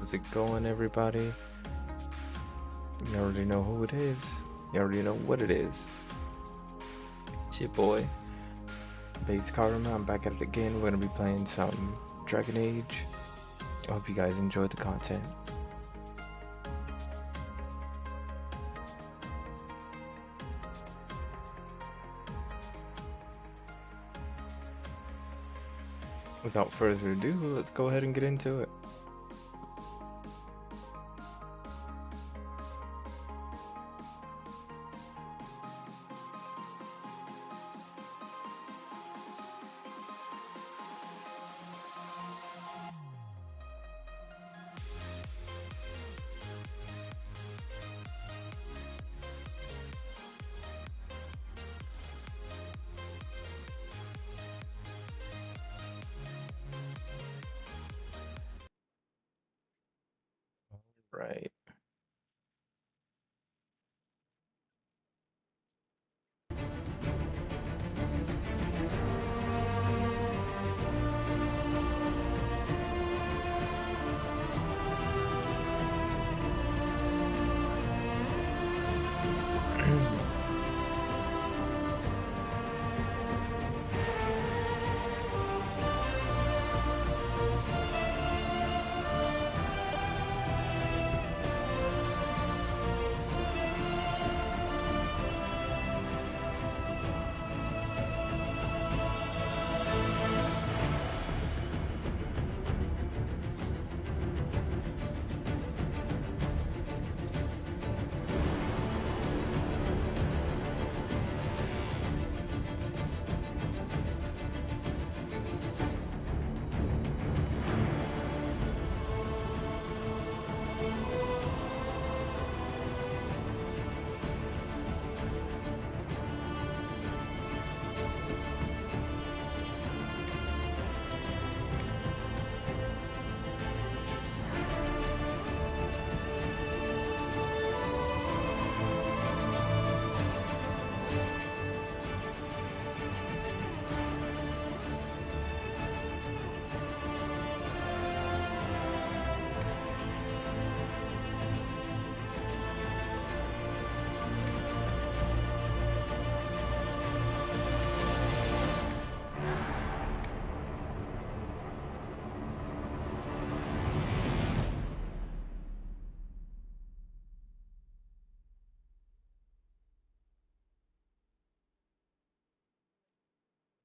How's it going, everybody? You already know who it is. You already know what it is. It's your boy, basedKaruma. I'm back at it again. We're gonna be playing some Dragon Age. I hope you guys enjoyed the content. Without further ado, let's go ahead and get into it. Right.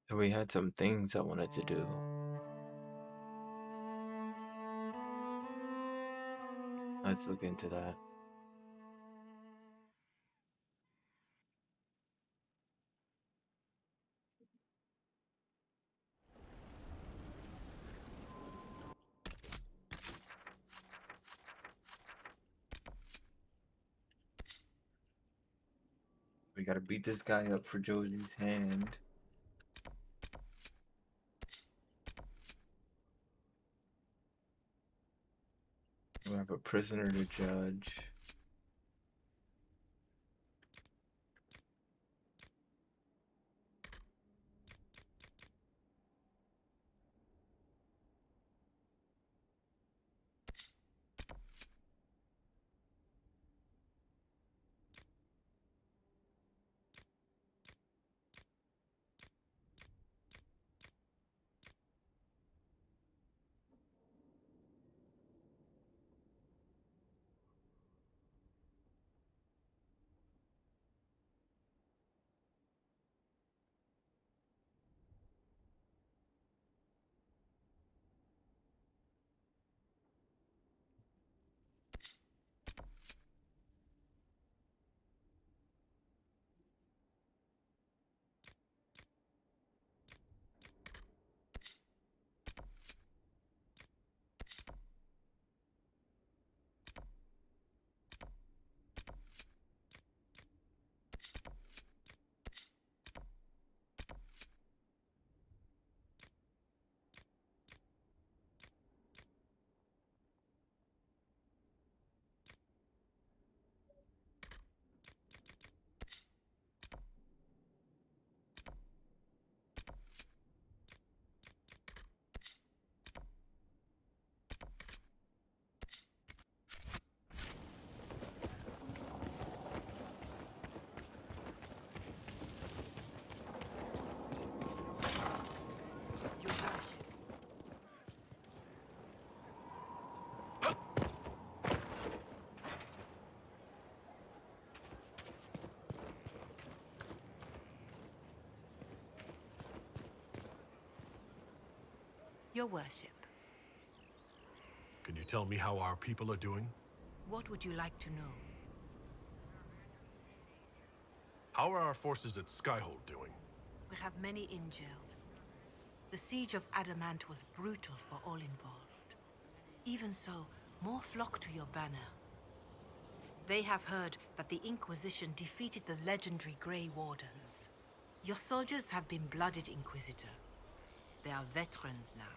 So we had some things I wanted to do. Let's look into that. We gotta beat this guy up for Josie's hand. We have a prisoner to judge. Your worship, Can you tell me how our people are doing? what would you like to know? How are our forces at Skyhold doing? We have many injured. The siege of Adamant was brutal for all involved. Even so, more flock to your banner. They have heard that the Inquisition defeated the legendary Grey Wardens. Your soldiers have been blooded, Inquisitor. They are veterans now.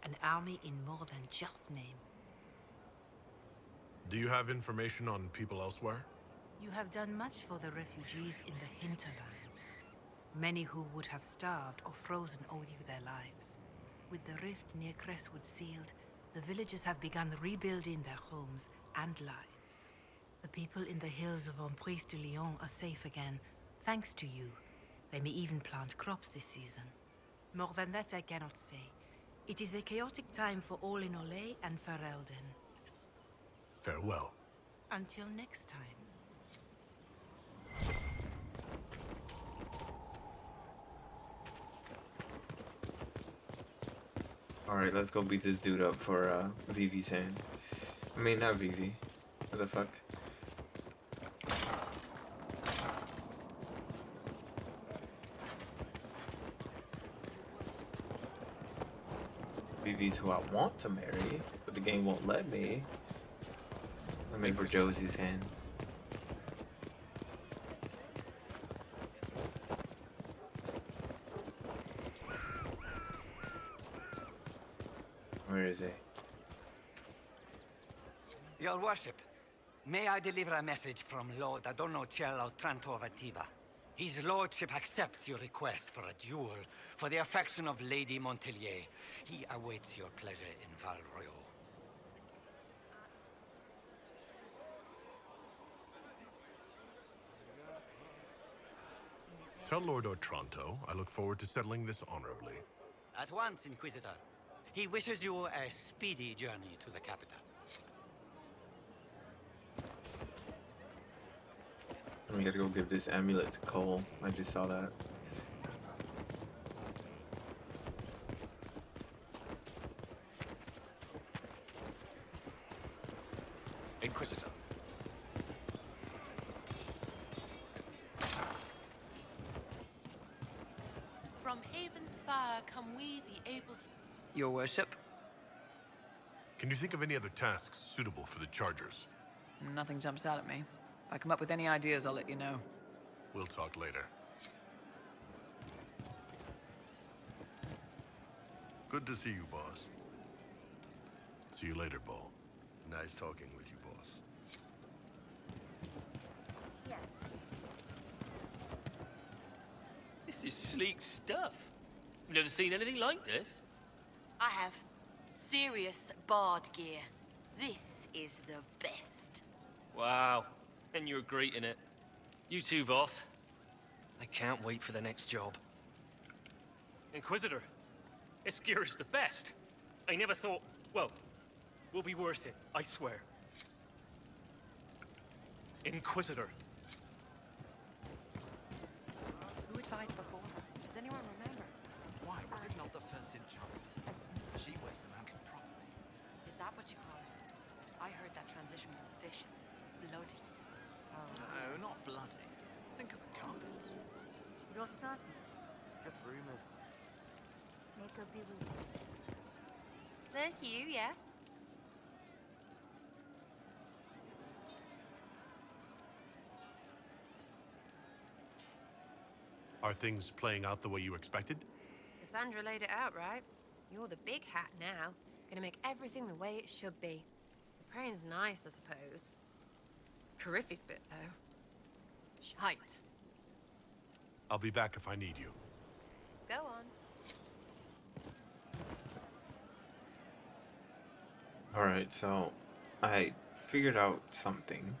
An army in more than just name. Do you have information on people elsewhere? You have done much for the refugees in the hinterlands. Many who would have starved or frozen owe you their lives. With the rift near Crestwood sealed, the villagers have begun rebuilding their homes and lives. The people in the hills of Emprise de Lyon are safe again, thanks to you. They may even plant crops this season. More than that I cannot say. It is a chaotic time for all in Olay and Ferelden. Farewell. Until next time. Alright, let's go beat this dude up for Vivi's hand. I mean, not Vivi. What the fuck? Vivi's who I want to marry, but the game won't let me. I mean, for Josie's hand. Where is he? Your worship, may I deliver a message from Lord Adonociello Trantovativa? His lordship accepts your request for a duel for the affection of Lady Montelier. He awaits your pleasure in Val Royal. Tell Lord Otranto I look forward to settling this honorably. At once, Inquisitor. He wishes you a speedy journey to the capital. We gotta go give this amulet to Cole. I just saw that. Inquisitor. From Haven's fire come we, the able... Your worship? Can you think of any other tasks suitable for the Chargers? Nothing jumps out at me. If I come up with any ideas, I'll let you know. We'll talk later. Good to see you, boss. See you later, Bull. Nice talking with you, boss. This is sleek stuff. I've never seen anything like this. I have serious bard gear. This is the best. Wow. And you're great in it. You too, Voth. I can't wait for the next job. Inquisitor, this gear is the best. I never thought... Well, will be worth it, I swear. Inquisitor. Who advised before her? Does anyone remember? Why was it not the first enchanter? She wears the mantle properly. Is that what you call it? I heard that transition was vicious, bloody. No, not bloody. Think of the carpets. Just starting. Just rumors. Make a believe. There's you, yes? Are things playing out the way you expected? Cassandra laid it out right. You're the big hat now. Gonna make everything the way it should be. The praying's nice, I suppose. Coryphe's bit, though. Shite. I'll be back if I need you. Go on. Alright, so I figured out something.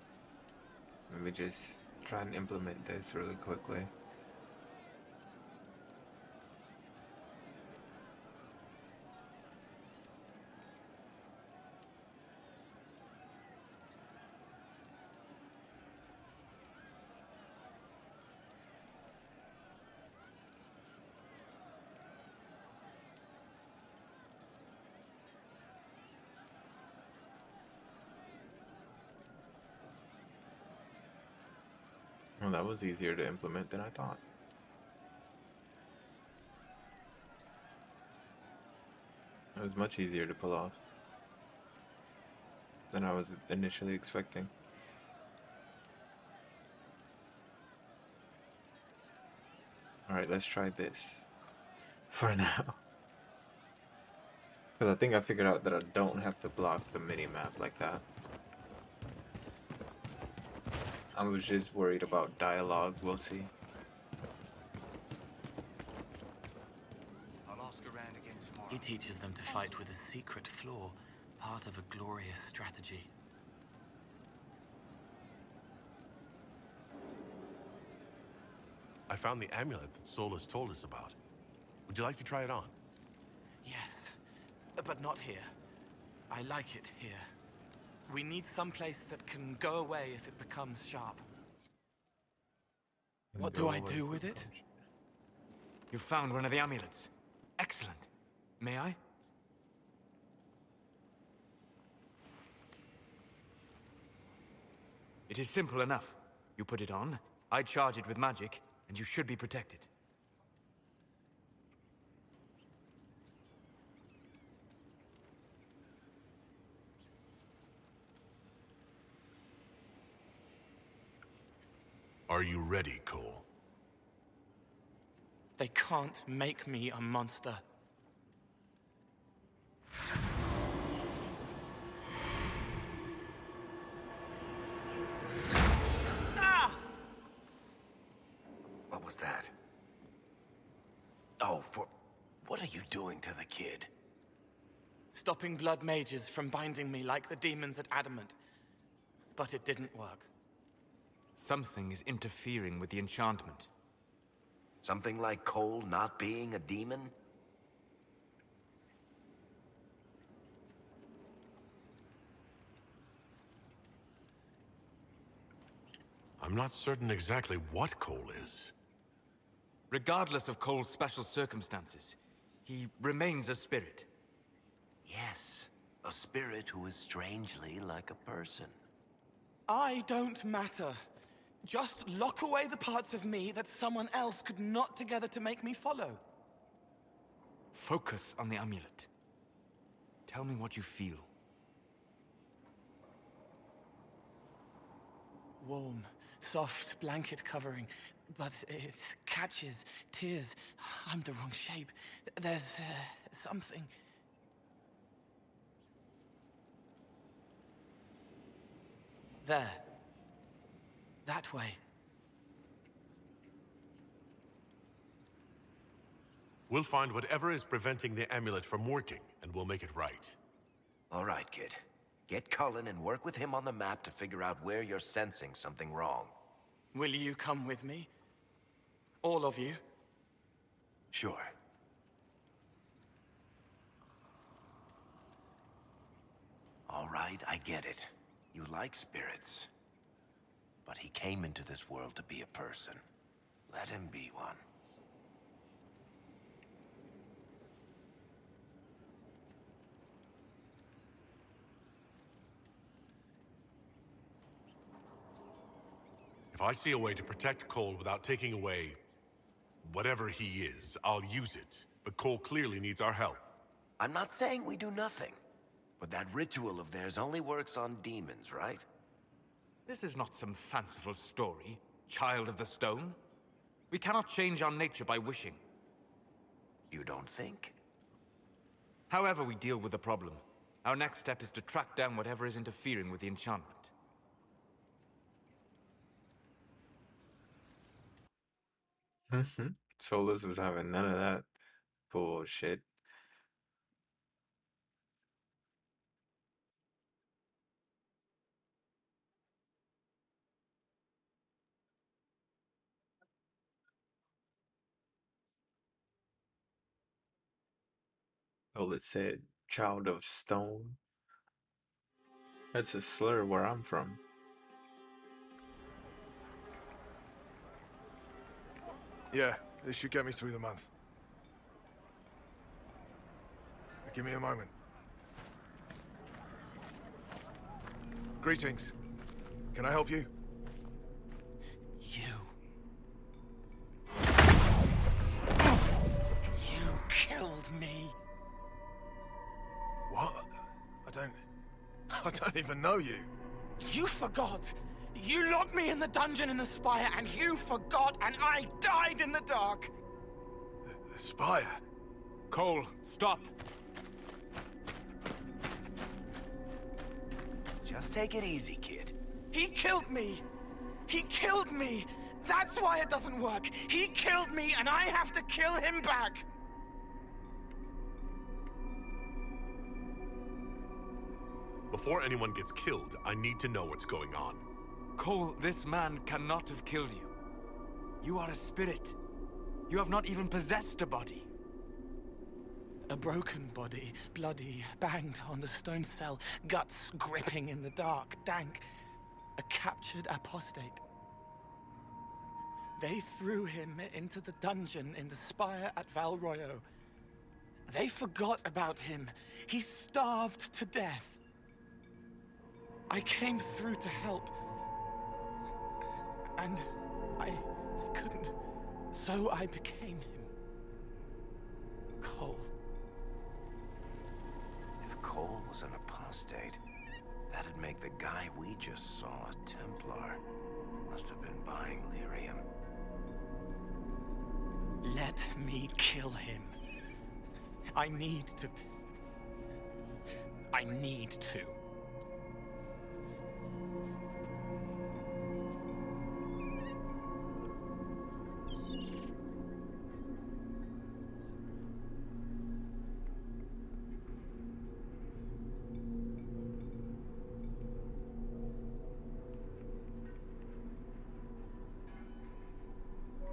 Let me just try and implement this really quickly. Well, that was easier to implement than I thought. It was much easier to pull off than I was initially expecting. Alright, let's try this for now. Because I think I figured out that I don't have to block the mini-map like that. I was just worried about dialogue, we'll see. I'll ask around again tomorrow. He teaches them to fight with a secret flaw, part of a glorious strategy. I found the amulet that Solus told us about. Would you like to try it on? Yes, but not here. I like it here. We need someplace that can go away if it becomes sharp. What do I do with it? You found one of the amulets. Excellent. May I? It is simple enough. You put it on, I charge it with magic, and you should be protected. Are you ready, Cole? They can't make me a monster. What was that? Oh, what are you doing to the kid? Stopping blood mages from binding me like the demons at Adamant. But it didn't work. Something is interfering with the enchantment. Something like Cole not being a demon? I'm not certain exactly what Cole is. Regardless of Cole's special circumstances, he remains a spirit. Yes, a spirit who is strangely like a person. I don't matter. Just lock away the parts of me that someone else could knot together to make me follow. Focus on the amulet. Tell me what you feel. Warm, soft blanket covering, but it catches tears. I'm the wrong shape. There's something. There. That way. We'll find whatever is preventing the amulet from working, and we'll make it right. All right, kid. Get Cullen and work with him on the map to figure out where you're sensing something wrong. Will you come with me? All of you? Sure. All right, I get it. You like spirits. But he came into this world to be a person. Let him be one. If I see a way to protect Cole without taking away whatever he is, I'll use it. But Cole clearly needs our help. I'm not saying we do nothing. But that ritual of theirs only works on demons, right? This is not some fanciful story, child of the stone. We cannot change our nature by wishing. You don't think? However we deal with the problem, our next step is to track down whatever is interfering with the enchantment. Solus is having none of that bullshit. Solus said, child of stone. That's a slur where I'm from. Yeah, this should get me through the month. Give me a moment. Greetings. Can I help you? You. I don't even know you. You forgot! You locked me in the dungeon in the Spire, and you forgot, and I died in the dark! The Spire? Cole, stop! Just take it easy, kid. He killed me! He killed me! That's why it doesn't work! He killed me, and I have to kill him back! Before anyone gets killed, I need to know what's going on. Cole, this man cannot have killed you. You are a spirit. You have not even possessed a body. A broken body, bloody, banged on the stone cell, guts gripping in the dark, dank. A captured apostate. They threw him into the dungeon in the Spire at Val Royo. They forgot about him. He starved to death. I came through to help. And I couldn't. So I became him. Cole. If Cole was an apostate, that'd make the guy we just saw a Templar. Must have been buying lyrium. Let me kill him. I need to.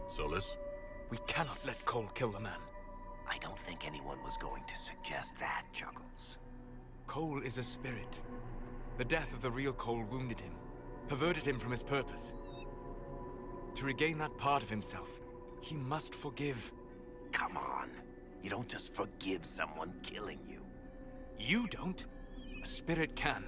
Solus? We cannot let Cole kill the man. I don't think anyone was going to suggest that, Chuckles. Cole is a spirit. The death of the real Cole wounded him, perverted him from his purpose. To regain that part of himself, he must forgive. Come on. You don't just forgive someone killing you. You don't. A spirit can.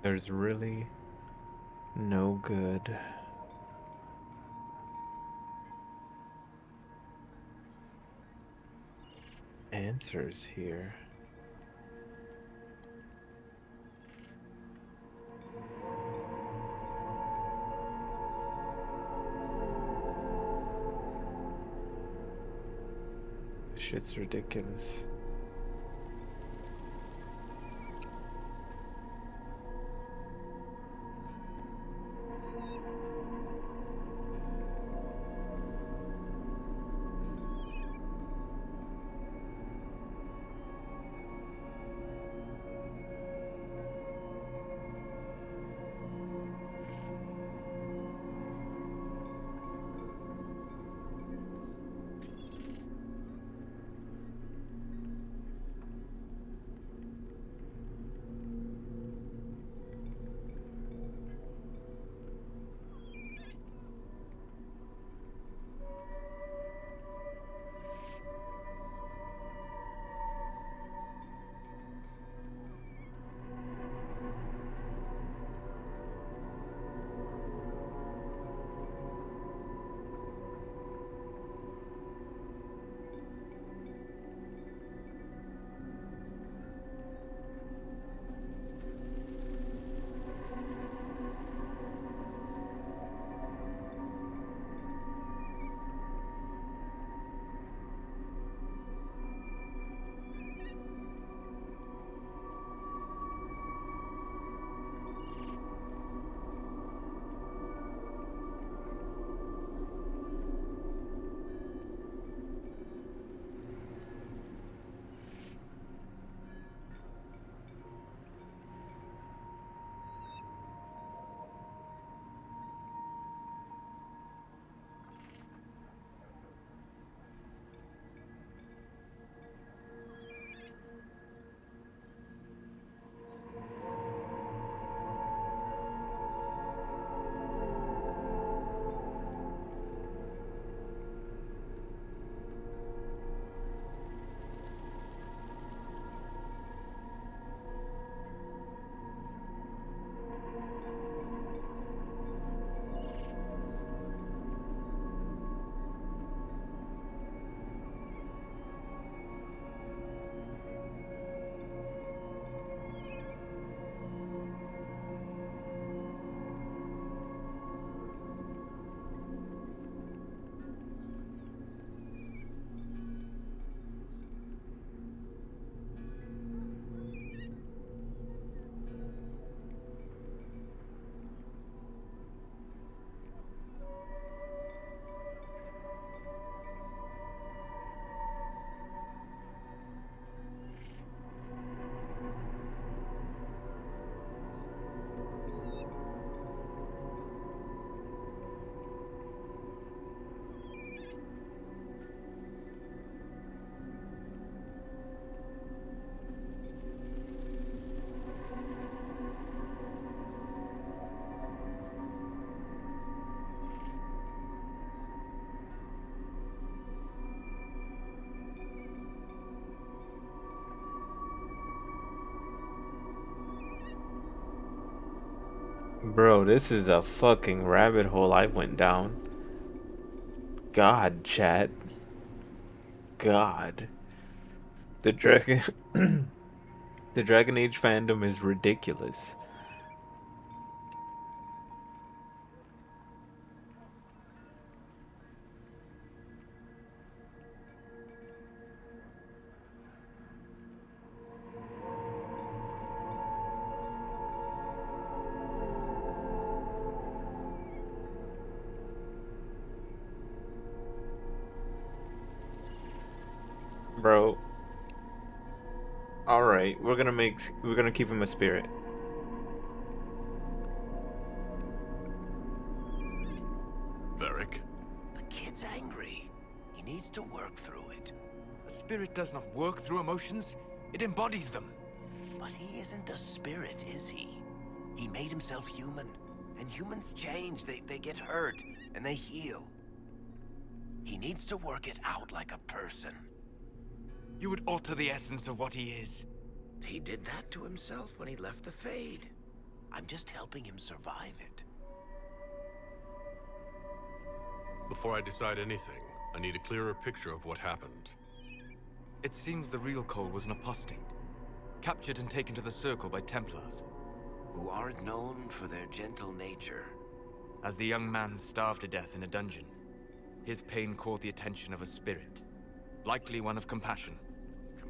There's really no good answers here. This shit's ridiculous. Bro, this is a fucking rabbit hole I went down. God, chat. God. The Dragon the Dragon Age fandom is ridiculous. Bro. Alright, we're gonna keep him a spirit. Varric? The kid's angry. He needs to work through it. A spirit does not work through emotions, it embodies them. But he isn't a spirit, is he? He made himself human. And humans change. They get hurt, and they heal. He needs to work it out like a person. You would alter the essence of what he is. He did that to himself when he left the Fade. I'm just helping him survive it. Before I decide anything, I need a clearer picture of what happened. It seems the real Cole was an apostate, captured and taken to the Circle by Templars. Who aren't known for their gentle nature. As the young man starved to death in a dungeon, his pain caught the attention of a spirit, likely one of compassion.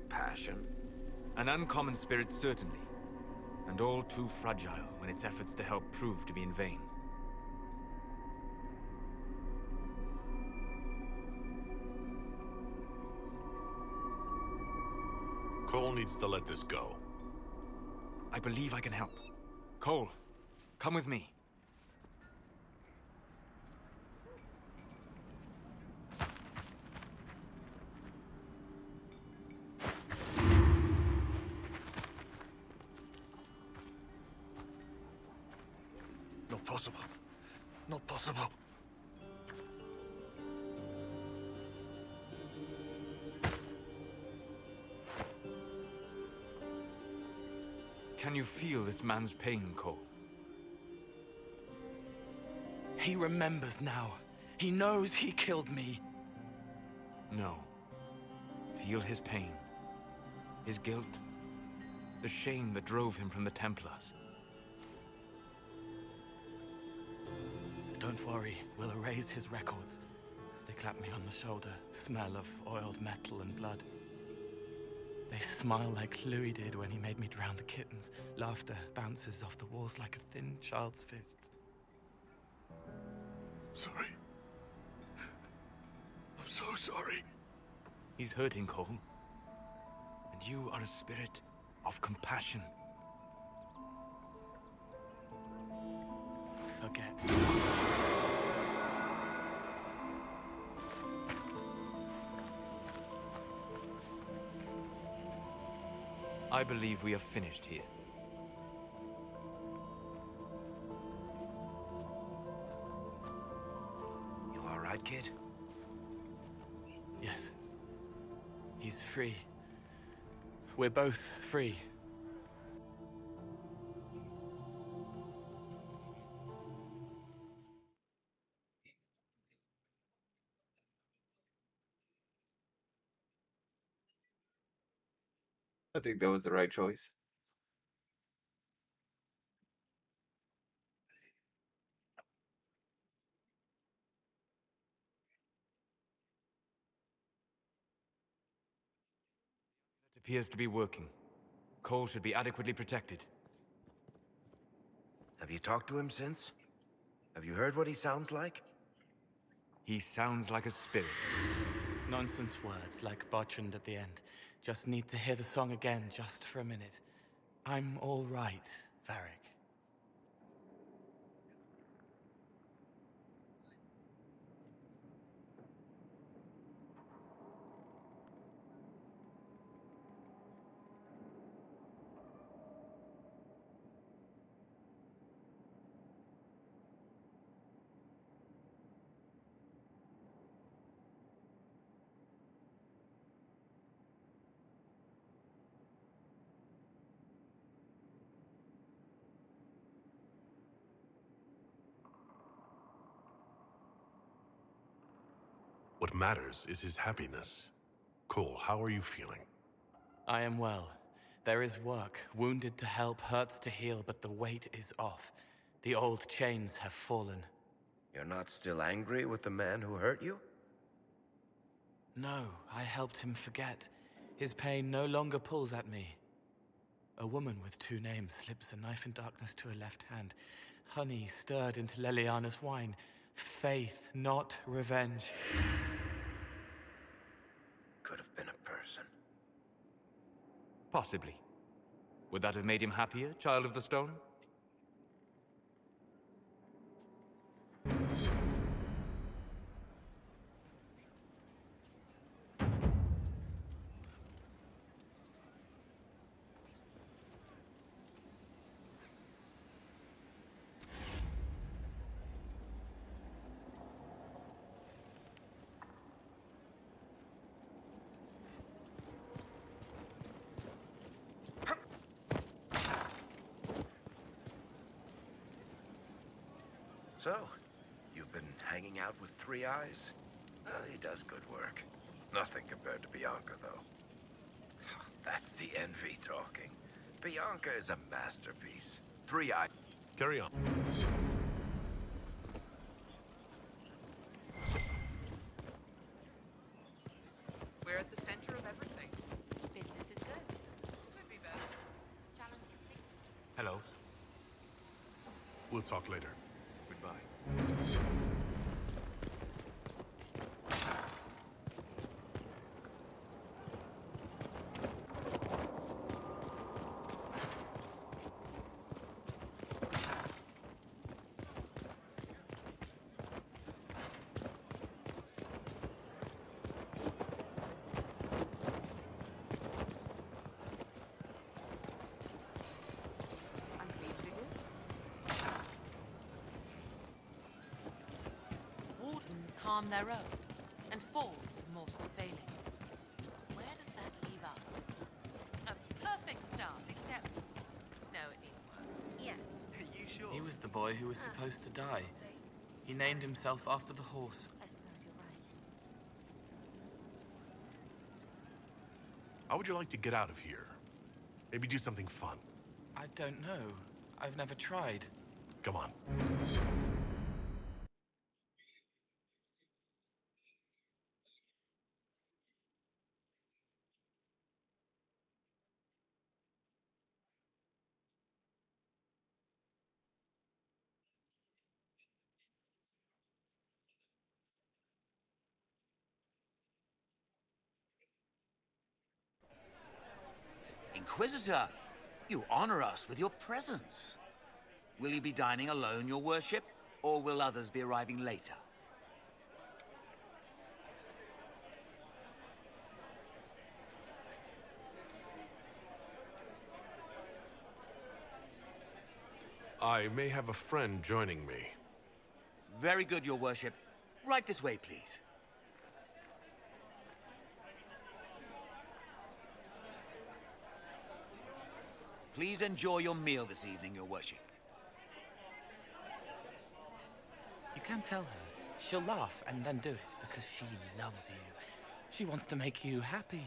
Compassion? An uncommon spirit, certainly, and all too fragile when its efforts to help prove to be in vain. Cole needs to let this go. I believe I can help. Cole, come with me. Not possible. Not possible. Can you feel this man's pain, Cole? He remembers now. He knows he killed me. No. Feel his pain. His guilt. The shame that drove him from the Templars. Don't worry, we'll erase his records. They clap me on the shoulder, smell of oiled metal and blood. They smile like Louis did when he made me drown the kittens. Laughter bounces off the walls like a thin child's fists. Sorry. I'm so sorry. He's hurting, Cole. And you are a spirit of compassion. Forget. I believe we are finished here. You all right, kid? Yes. He's free. We're both free. I think that was the right choice. It appears to be working. Cole should be adequately protected. Have you talked to him since? Have you heard what he sounds like? He sounds like a spirit. Nonsense words like Bertrand at the end. Just need to hear the song again just for a minute. I'm all right, Varric. matters is his happiness. Cole, how are you feeling? I am well. There is work. Wounded to help, hurts to heal, but the weight is off. The old chains have fallen. You're not still angry with the man who hurt you? No, I helped him forget. His pain no longer pulls at me. A woman with two names slips a knife in darkness to her left hand. Honey stirred into Leliana's wine. Faith, not revenge. Could have been a person. Possibly. Would that have made him happier, Child of the Stone? So, you've been hanging out with Three Eyes? He does good work. Nothing compared to Bianca, though. That's the envy talking. Bianca is a masterpiece. Three Eyes. Carry on. We're at the center of everything. Business is good. Could be better. Challenging. Hello. We'll talk later. Goodbye. I'm pleased with it. Wardens harm their own and fall to mortal failings. Where does that leave us? A perfect start, except... No, it needs work. Yes. You sure? He was the boy who was supposed to die. He named himself after the horse. I suppose you're right. How would you like to get out of here? Maybe do something fun. I don't know. I've never tried. Come on. Inquisitor, you honor us with your presence. Will you be dining alone, your worship, or will others be arriving later? I may have a friend joining me. Very good, your worship. Right this way, please. Please enjoy your meal this evening, your worship. You can tell her. She'll laugh and then do it because she loves you. She wants to make you happy.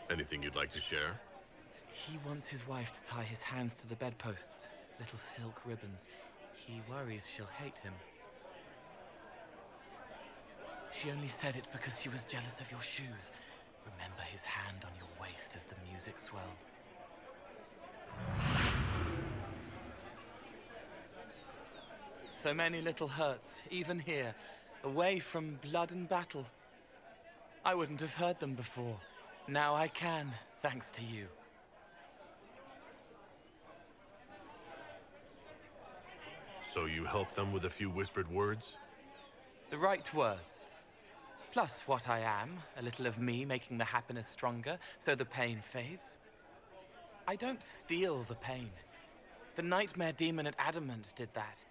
Anything you'd like to share? He wants his wife to tie his hands to the bedposts. Little silk ribbons. He worries she'll hate him. She only said it because she was jealous of your shoes. Remember his hand on your waist as the music swelled. So many little hurts, even here, away from blood and battle. I wouldn't have heard them before. Now I can, thanks to you. So you help them with a few whispered words? The right words. Plus what I am, a little of me making the happiness stronger, so the pain fades. I don't steal the pain. The nightmare demon at Adamant did that.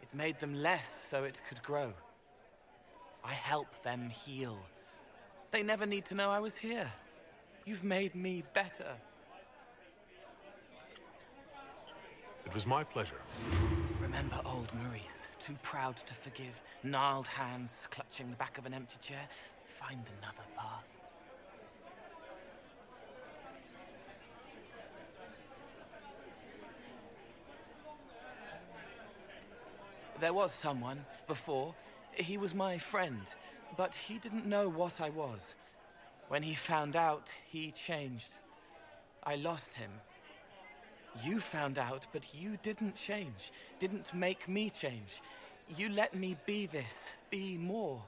It made them less so it could grow. I help them heal. They never need to know I was here. You've made me better. It was my pleasure. Remember old Maurice, too proud to forgive, gnarled hands clutching the back of an empty chair? Find another path. There was someone before. He was my friend, but he didn't know what I was. When he found out, he changed. I lost him. You found out, but you didn't change. Didn't make me change. You let me be this, be more.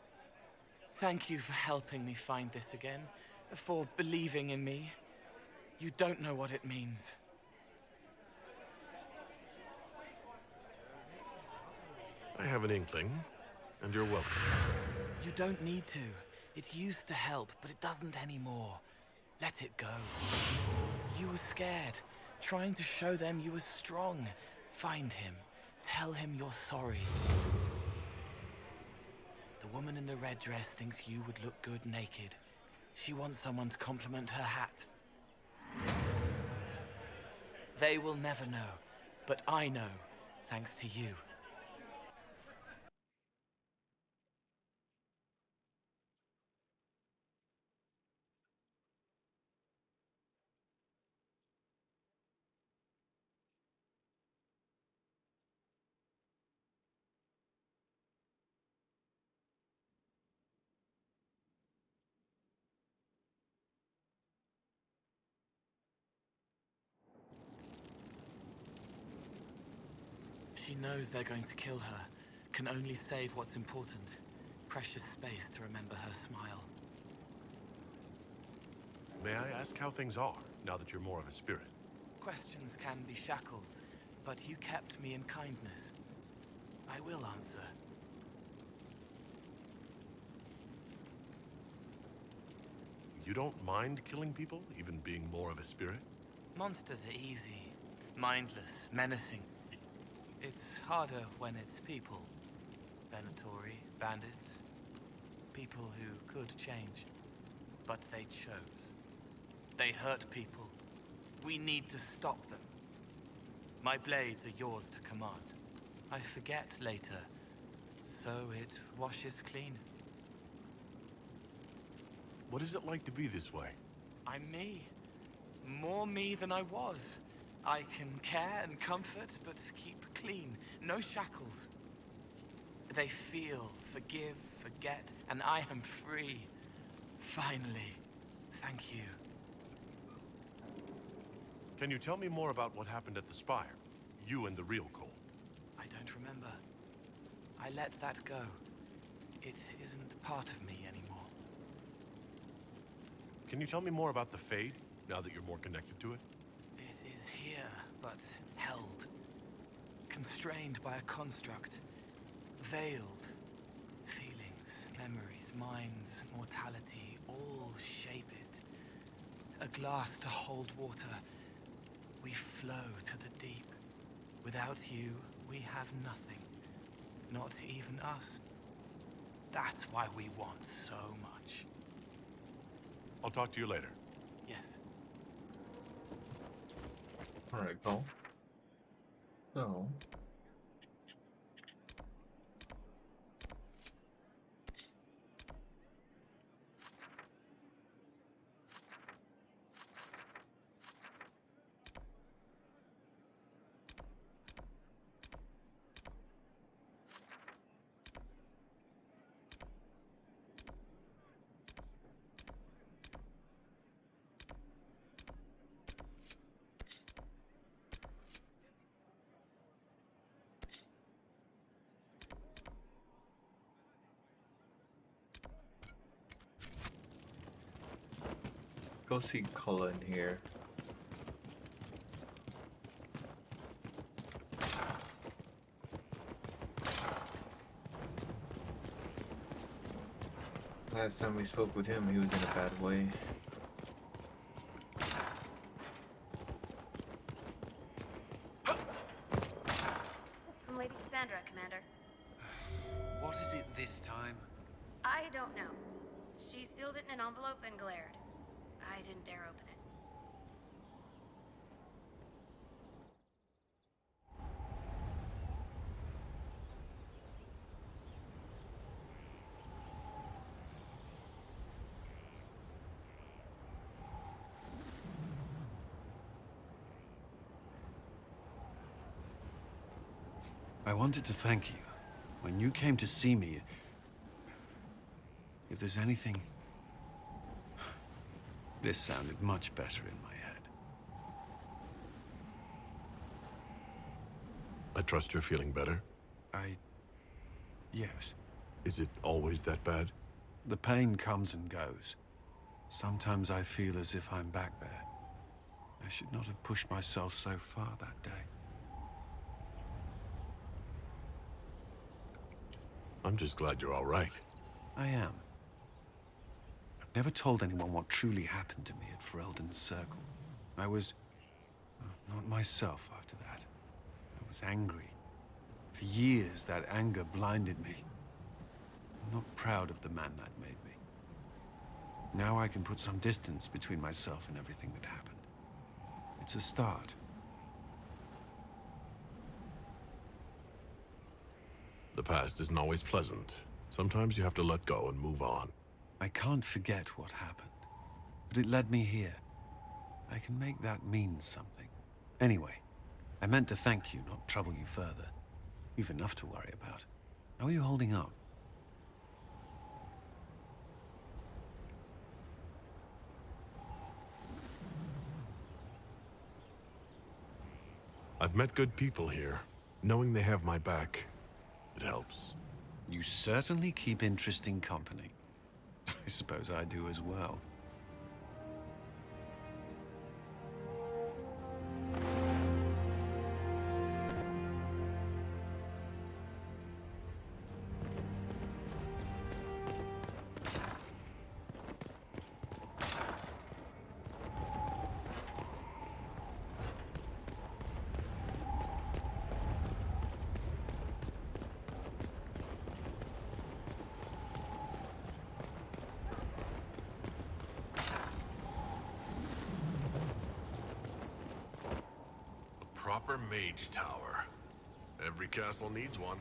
Thank you for helping me find this again, for believing in me. You don't know what it means. I have an inkling, and you're welcome. You don't need to. It used to help, but it doesn't anymore. Let it go. You were scared, trying to show them you were strong. Find him. Tell him you're sorry. The woman in the red dress thinks you would look good naked. She wants someone to compliment her hat. They will never know, but I know, thanks to you. She knows they're going to kill her, can only save what's important. Precious space to remember her smile. May I ask how things are, now that you're more of a spirit? Questions can be shackles, but you kept me in kindness. I will answer. You don't mind killing people, even being more of a spirit? Monsters are easy, mindless, menacing. It's harder when it's people. Venatori, bandits. People who could change, but they chose. They hurt people. We need to stop them. My blades are yours to command. I forget later, so it washes clean. What is it like to be this way? I'm me. More me than I was. I can care and comfort, but keep clean. No shackles. They feel, forgive, forget, and I am free. Finally. Thank you. Can you tell me more about what happened at the Spire? You and the real Cole. I don't remember. I let that go. It isn't part of me anymore. Can you tell me more about the Fade, now that you're more connected to it? It is here, but held. Constrained by a construct. Veiled. Feelings, memories, minds, mortality, all shape it. A glass to hold water. We flow to the deep. Without you, we have nothing. Not even us. That's why we want so much. I'll talk to you later. Yes. Alright, Cole. So... let's go see Cullen here. Last time we spoke with him, he was in a bad way. From Lady Cassandra, Commander. What is it this time? I don't know. She sealed it in an envelope and glared. I didn't dare open it. I wanted to thank you. When you came to see me, if there's anything... This sounded much better in my head. I trust you're feeling better. Yes. Is it always that bad? The pain comes and goes. Sometimes I feel as if I'm back there. I should not have pushed myself so far that day. I'm just glad you're all right. I am. I've never told anyone what truly happened to me at Ferelden's Circle. I was... not myself after that. I was angry. For years, that anger blinded me. I'm not proud of the man that made me. Now I can put some distance between myself and everything that happened. It's a start. The past isn't always pleasant. Sometimes you have to let go and move on. I can't forget what happened, but it led me here. I can make that mean something. Anyway, I meant to thank you, not trouble you further. You've enough to worry about. How are you holding up? I've met good people here. Knowing they have my back, it helps. You certainly keep interesting company. I suppose I do as well. Proper mage tower. Every castle needs one.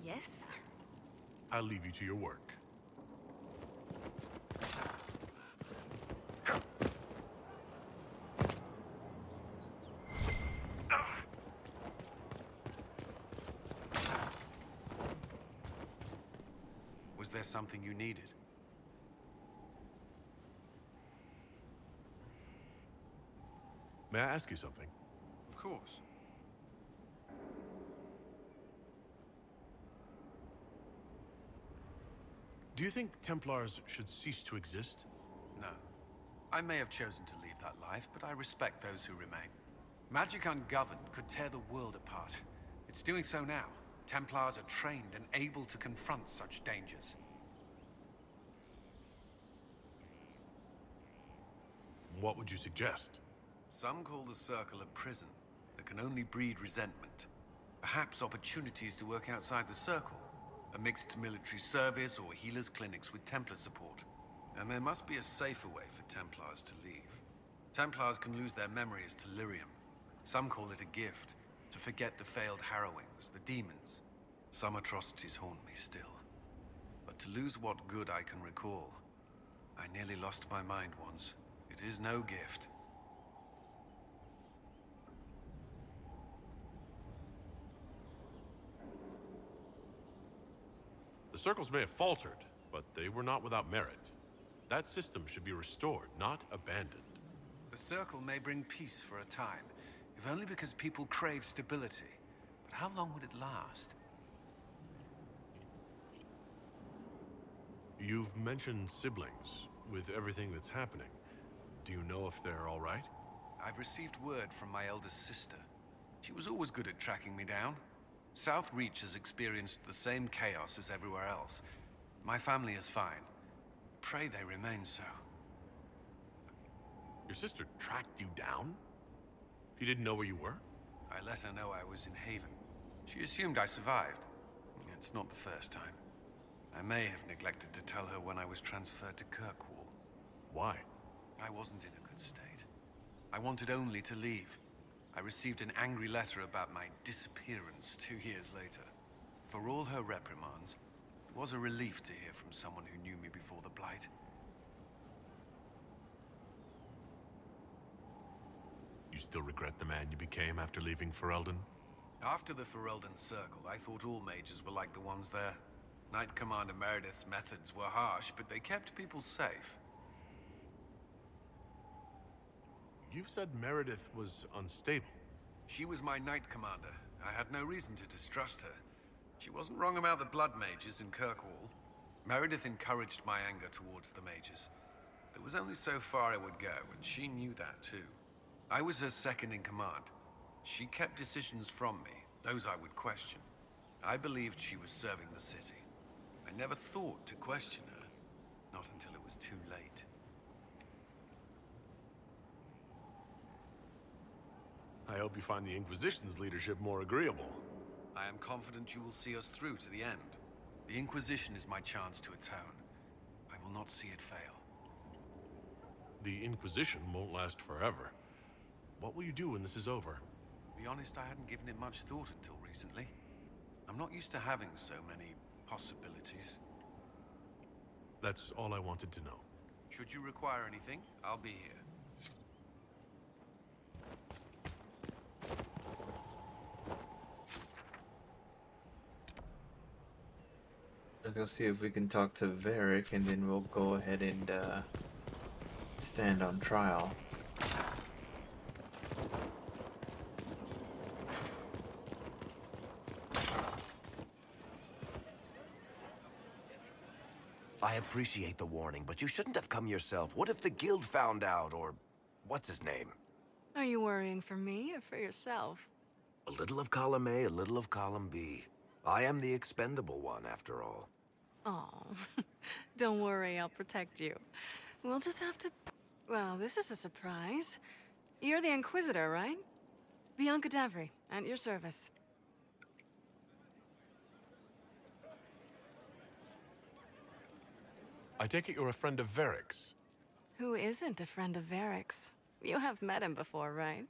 Yes? I'll leave you to your work. Was there something you needed? May I ask you something? Of course. Do you think Templars should cease to exist? No. I may have chosen to leave that life, but I respect those who remain. Magic ungoverned could tear the world apart. It's doing so now. Templars are trained and able to confront such dangers. What would you suggest? Some call the Circle a prison that can only breed resentment. Perhaps opportunities to work outside the Circle. A mixed military service or healers' clinics with Templar support. And there must be a safer way for Templars to leave. Templars can lose their memories to lyrium. Some call it a gift, to forget the failed harrowings, the demons. Some atrocities haunt me still. But to lose what good I can recall, I nearly lost my mind once. It is no gift. The circles may have faltered, but they were not without merit. That system should be restored, not abandoned. The Circle may bring peace for a time, if only because people crave stability. But how long would it last? You've mentioned siblings. With everything that's happening, do you know if they're all right? I've received word from my eldest sister. She was always good at tracking me down. South Reach has experienced the same chaos as everywhere else. My family is fine. Pray they remain so. Your sister tracked you down? She didn't know where you were? I let her know I was in Haven. She assumed I survived. It's not the first time. I may have neglected to tell her when I was transferred to Kirkwall. Why? I wasn't in a good state. I wanted only to leave. I received an angry letter about my disappearance 2 years later. For all her reprimands, it was a relief to hear from someone who knew me before the Blight. You still regret the man you became after leaving Ferelden? After the Ferelden Circle, I thought all mages were like the ones there. Knight Commander Meredith's methods were harsh, but they kept people safe. You've said Meredith was unstable. She was my Knight Commander. I had no reason to distrust her. She wasn't wrong about the Blood Mages in Kirkwall. Meredith encouraged my anger towards the mages. There was only so far I would go, and she knew that too. I was her second in command. She kept decisions from me, those I would question. I believed she was serving the city. I never thought to question her, not until it was too late. I hope you find the Inquisition's leadership more agreeable. I am confident you will see us through to the end. The Inquisition is my chance to atone. I will not see it fail. The Inquisition won't last forever. What will you do when this is over? To be honest, I hadn't given it much thought until recently. I'm not used to having so many possibilities. That's all I wanted to know. Should you require anything, I'll be here. Let's go see if we can talk to Varric, and then we'll go ahead and stand on trial. I appreciate the warning, but you shouldn't have come yourself. What if the guild found out, or what's his name? Are you worrying for me or for yourself? A little of column A, a little of column B. I am the expendable one, after all. Oh, don't worry, I'll protect you. We'll just have to... Well, this is a surprise. You're the Inquisitor, right? Bianca Davry, at your service. I take it you're a friend of Varric's. Who isn't a friend of Varric's? You have met him before, right?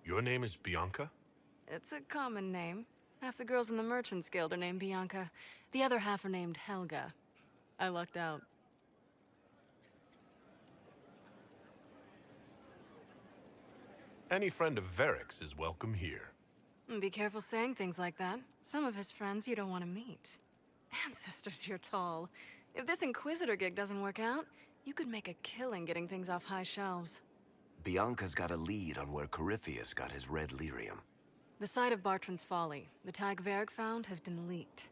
Your name is Bianca? It's a common name. Half the girls in the Merchants Guild are named Bianca. The other half are named Helga. I lucked out. Any friend of Varric's is welcome here. Be careful saying things like that. Some of his friends you don't want to meet. Ancestors, you're tall. If this Inquisitor gig doesn't work out, you could make a killing getting things off high shelves. Bianca's got a lead on where Corypheus got his red lyrium. The site of Bartran's Folly, the tag Varric found, has been leaked.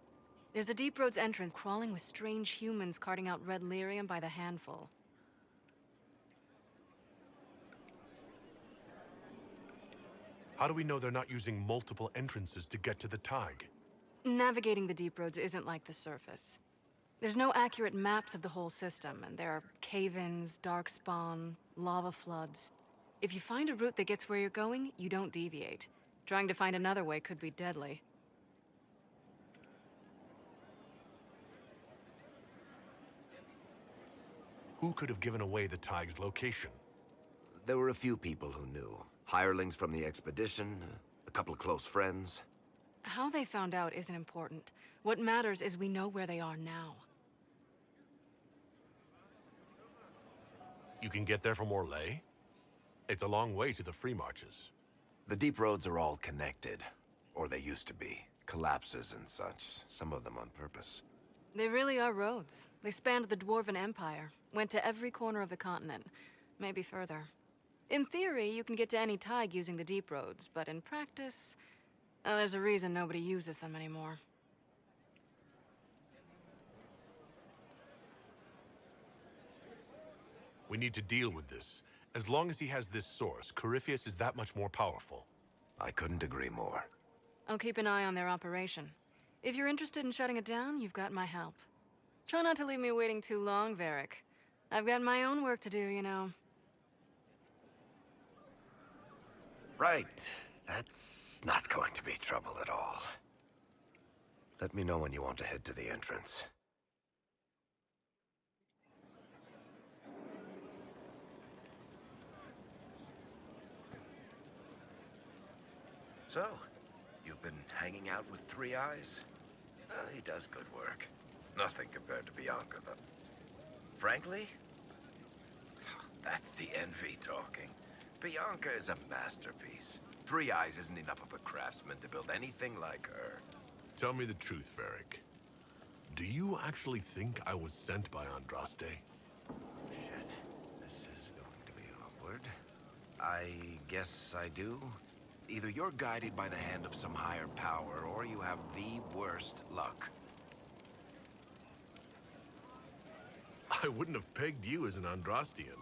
There's a Deep Roads entrance crawling with strange humans carting out red lyrium by the handful. How do we know they're not using multiple entrances to get to the tag? Navigating the Deep Roads isn't like the surface. There's no accurate maps of the whole system, and there are cave-ins, darkspawn, lava floods. If you find a route that gets where you're going, you don't deviate. Trying to find another way could be deadly. Who could have given away the Tig's location? There were a few people who knew. Hirelings from the expedition, a couple of close friends. How they found out isn't important. What matters is we know where they are now. You can get there from Orlais? It's a long way to the free marches. The deep roads are all connected. Or they used to be. Collapses and such. Some of them on purpose. They really are roads. They spanned the Dwarven Empire, went to every corner of the continent, maybe further. In theory, you can get to any Tig using the deep roads, but in practice, there's a reason nobody uses them anymore. We need to deal with this. As long as he has this source, Corypheus is that much more powerful. I couldn't agree more. I'll keep an eye on their operation. If you're interested in shutting it down, you've got my help. Try not to leave me waiting too long, Varric. I've got my own work to do, you know. Right. That's not going to be trouble at all. Let me know when you want to head to the entrance. So, you've been hanging out with Three Eyes? He does good work. Nothing compared to Bianca, though. Frankly, that's the envy talking. Bianca is a masterpiece. Three Eyes isn't enough of a craftsman to build anything like her. Tell me the truth, Varric. Do you actually think I was sent by Andraste? Shit. This is going to be awkward. I guess I do. Either you're guided by the hand of some higher power, or you have the worst luck. I wouldn't have pegged you as an Andrastian.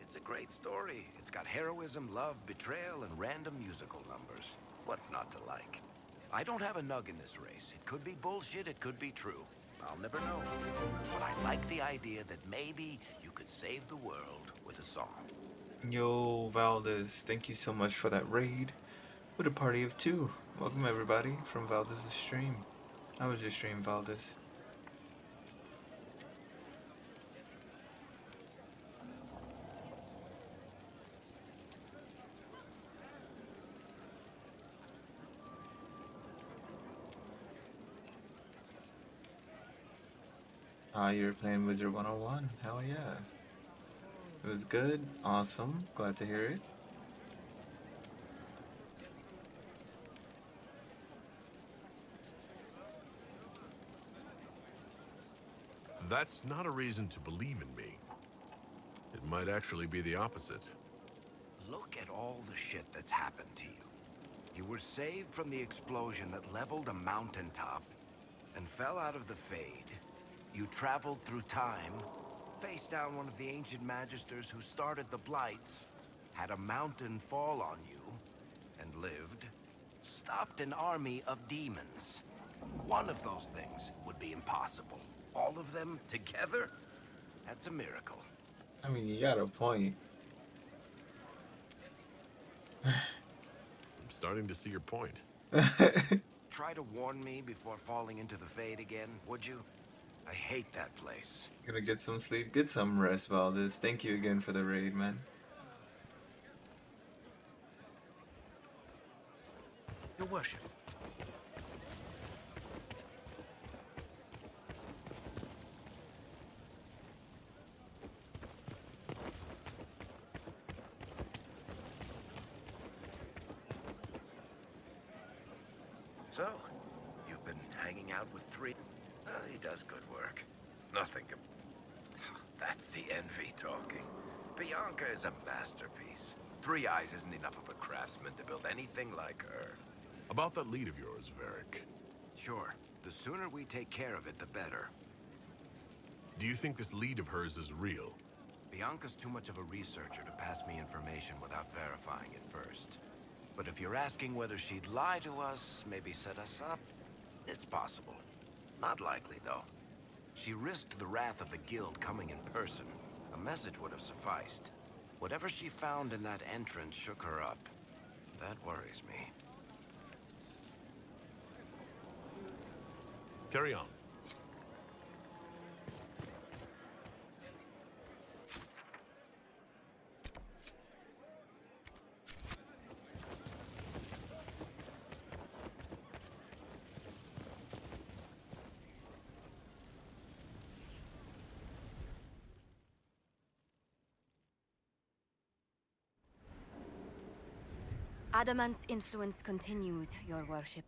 It's a great story. It's got heroism, love, betrayal, and random musical numbers. What's not to like? I don't have a nug in this race. It could be bullshit, it could be true. I'll never know. But I like the idea that maybe you could save the world with a song. Yo, Valdez, thank you so much for that raid. With a party of 2. Welcome everybody from Valdez's stream. How was your stream, Valdez? You were playing Wizard 101. Hell yeah. It was good. Awesome. Glad to hear it. That's not a reason to believe in me. It might actually be the opposite. Look at all the shit that's happened to you. You were saved from the explosion that leveled a mountaintop and fell out of the Fade. You traveled through time, faced down one of the ancient magisters who started the Blights, had a mountain fall on you, and lived, stopped an army of demons. One of those things would be impossible. All of them together? That's a miracle. I mean, you got a point. I'm starting to see your point. Try to warn me before falling into the Fade again, would you? I hate that place. Gonna get some sleep, get some rest, Valdez. Thank you again for the raid, man. Your worship. So, you've been hanging out with Three... he does good work. Nothing com... That's the envy talking. Bianca is a masterpiece. Three Eyes isn't enough of a craftsman to build anything like her. About that lead of yours, Varric. Sure. The sooner we take care of it, the better. Do you think this lead of hers is real? Bianca's too much of a researcher to pass me information without verifying it first. But if you're asking whether she'd lie to us, maybe set us up, it's possible. Not likely, though. She risked the wrath of the guild coming in person. A message would have sufficed. Whatever she found in that entrance shook her up. That worries me. Carry on. Adamant's influence continues, your worship.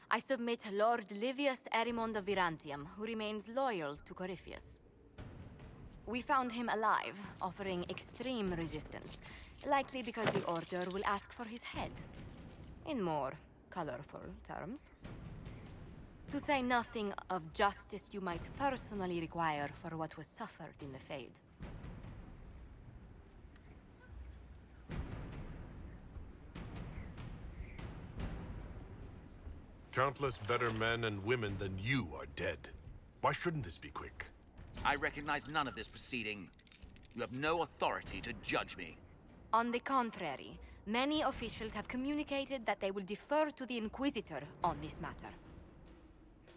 I submit Lord Livius Erimond of Virantium, who remains loyal to Corypheus. We found him alive, offering extreme resistance, likely because the Order will ask for his head. In more colorful terms. To say nothing of justice you might personally require for what was suffered in the Fade. Countless better men and women than you are dead. Why shouldn't this be quick? I recognize none of this proceeding. You have no authority to judge me. On the contrary, many officials have communicated that they will defer to the Inquisitor on this matter.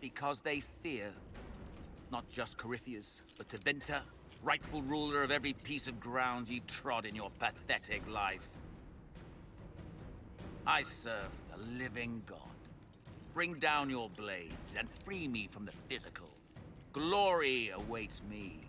Because they fear. Not just Corypheus, but Tevinter, rightful ruler of every piece of ground you trod in your pathetic life. I serve the living God. Bring down your blades and free me from the physical. Glory awaits me.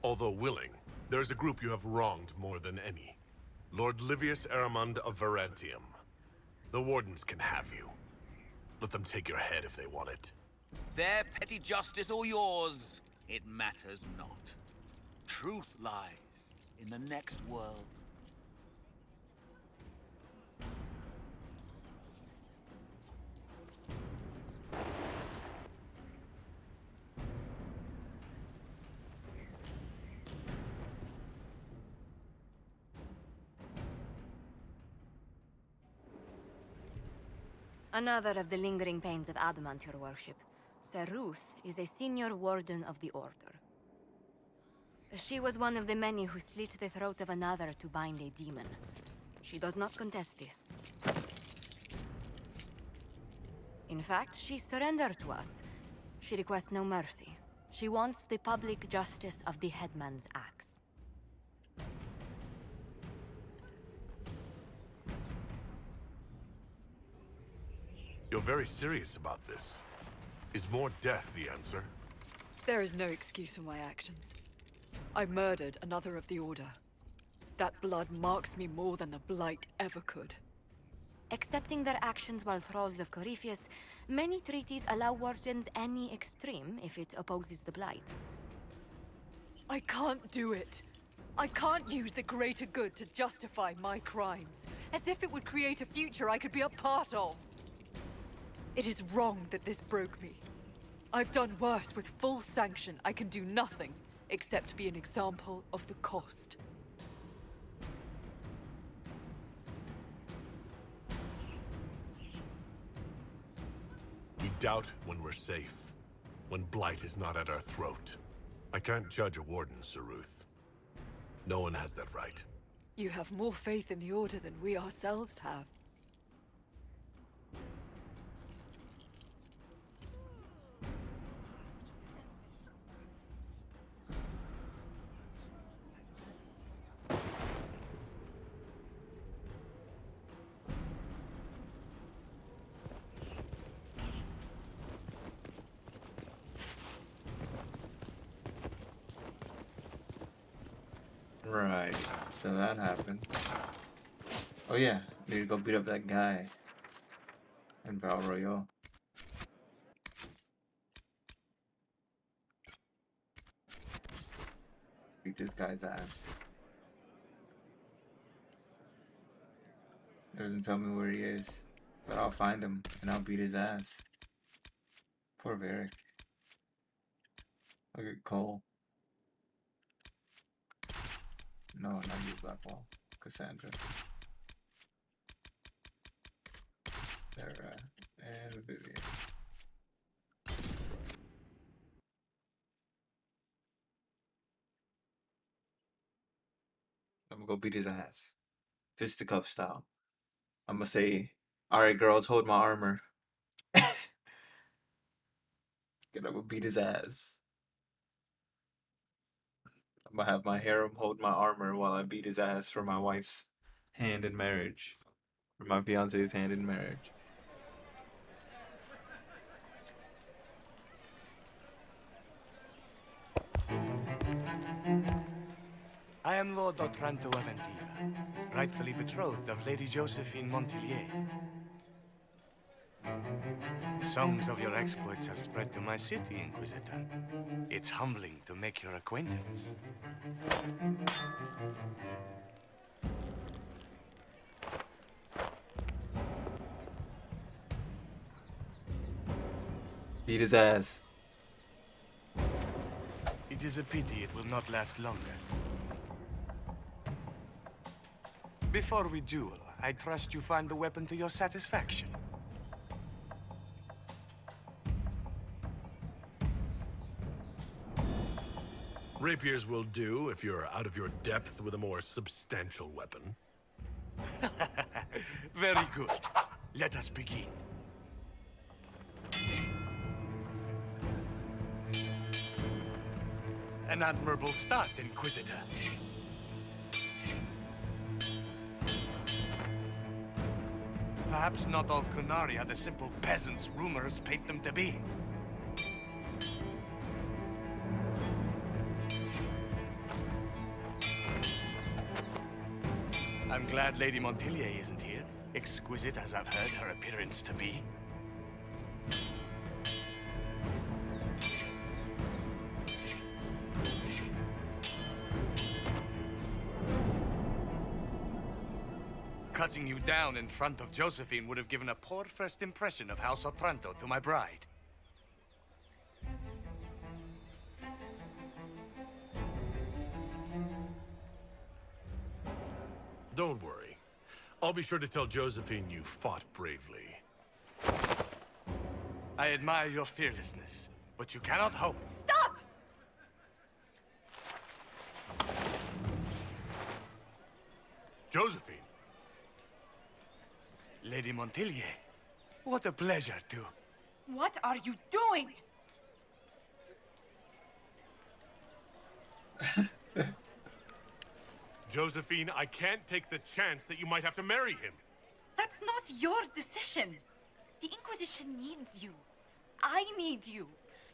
Although willing, there is a group you have wronged more than any. Lord Livius Erimond of Virantium. The Wardens can have you. Let them take your head if they want it. Their petty justice or yours, it matters not. Truth lies in the next world. Another of the lingering pains of Adamant, your worship. Sir Ruth is a senior warden of the Order. She was one of the many who slit the throat of another to bind a demon. She does not contest this. In fact, she surrendered to us. She requests no mercy. She wants the public justice of the headman's axe. You're very serious about this. Is more death the answer? There is no excuse for my actions. I murdered another of the Order. That blood marks me more than the Blight ever could. Accepting their actions while thralls of Corypheus, many treaties allow wardens any extreme if it opposes the Blight. I can't do it. I can't use the greater good to justify my crimes, as if it would create a future I could be a part of. It is wrong that this broke me. I've done worse with full sanction. I can do nothing except be an example of the cost. We doubt when we're safe, when Blight is not at our throat. I can't judge a warden, Sir Ruth. No one has that right. You have more faith in the Order than we ourselves have. Right, so that happened. Oh yeah, need to go beat up that guy in Val Royale. Beat this guy's ass. It doesn't tell me where he is, but I'll find him and I'll beat his ass. Poor Varric. Look at Cole. No, not you, Blackwall. Cassandra. Sarah and Vivian. gonna go beat his ass. Fisticuff style. I'm gonna say, alright, girls, hold my armor. Gonna beat his ass. I'm gonna have my harem hold my armor while I beat his ass for my wife's hand in marriage. For my fiance's hand in marriage. I am Lord Otranto of Antiva, rightfully betrothed of Lady Josephine Montillier. Songs of your exploits have spread to my city, Inquisitor. It's humbling to make your acquaintance. Beat his ass. It is a pity it will not last longer. Before we duel, I trust you find the weapon to your satisfaction. Rapiers will do if you're out of your depth with a more substantial weapon. Very good. Let us begin. An admirable start, Inquisitor. Perhaps not all Kunari are the simple peasants rumors paint them to be. I'm glad Lady Montillier isn't here, exquisite as I've heard her appearance to be. Cutting you down in front of Josephine would have given a poor first impression of House Otranto to my bride. Don't worry. I'll be sure to tell Josephine you fought bravely. I admire your fearlessness, but you cannot hope. Stop! Josephine! Lady Montillier, what a pleasure to... What are you doing? Josephine, I can't take the chance that you might have to marry him. That's not your decision. The Inquisition needs you. I need you.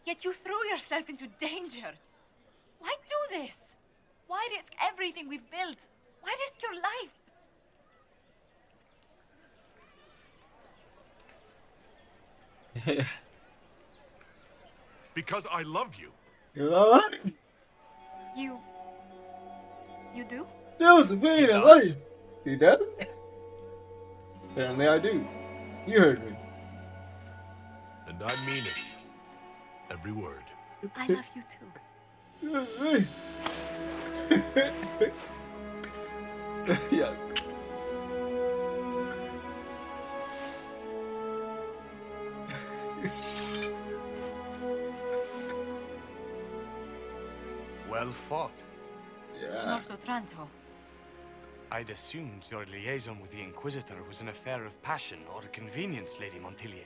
Yet you threw yourself into danger. Why do this? Why risk everything we've built? Why risk your life? Because I love you. You do? Josephine, I love you. He does? Apparently I do. You heard me. And I mean it. Every word. I love you too. Yeah. Well fought. Yeah. Lord Otranto. I'd assumed your liaison with the Inquisitor was an affair of passion or convenience, Lady Montillier.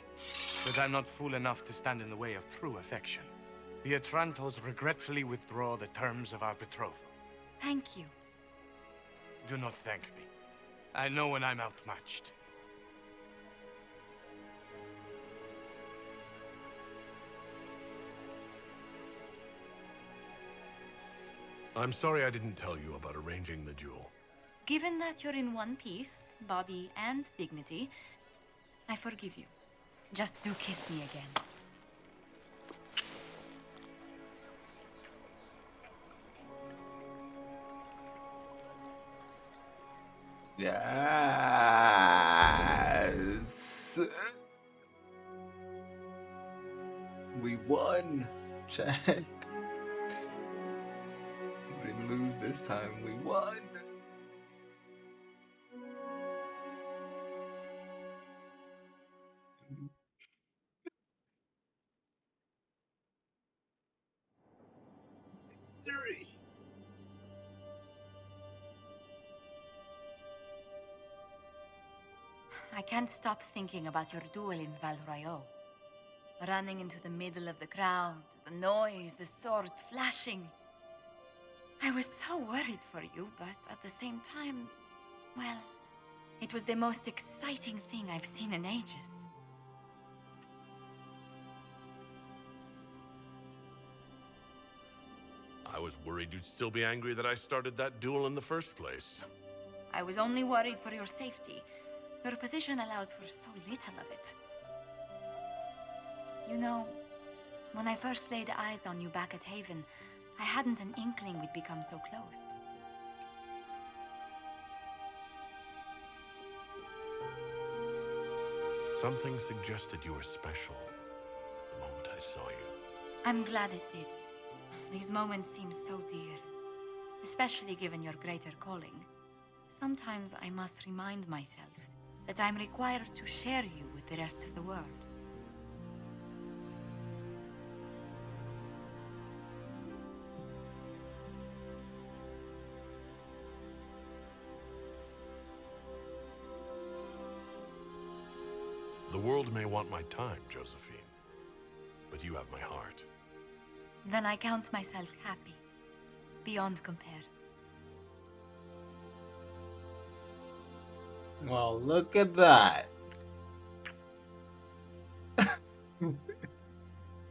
But I'm not fool enough to stand in the way of true affection. The Otrantos regretfully withdraw the terms of our betrothal. Thank you. Do not thank me. I know when I'm outmatched. I'm sorry I didn't tell you about arranging the duel. Given that you're in one piece, body and dignity, I forgive you. Just do kiss me again. Yes. We won, chat. We didn't lose this time. We won. Three. I can't stop thinking about your duel in Val Royeaux. Running into the middle of the crowd, the noise, the swords flashing. I was so worried for you, but at the same time, well, it was the most exciting thing I've seen in ages. I was worried you'd still be angry that I started that duel in the first place. I was only worried for your safety. Your position allows for so little of it. You know, when I first laid eyes on you back at Haven, I hadn't an inkling we'd become so close. Something suggested you were special the moment I saw you. I'm glad it did. These moments seem so dear, especially given your greater calling. Sometimes I must remind myself that I'm required to share you with the rest of the world. The world may want my time, Josephine, but you have my heart. Then I count myself happy, beyond compare. Well, look at that.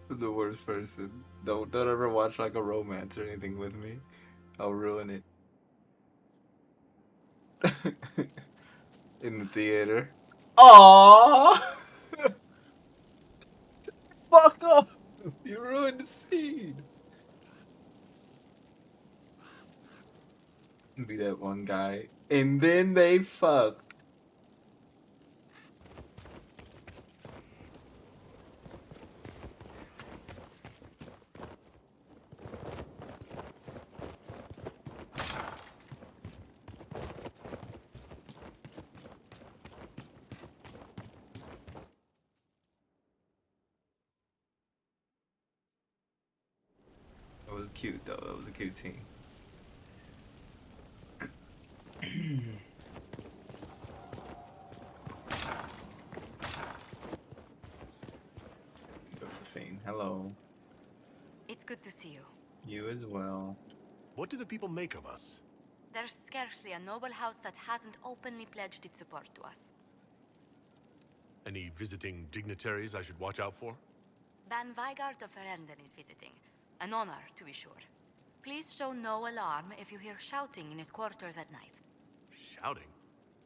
The worst person. Don't ever watch like a romance or anything with me. I'll ruin it. In the theater. Aww! Fuck off! You ruined the scene. Be that one guy. And then they fuck. That was cute though. That was a cute scene. Josephine, hello. It's good to see you. You as well. What do the people make of us? There's scarcely a noble house that hasn't openly pledged its support to us. Any visiting dignitaries I should watch out for? Ban Vigard of Ferelden is visiting. An honor, to be sure. Please show no alarm if you hear shouting in his quarters at night. Shouting?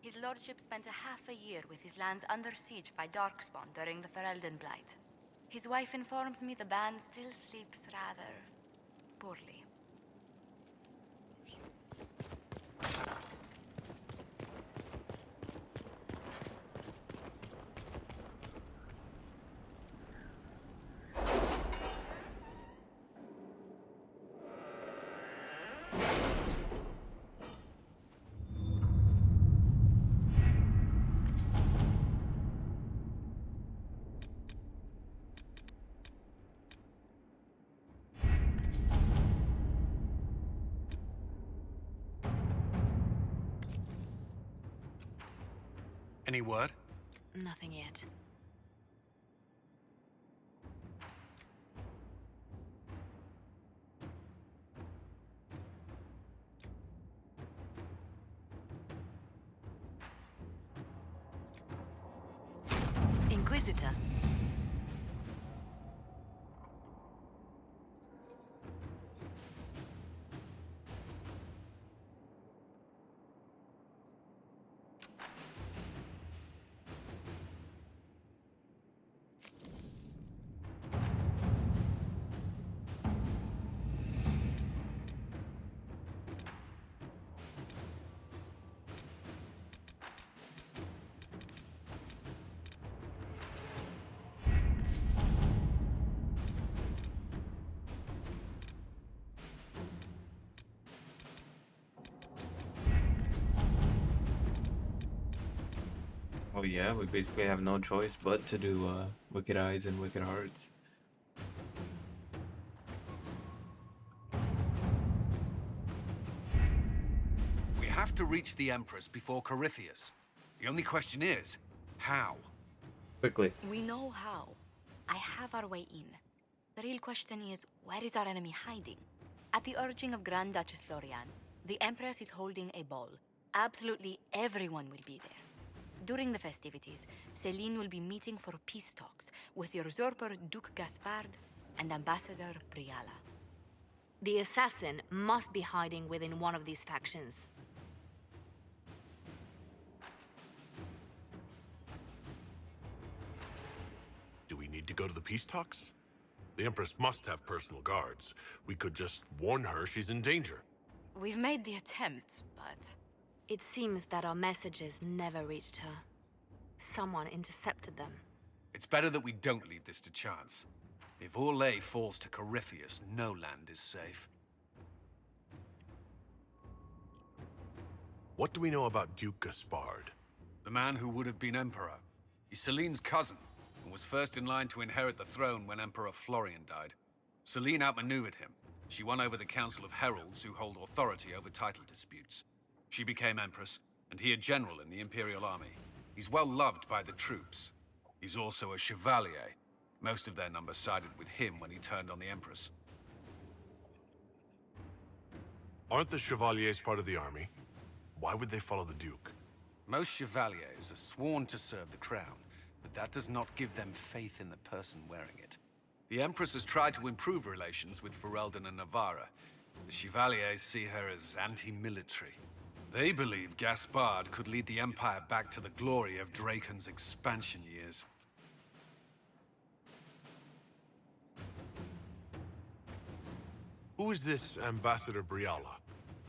His lordship spent a half a year with his lands under siege by Darkspawn during the Ferelden Blight. His wife informs me the Ban still sleeps rather poorly. Any word? Nothing yet. Inquisitor. Oh yeah, we basically have no choice but to do Wicked Eyes and Wicked Hearts. We have to reach the Empress before Corypheus. The only question is, How? Quickly. We know how. I have our way in. The real question is, where is our enemy hiding? At the urging of Grand Duchess Florian, the Empress is holding a ball. Absolutely everyone will be there. During the festivities, Celine will be meeting for peace talks with the usurper Duke Gaspard and Ambassador Briala. The assassin must be hiding within one of these factions. Do we need to go to the peace talks? The Empress must have personal guards. We could just warn her she's in danger. We've made the attempt, but it seems that our messages never reached her. Someone intercepted them. It's better that we don't leave this to chance. If Orlais falls to Corypheus, no land is safe. What do we know about Duke Gaspard? The man who would have been Emperor. He's Celine's cousin, and was first in line to inherit the throne when Emperor Florian died. Celine outmaneuvered him. She won over the Council of Heralds, who hold authority over title disputes. She became Empress, and he a general in the Imperial Army. He's well loved by the troops. He's also a Chevalier. Most of their number sided with him when he turned on the Empress. Aren't the Chevaliers part of the army? Why would they follow the Duke? Most Chevaliers are sworn to serve the crown, but that does not give them faith in the person wearing it. The Empress has tried to improve relations with Ferelden and Navarra. The Chevaliers see her as anti-military. They believe Gaspard could lead the Empire back to the glory of Draken's expansion years. Who is this Ambassador Briala?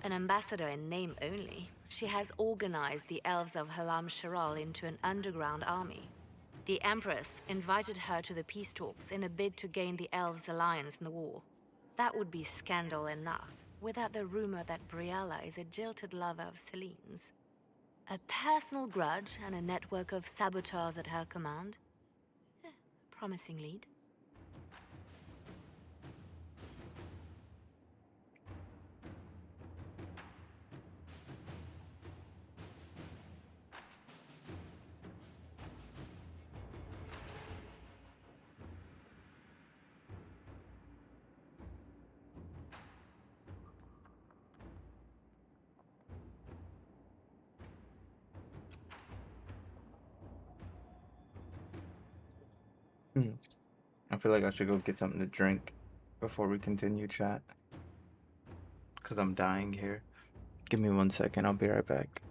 An ambassador in name only. She has organized the elves of Halam Sharal into an underground army. The Empress invited her to the peace talks in a bid to gain the elves' alliance in the war. That would be scandal enough, without the rumor that Briala is a jilted lover of Celine's. A personal grudge and a network of saboteurs at her command. Promising lead. I feel like I should go get something to drink before we continue chat. Because I'm dying here. Give me 1 second, I'll be right back.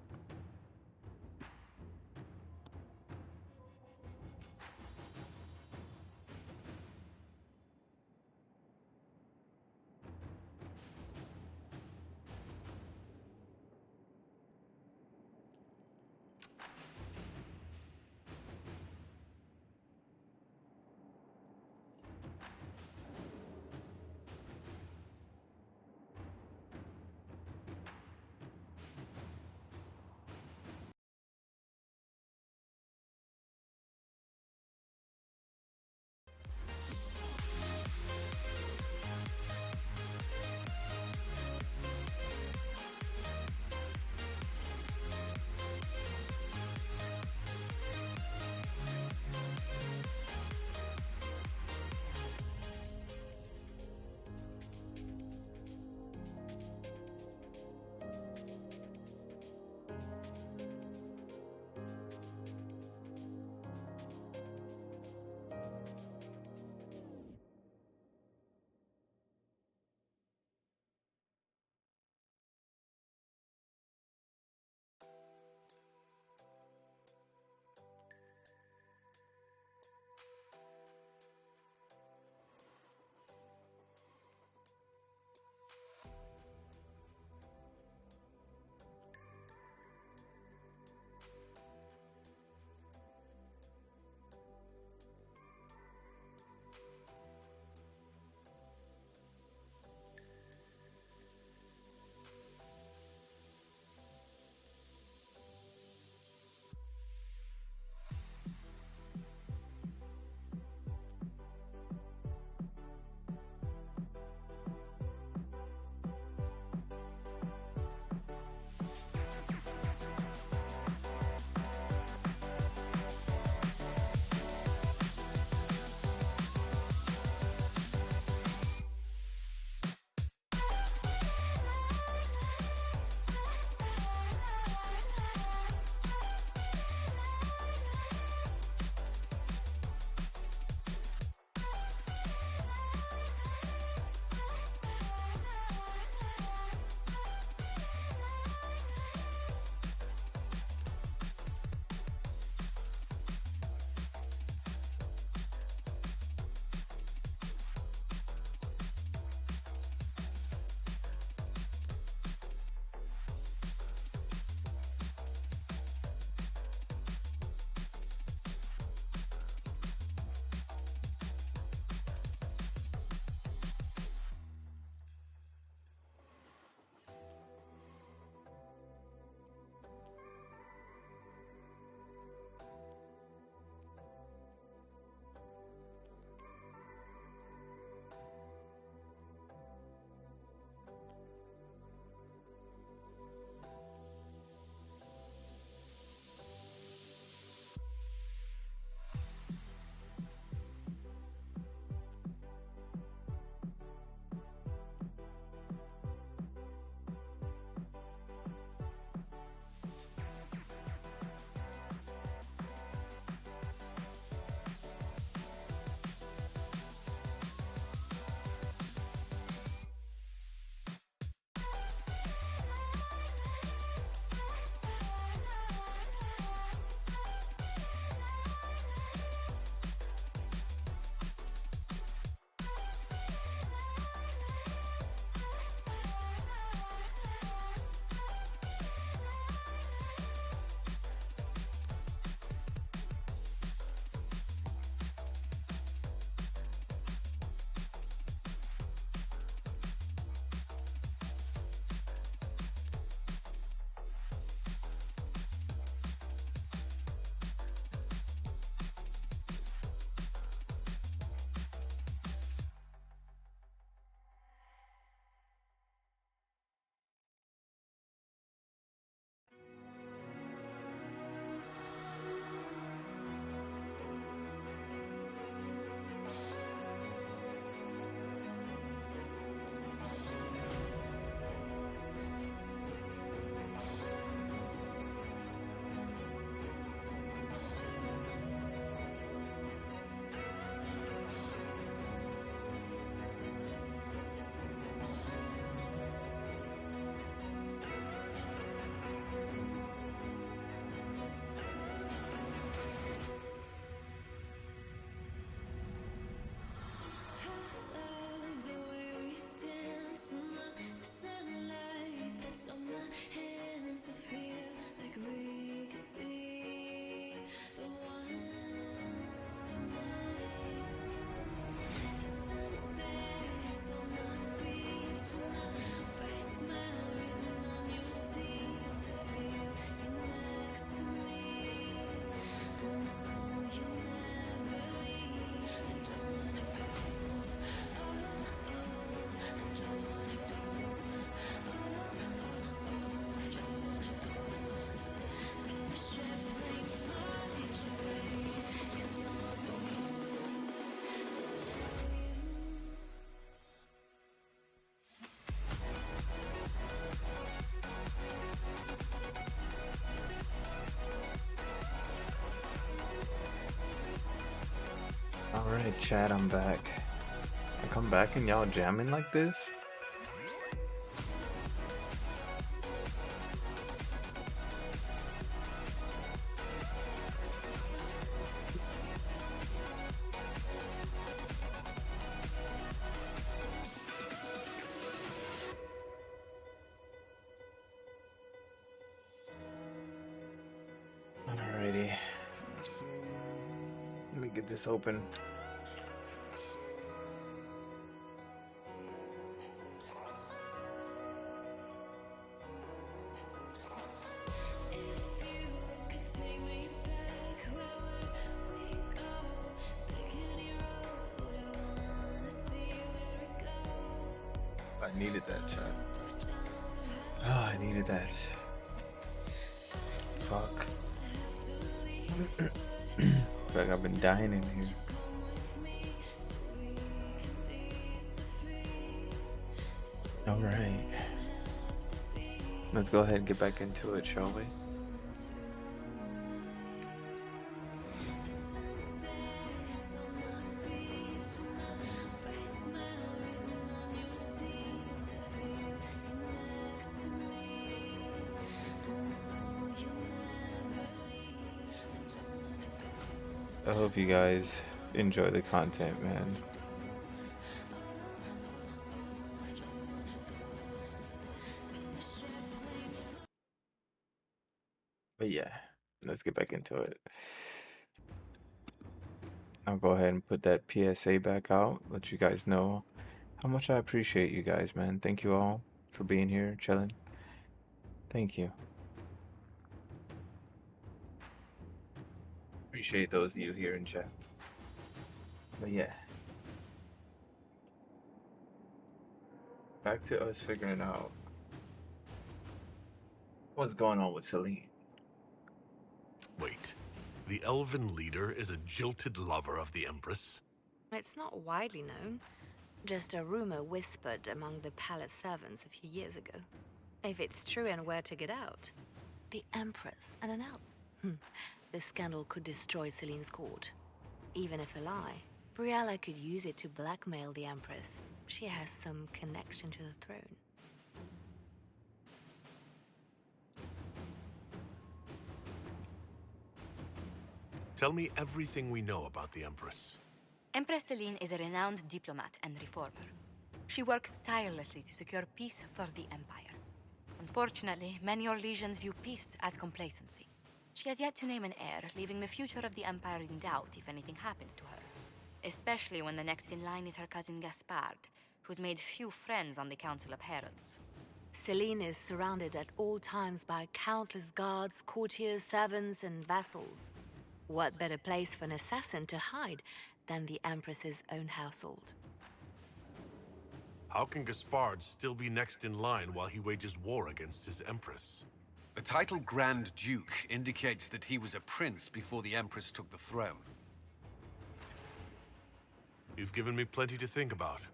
Chat, I'm back. I come back and y'all jamming like this? Alrighty. Let me get this open. I needed that, chat. Oh, I needed that. Fuck. Like I've been dying in here. Alright. Let's go ahead and get back into it, shall we? I hope you guys enjoy the content, man. But yeah, let's get back into it. I'll go ahead and put that PSA back out, let you guys know how much I appreciate you guys, man. Thank you all for being here, chilling. Thank you. Appreciate those of you here in chat. But yeah. Back to us figuring out what's going on with Celine. Wait, the elven leader is a jilted lover of the Empress? It's not widely known. Just a rumor whispered among the palace servants a few years ago. If it's true and were to get out, the Empress and an elf. The scandal could destroy Celine's court. Even if a lie, Briella could use it to blackmail the Empress. She has some connection to the throne. Tell me everything we know about the Empress. Empress Celine is a renowned diplomat and reformer. She works tirelessly to secure peace for the Empire. Unfortunately, many Orlesians view peace as complacency. She has yet to name an heir, leaving the future of the Empire in doubt if anything happens to her. Especially when the next in line is her cousin Gaspard, who's made few friends on the Council of Heralds. Celine is surrounded at all times by countless guards, courtiers, servants, and vassals. What better place for an assassin to hide than the Empress's own household? How can Gaspard still be next in line while he wages war against his Empress? The title Grand Duke indicates that he was a prince before the Empress took the throne. You've given me plenty to think about.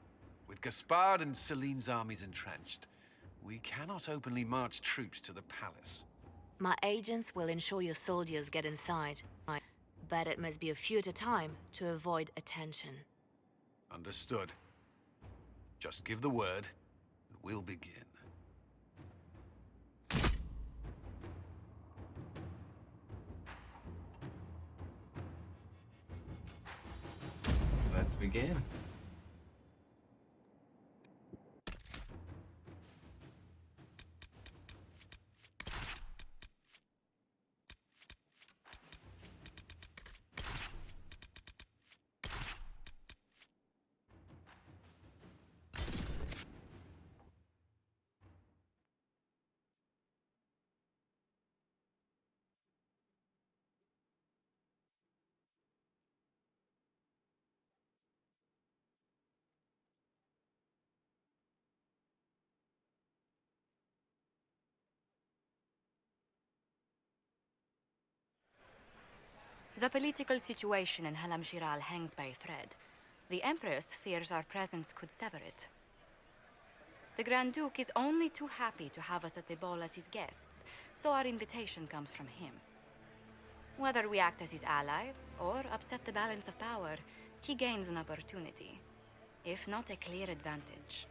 With Gaspard and Celine's armies entrenched, we cannot openly march troops to the palace. My agents will ensure your soldiers get inside. But it must be a few at a time to avoid attention. Understood. Just give the word, and we'll begin. Let's begin. The political situation in Halam Shiral hangs by a thread. The Empress fears our presence could sever it. The Grand Duke is only too happy to have us at the ball as his guests, so our invitation comes from him. Whether we act as his allies or upset the balance of power, he gains an opportunity, if not a clear advantage.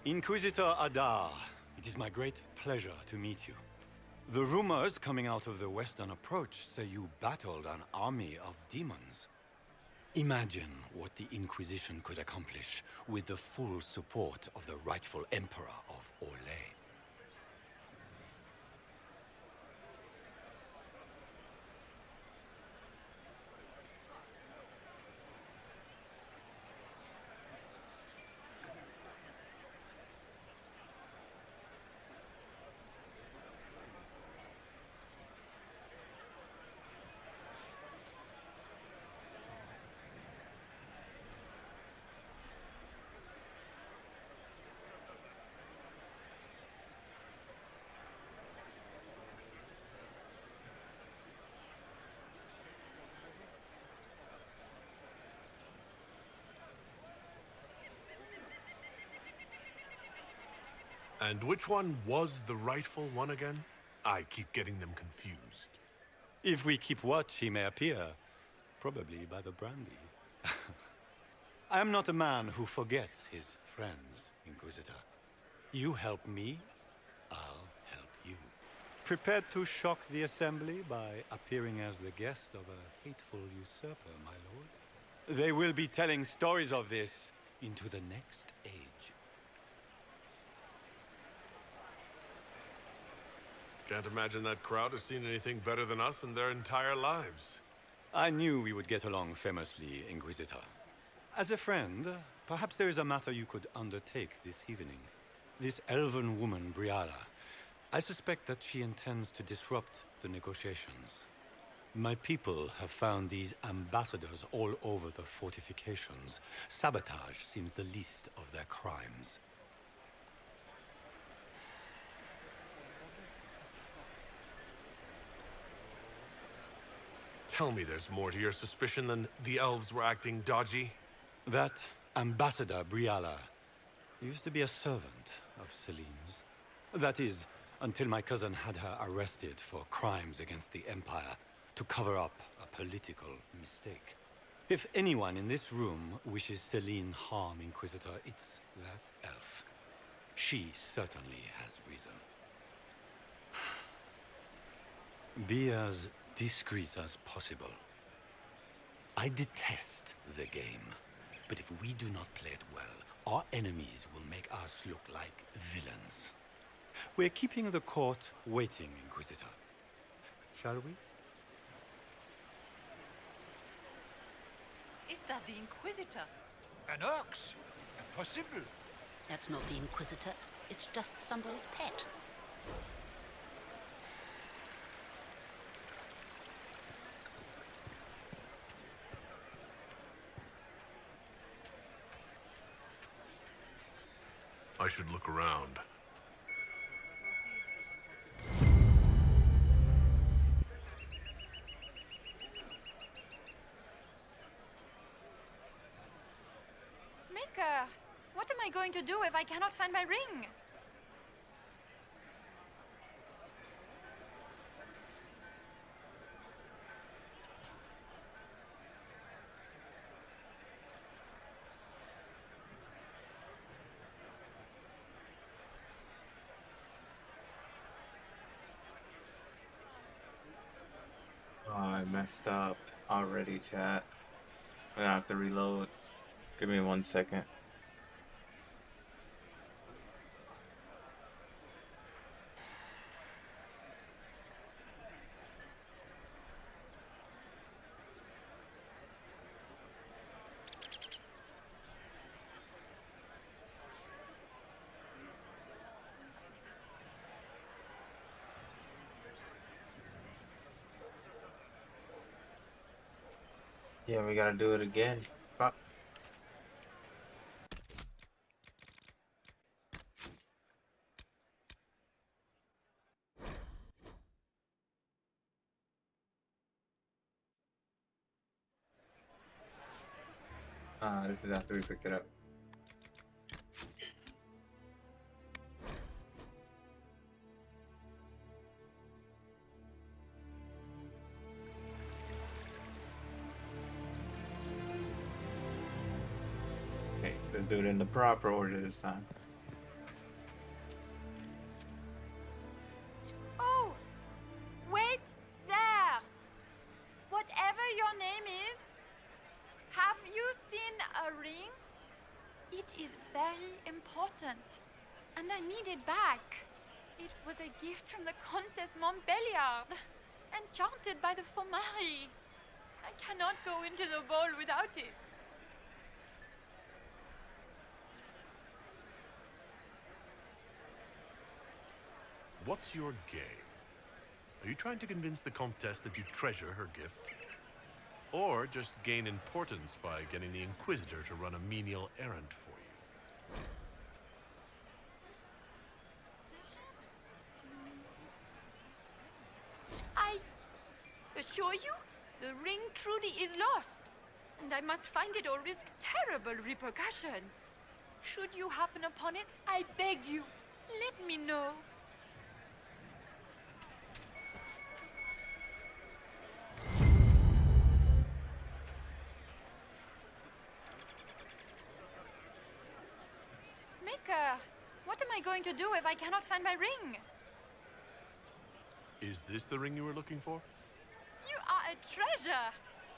Inquisitor Adar, it is my great pleasure to meet you. The rumors coming out of the Western Approach say you battled an army of demons. Imagine what the Inquisition could accomplish with the full support of the rightful Emperor of Orlais. And which one was the rightful one again? I keep getting them confused. If we keep watch, he may appear, probably by the brandy. I am not a man who forgets his friends, Inquisitor. You help me, I'll help you. Prepared to shock the Assembly by appearing as the guest of a hateful usurper, my lord? They will be telling stories of this into the next age. Can't imagine that crowd has seen anything better than us in their entire lives. I knew we would get along famously, Inquisitor. As a friend, perhaps there is a matter you could undertake this evening. This elven woman, Briala, I suspect that she intends to disrupt the negotiations. My people have found these ambassadors all over the fortifications. Sabotage seems the least of their crimes. Tell me there's more to your suspicion than the elves were acting dodgy? That Ambassador Briala used to be a servant of Celine's. That is, until my cousin had her arrested for crimes against the Empire to cover up a political mistake. If anyone in this room wishes Celine harm, Inquisitor, it's that elf. She certainly has reason. Be as discreet as possible. I detest the game, but if we do not play it well, our enemies will make us look like villains. We're keeping the court waiting, Inquisitor. Shall we? Is that the Inquisitor? An ox? Impossible. That's not the Inquisitor. It's just somebody's pet. I should look around. Maker, what am I going to do if I cannot find my ring? Oh, I messed up already, chat. I have to reload. Give me 1 second. Yeah, we gotta do it again. Fuck. This is after we picked it up. Let's do it in the proper order this time. Oh! Wait there! Whatever your name is, have you seen a ring? It is very important, and I need it back. It was a gift from the Comtesse Montbéliard, enchanted by the Fomari. I cannot go into the ball without it. What's your game? Are you trying to convince the Comtesse that you treasure her gift? Or just gain importance by getting the Inquisitor to run a menial errand for you? I assure you, the ring truly is lost, and I must find it or risk terrible repercussions. Should you happen upon it, I beg you, let me know. Maker, what am I going to do if I cannot find my ring? Is this the ring you were looking for? You are a treasure!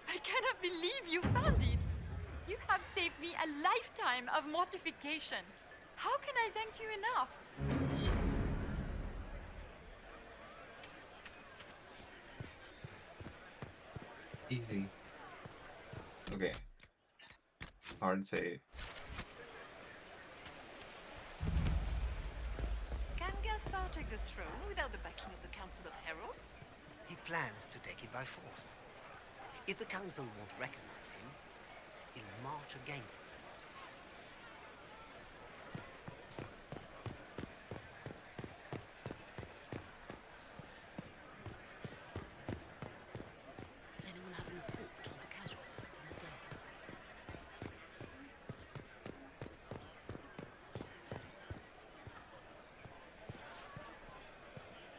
I cannot believe you found it! You have saved me a lifetime of mortification. How can I thank you enough? Easy. Okay. Hard save. Can Gaspar take the throne without the backing of the Council of Heralds? He plans to take it by force. If the Council won't recognize him, he'll march against them. Does anyone have a report on the casualties in the Dales?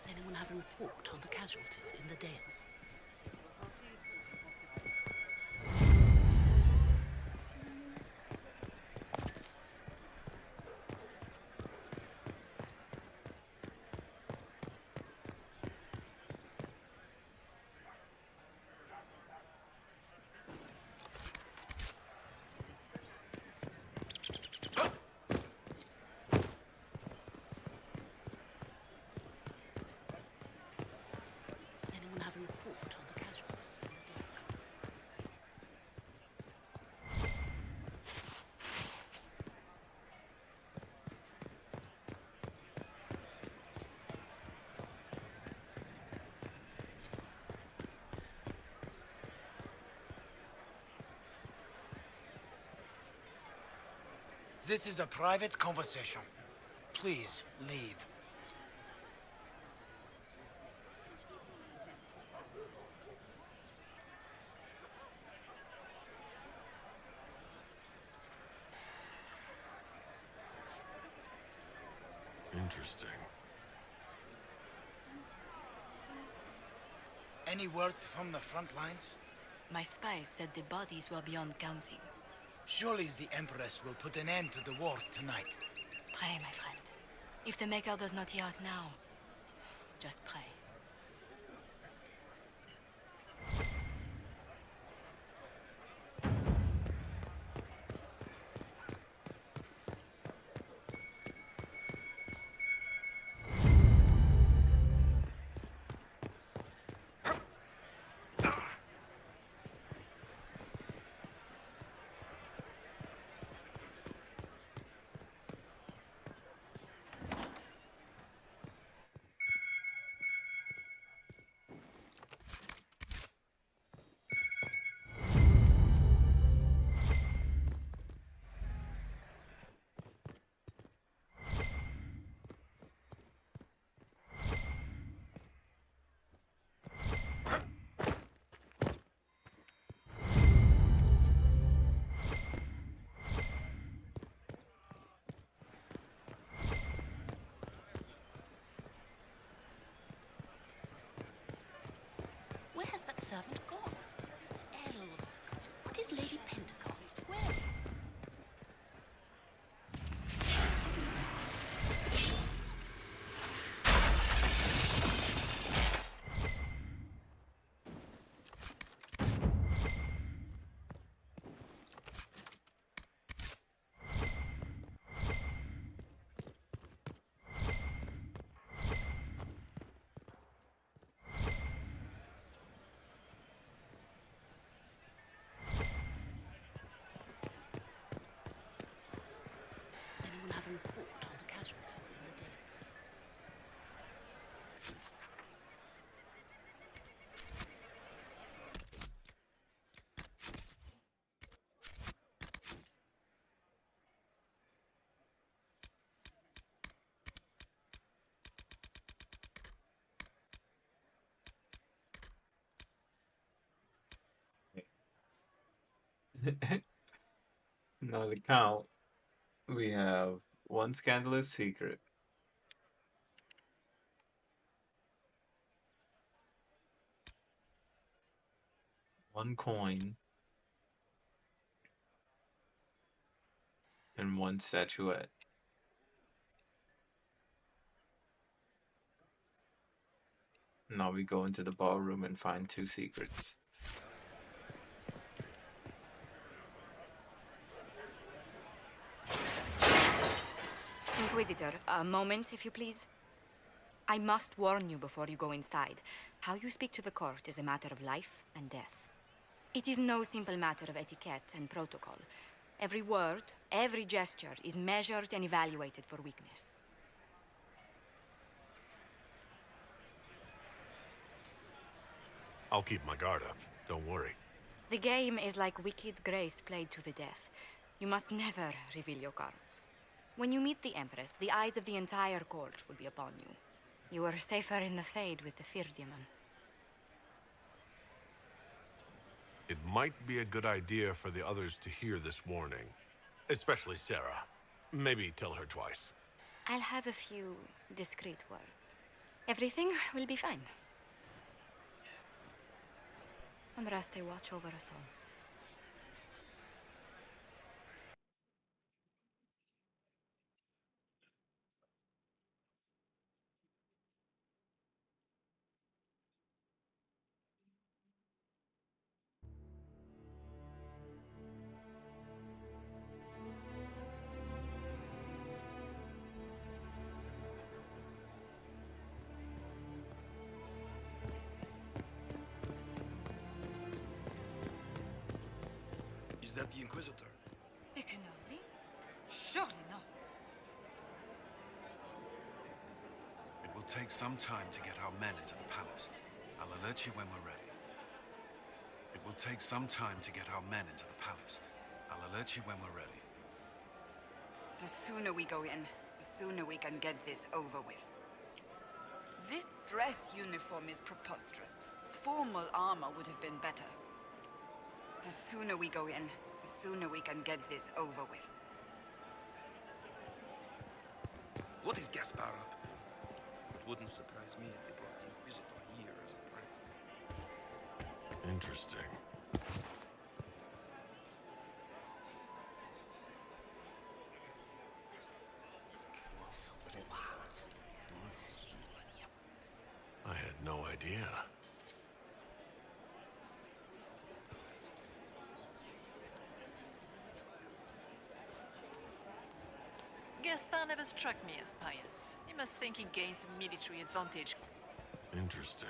Does anyone have a report on the casualties in the Dales? Does anyone have a report on the casualties in the Dales? This is a private conversation. Please leave. Interesting. Any word from the front lines? My spies said the bodies were beyond counting. Surely the Empress will put an end to the war tonight. Pray, my friend. If the Maker does not hear us now, just pray. Where has that servant gone? Elves. What is Lady Pentecost wearing? Now the count. We have one scandalous secret, one coin, and one statuette. Now we go into the ballroom and find two secrets. Inquisitor, a moment, if you please. I must warn you before you go inside. How you speak to the court is a matter of life and death. It is no simple matter of etiquette and protocol. Every word, every gesture is measured and evaluated for weakness. I'll keep my guard up. Don't worry. The game is like wicked grace played to the death. You must never reveal your cards. When you meet the Empress, the eyes of the entire court will be upon you. You are safer in the Fade with the Fear Demon. It might be a good idea for the others to hear this warning. Especially Sarah. Maybe tell her twice. I'll have a few discreet words. Everything will be fine. Andraste, watch over us all. Is that the Inquisitor? It cannot be. Surely not. It will take some time to get our men into the palace. I'll alert you when we're ready. It will take some time to get our men into the palace. I'll alert you when we're ready. The sooner we go in, the sooner we can get this over with. This dress uniform is preposterous. Formal armor would have been better. The sooner we go in, the sooner we can get this over with. What is Gaspar up? It wouldn't surprise me if it brought the Inquisitor here as a prank. Interesting. I had no idea. Gaspar never struck me as pious. You must think he gains military advantage. Interesting.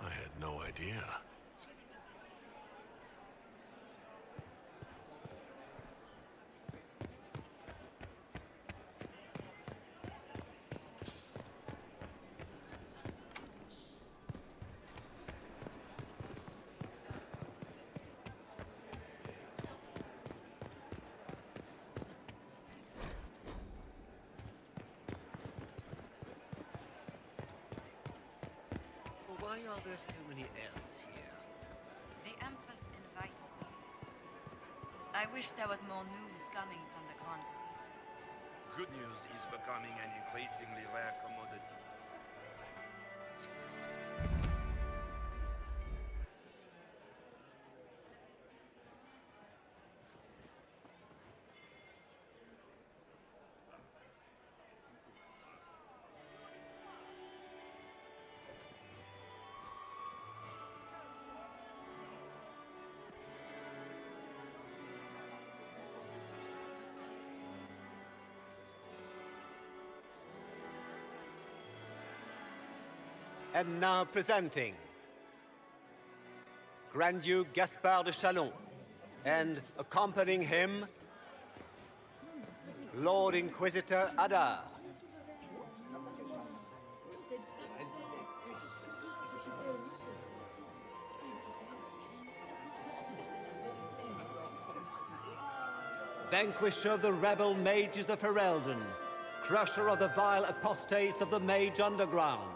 I had no idea. Why are there so many elves here? The Empress invited me. I wish there was more news coming from the Grand Cathedral. Good news is becoming an increasingly rare commodity. And now presenting Grand Duke Gaspard de Chalon, and accompanying him, Lord Inquisitor Adar. Vanquisher of the rebel mages of Ferelden, crusher of the vile apostates of the Mage Underground.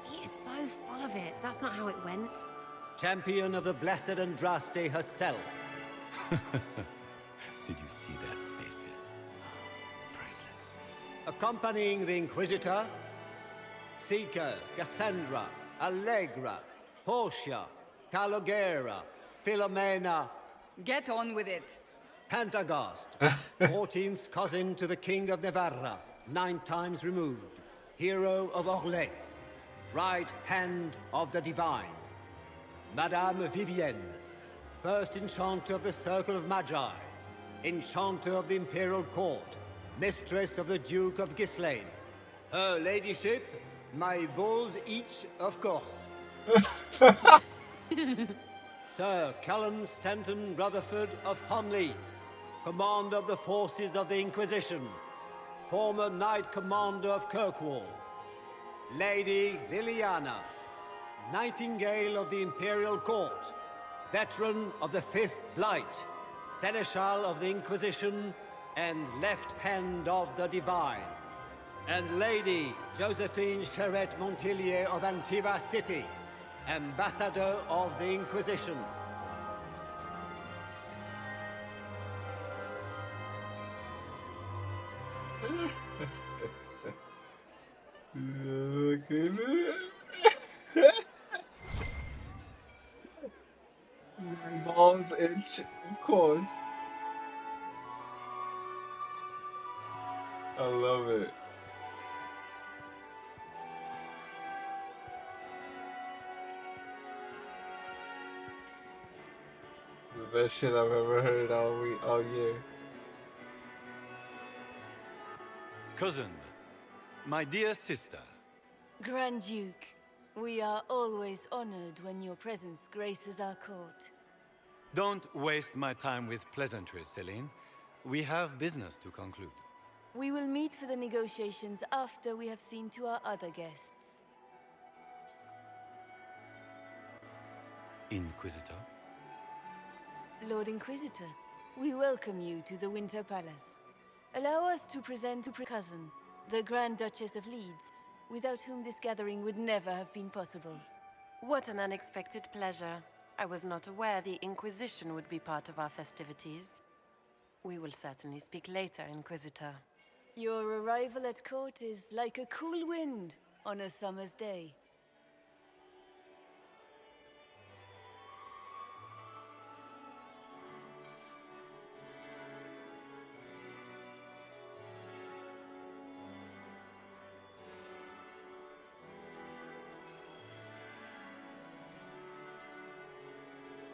He is so full of it. That's not how it went. Champion of the Blessed Andraste herself. Did you see their faces? Priceless. Accompanying the Inquisitor, Seeker, Cassandra, Allegra, Portia, Calogera, Philomena. Get on with it. Pantagast, 14th cousin to the King of Navarra, 9 times removed, hero of Orlais, right hand of the Divine. Madame Vivienne, first enchanter of the Circle of Magi, enchanter of the Imperial Court, mistress of the Duke of Ghislaine. Her ladyship, my bulls each, of course. Sir Callum Stanton Rutherford of Honley, commander of the forces of the Inquisition, former Knight Commander of Kirkwall. Lady Liliana, Nightingale of the Imperial Court, veteran of the Fifth Blight, Seneschal of the Inquisition, and left hand of the Divine. And Lady Josephine Charette Montillier of Antiva City, Ambassador of the Inquisition. Look at it. My balls itch, of course. I love it. The best shit I've ever heard all year. Cousin, my dear sister. Grand Duke, we are always honored when your presence graces our court. Don't waste my time with pleasantries, Celine. We have business to conclude. We will meet for the negotiations after we have seen to our other guests. Inquisitor? Lord Inquisitor, we welcome you to the Winter Palace. Allow us to present to cousin, the Grand Duchess of Leeds, without whom this gathering would never have been possible. What an unexpected pleasure. I was not aware the Inquisition would be part of our festivities. We will certainly speak later, Inquisitor. Your arrival at court is like a cool wind on a summer's day.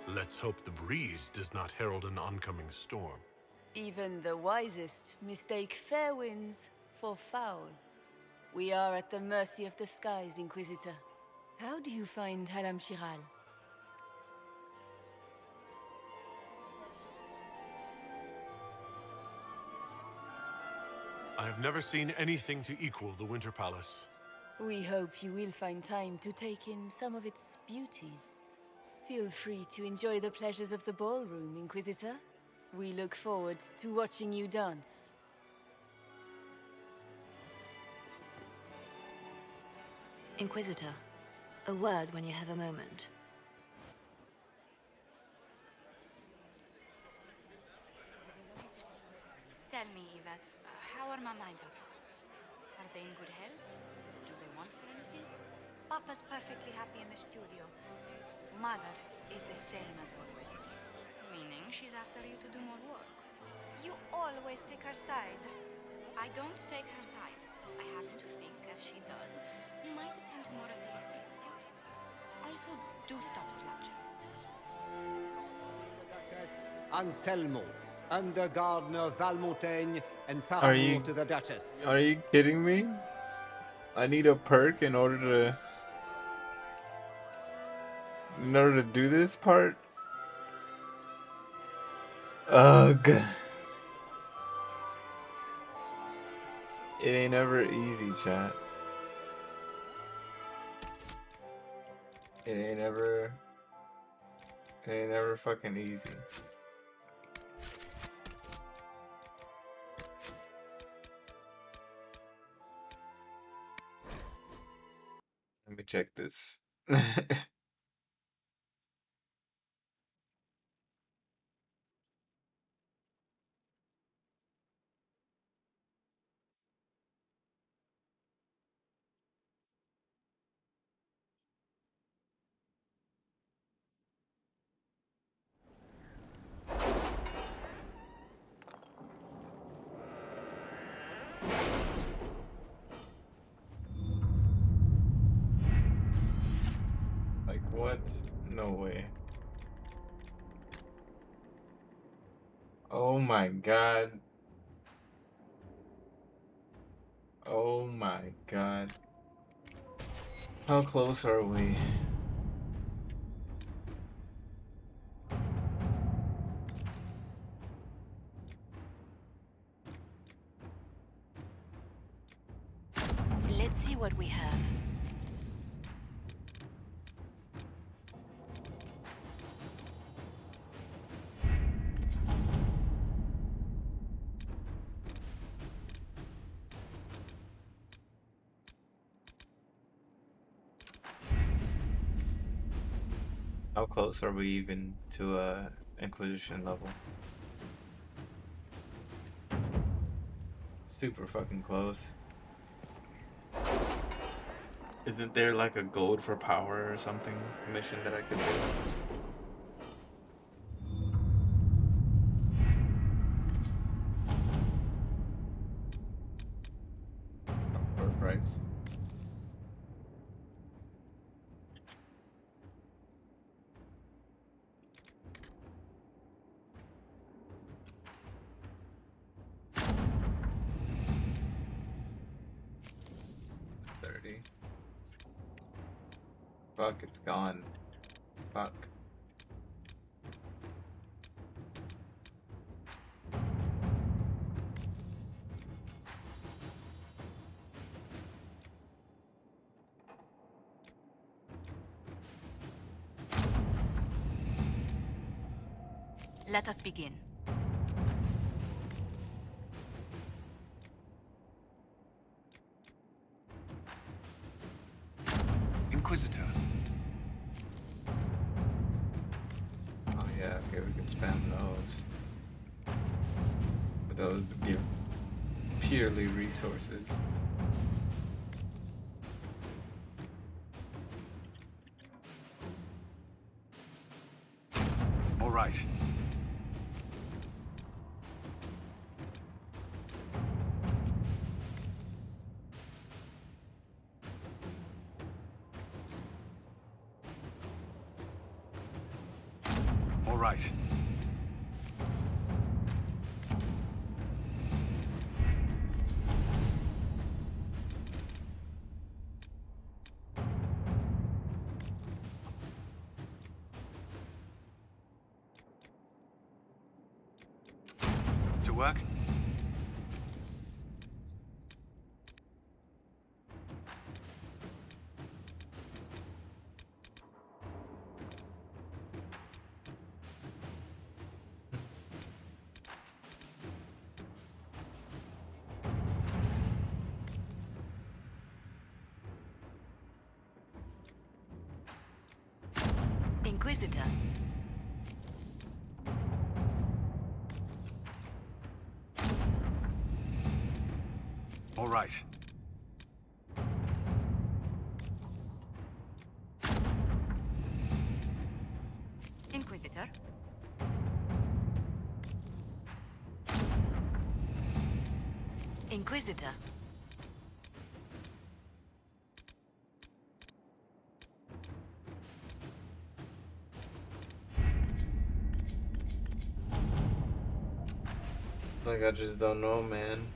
Let's hope the breeze does not herald an oncoming storm. Even the wisest mistake fair winds for foul. We are at the mercy of the skies, Inquisitor. How do you find Halam Shiral? I have never seen anything to equal the Winter Palace. We hope you will find time to take in some of its beauties. Feel free to enjoy the pleasures of the ballroom, Inquisitor. We look forward to watching you dance. Inquisitor, a word when you have a moment. Tell me, Yvette, how are Mama and Papa? Are they in good health? Do they want for anything? Papa's perfectly happy in the studio. Mother is the same as always. Meaning she's after you to do more work. You always take her side. I don't take her side. I happen to think, as she does, you might attend to more of the estate's duties. Also, do stop slouching. Anselmo, under Gardener Valmontaigne, and Are paramour you- to the Duchess. Are you kidding me? I need a perk in order to do this part? Ugh. It ain't ever easy, chat. It ain't ever fucking easy. check this. Like what? No way. Oh my god. Oh my god. How close are we? Let's see what we have. How close are we even to Inquisition level? Super fucking close. Isn't there like a gold for power or something mission that I could do? For a price. Fuck, it's gone. Fuck. Let us begin. Inquisitor. Oh yeah, okay, we can spam those. But those give purely resources. All right. All right. To work? Inquisitor. All right. Inquisitor. Inquisitor. Like, I just don't know, man.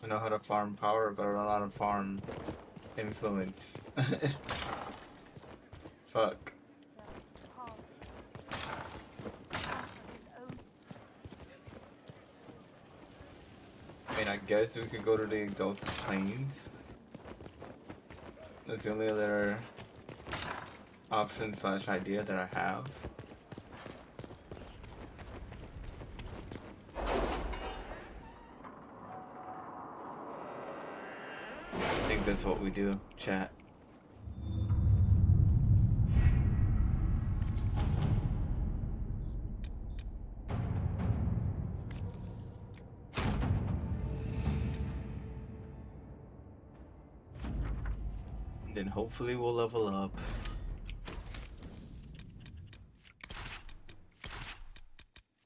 I know how to farm power, but I don't know how to farm influence. Fuck. I mean, I guess we could go to the Exalted Plains. That's the only other option / idea that I have. think that's what we do, chat. And then hopefully we'll level up.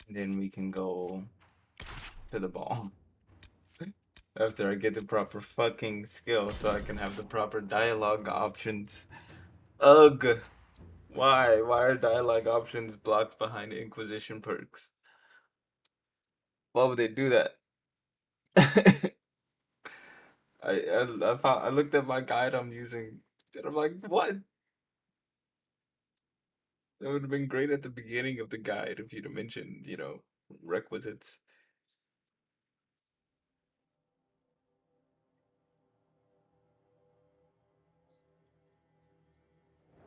And then we can go to the ball. After I get the proper fucking skill so I can have the proper dialogue options. Ugh! Why? Why are dialogue options blocked behind Inquisition perks? Why would they do that? I looked at my guide I'm using and I'm like, what? That would have been great at the beginning of the guide if you'd have mentioned, you know, requisites.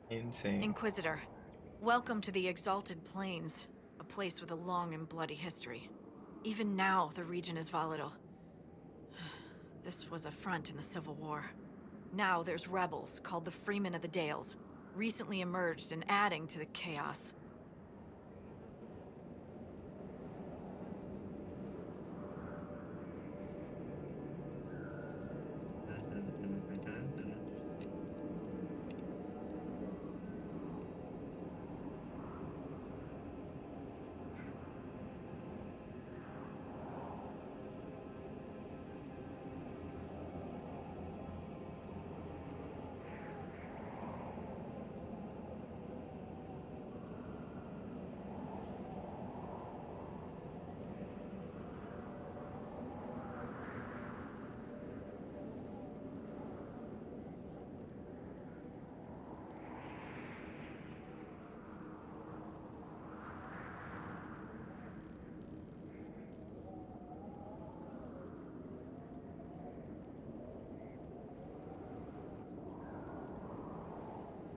Insane. Inquisitor, welcome to the Exalted Plains, a place with a long and bloody history. Even now, the region is volatile. This was a front in the Civil War. Now there's rebels called the Freemen of the Dales, recently emerged and adding to the chaos.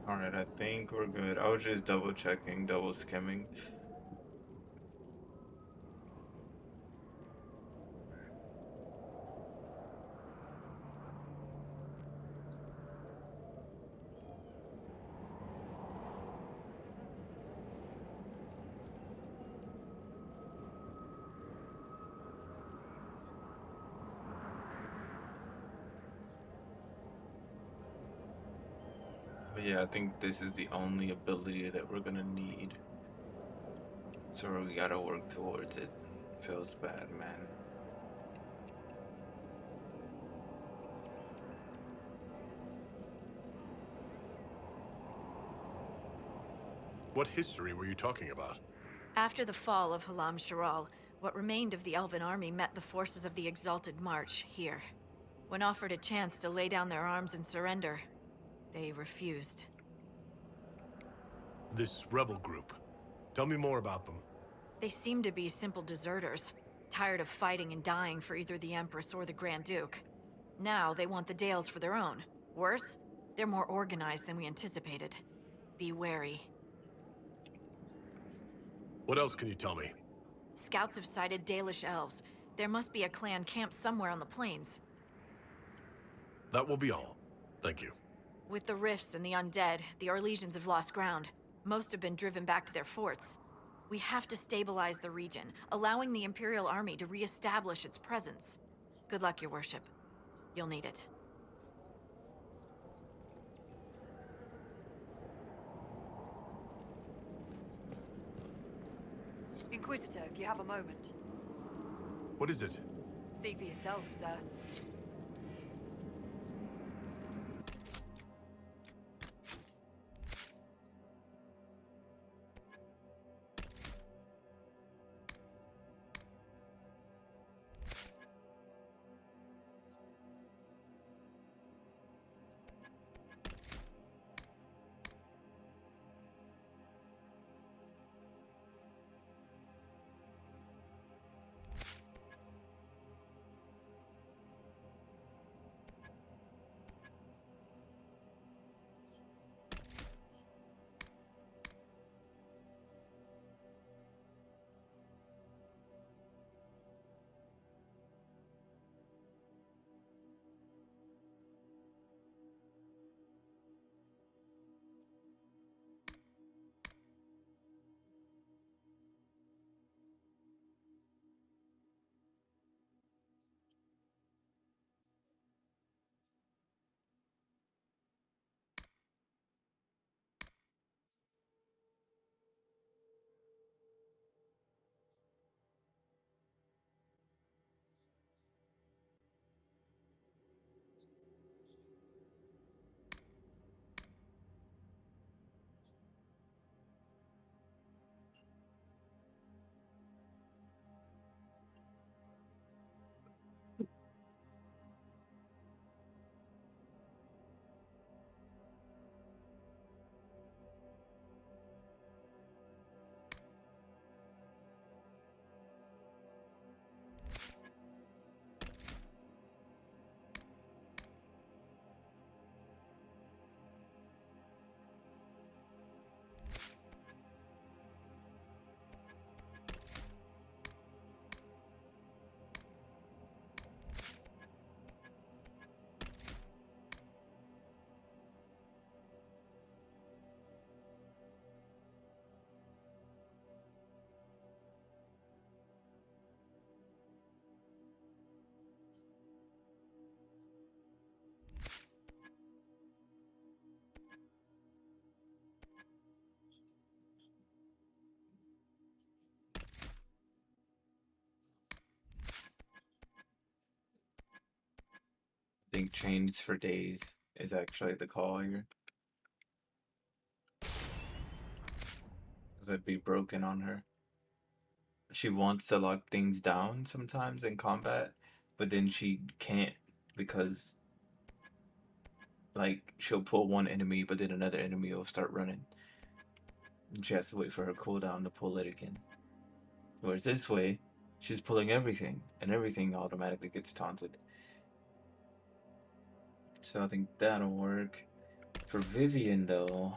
Alright, I think we're good. I was just double checking, double skimming. But yeah, I think this is the only ability that we're gonna need. So we gotta work towards it. Feels bad, man. What history were you talking about? After the fall of Halam Sharal, what remained of the Elven army met the forces of the Exalted March here. When offered a chance to lay down their arms and surrender, they refused. This rebel group. Tell me more about them. They seem to be simple deserters, tired of fighting and dying for either the Empress or the Grand Duke. Now they want the Dales for their own. Worse, they're more organized than we anticipated. Be wary. What else can you tell me? Scouts have sighted Dalish elves. There must be a clan camped somewhere on the plains. That will be all. Thank you. With the rifts and the undead, the Orlesians have lost ground. Most have been driven back to their forts. We have to stabilize the region, allowing the Imperial Army to re-establish its presence. Good luck, Your Worship. You'll need it. Inquisitor, if you have a moment. What is it? See for yourself, sir. think chains for days is actually the call here. Because I'd be broken on her. She wants to lock things down sometimes in combat, but then she can't because, like, she'll pull one enemy, but then another enemy will start running. And she has to wait for her cooldown to pull it again. Whereas this way, she's pulling everything, and everything automatically gets taunted. So I think that'll work. For Vivian, though...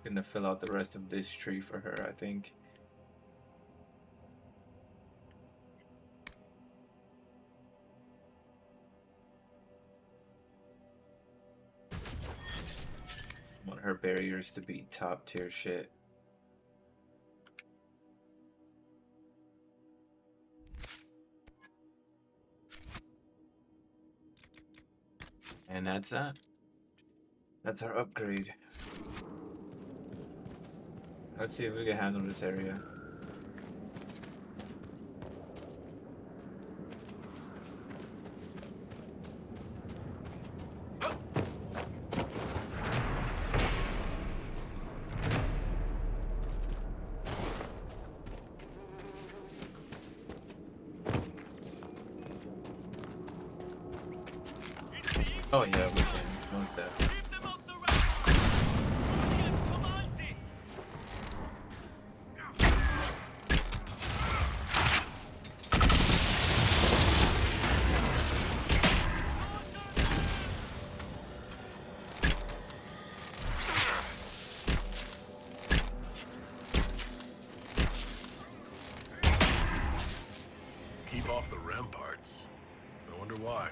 looking to fill out the rest of this tree for her, I think. I want her barriers to be top tier shit. And that's that. That's our upgrade. Let's see if we can handle this area. Oh yeah, we can. Most definitely. Keep off the ramparts. I wonder why.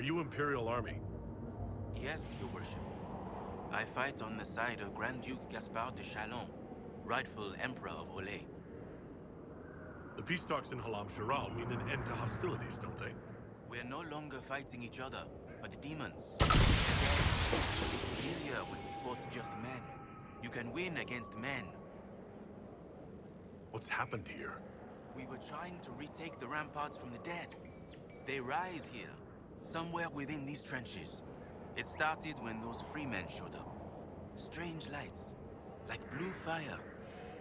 Are you Imperial Army? Yes, Your Worship. I fight on the side of Grand Duke Gaspard de Chalon, rightful Emperor of Olay. The peace talks in Halam Shiral mean an end to hostilities, don't they? We're no longer fighting each other, but the demons. It was easier when we fought just men. You can win against men. What's happened here? We were trying to retake the ramparts from the dead. They rise here, somewhere within these trenches. It started when those freemen showed up. Strange lights, like blue fire.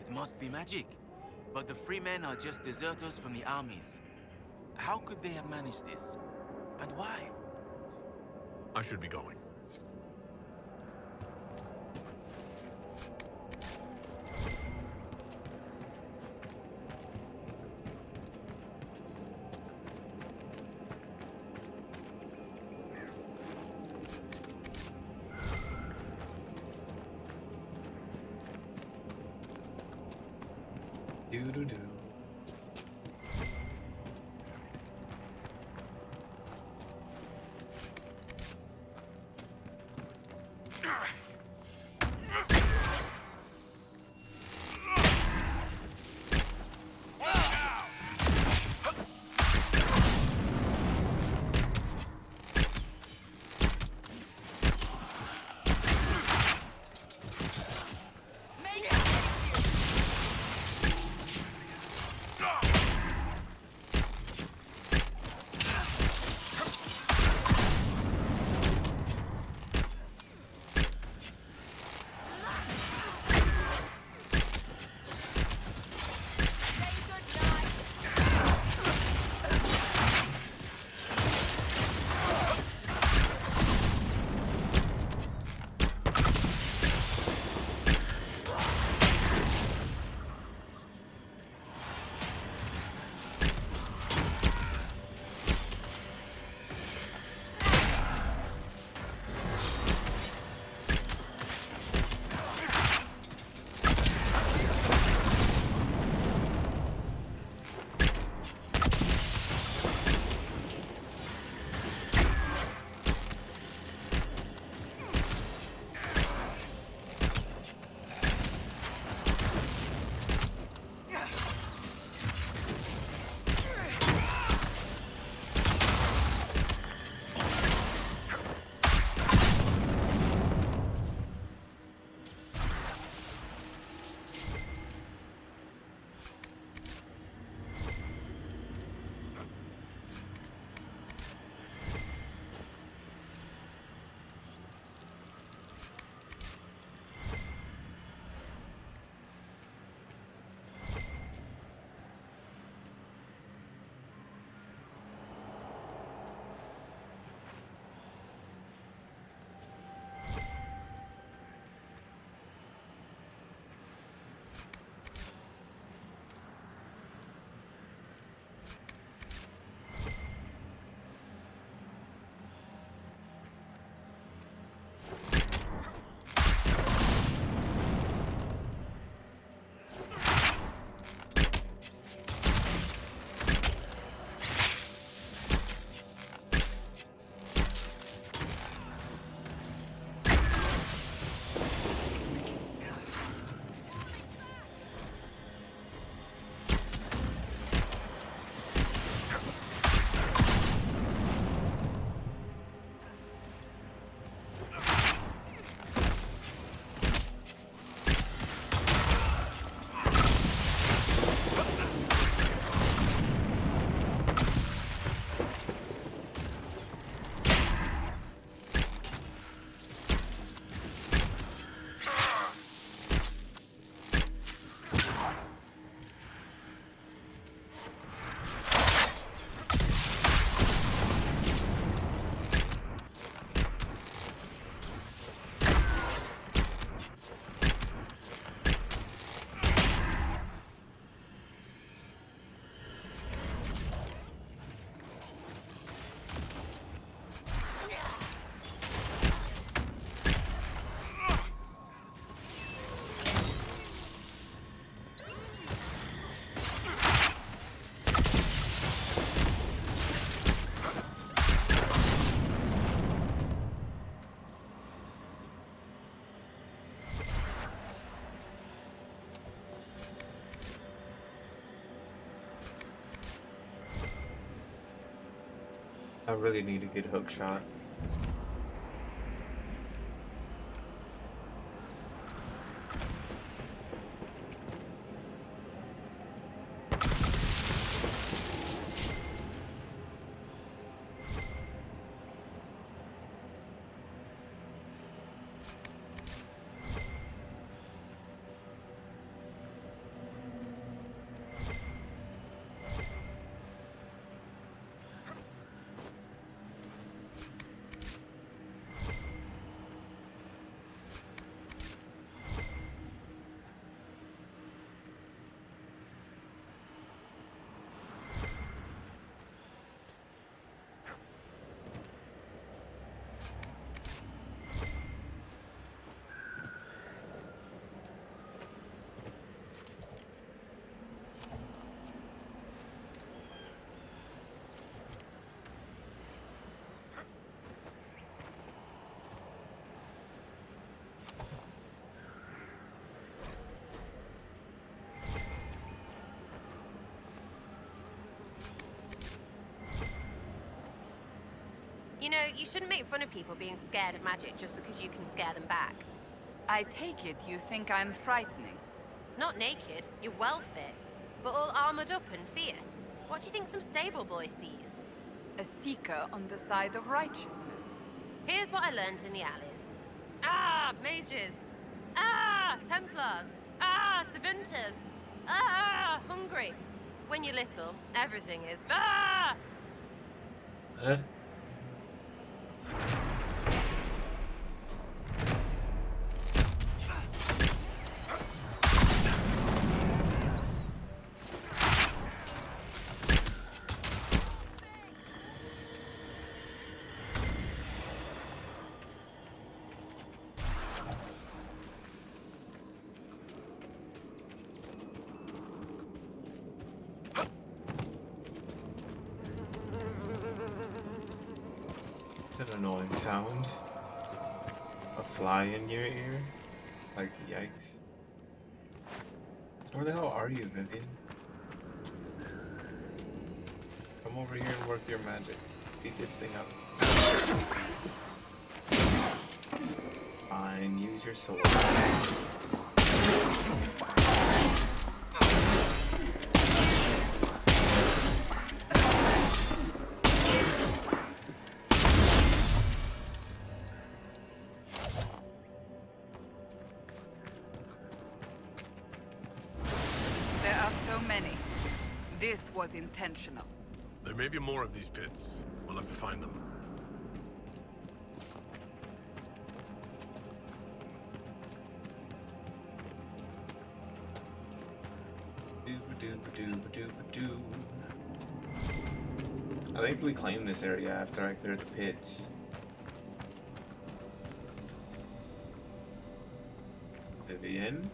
It must be magic. But the freemen are just deserters from the armies. How could they have managed this? And why? I should be going. Do-do-do. I really need a good hook shot. You know, you shouldn't make fun of people being scared of magic just because you can scare them back. I take it you think I'm frightening. Not naked, you're well fit, but all armored up and fierce. What do you think some stable boy sees? A seeker on the side of righteousness. Here's what I learned in the alleys. Ah, mages. Ah, Templars. Ah, Tevinters. Ah, hungry. When you're little, everything is ah! It's an annoying sound. A fly in your ear? Like, yikes. Where the hell are you, Vivian? Come over here and work your magic. Beat this thing up. Fine, use your sword. There are so many. This was intentional. There may be more of these pits. We'll have to find them. I think we claimed this area after I cleared the pits. Vivian?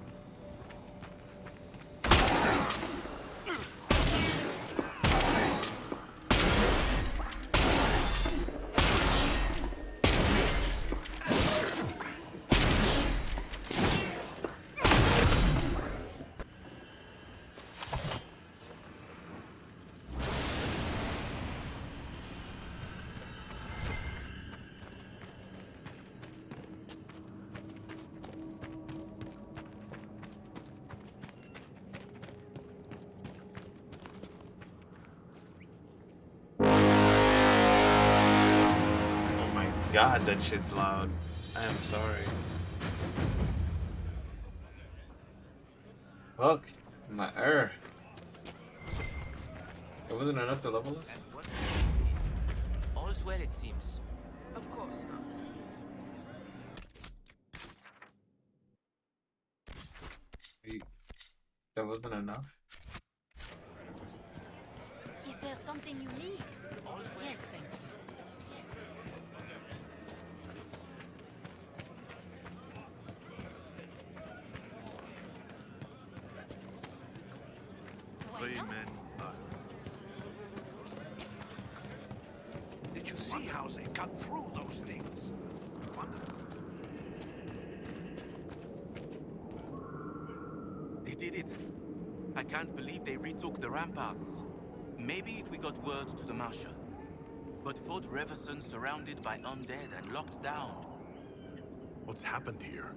God, that shit's loud. I am sorry. Fuck. My It wasn't enough to level us? All's well, it seems. Of course not. That wasn't enough? Is there something you need? Yes, thank you. Freemen bastards. Did you see how they cut through those things? Wonderful. They did it. I can't believe they retook the ramparts. Maybe if we got word to the Marsha. but Fort Reverson surrounded by undead and locked down. What's happened here?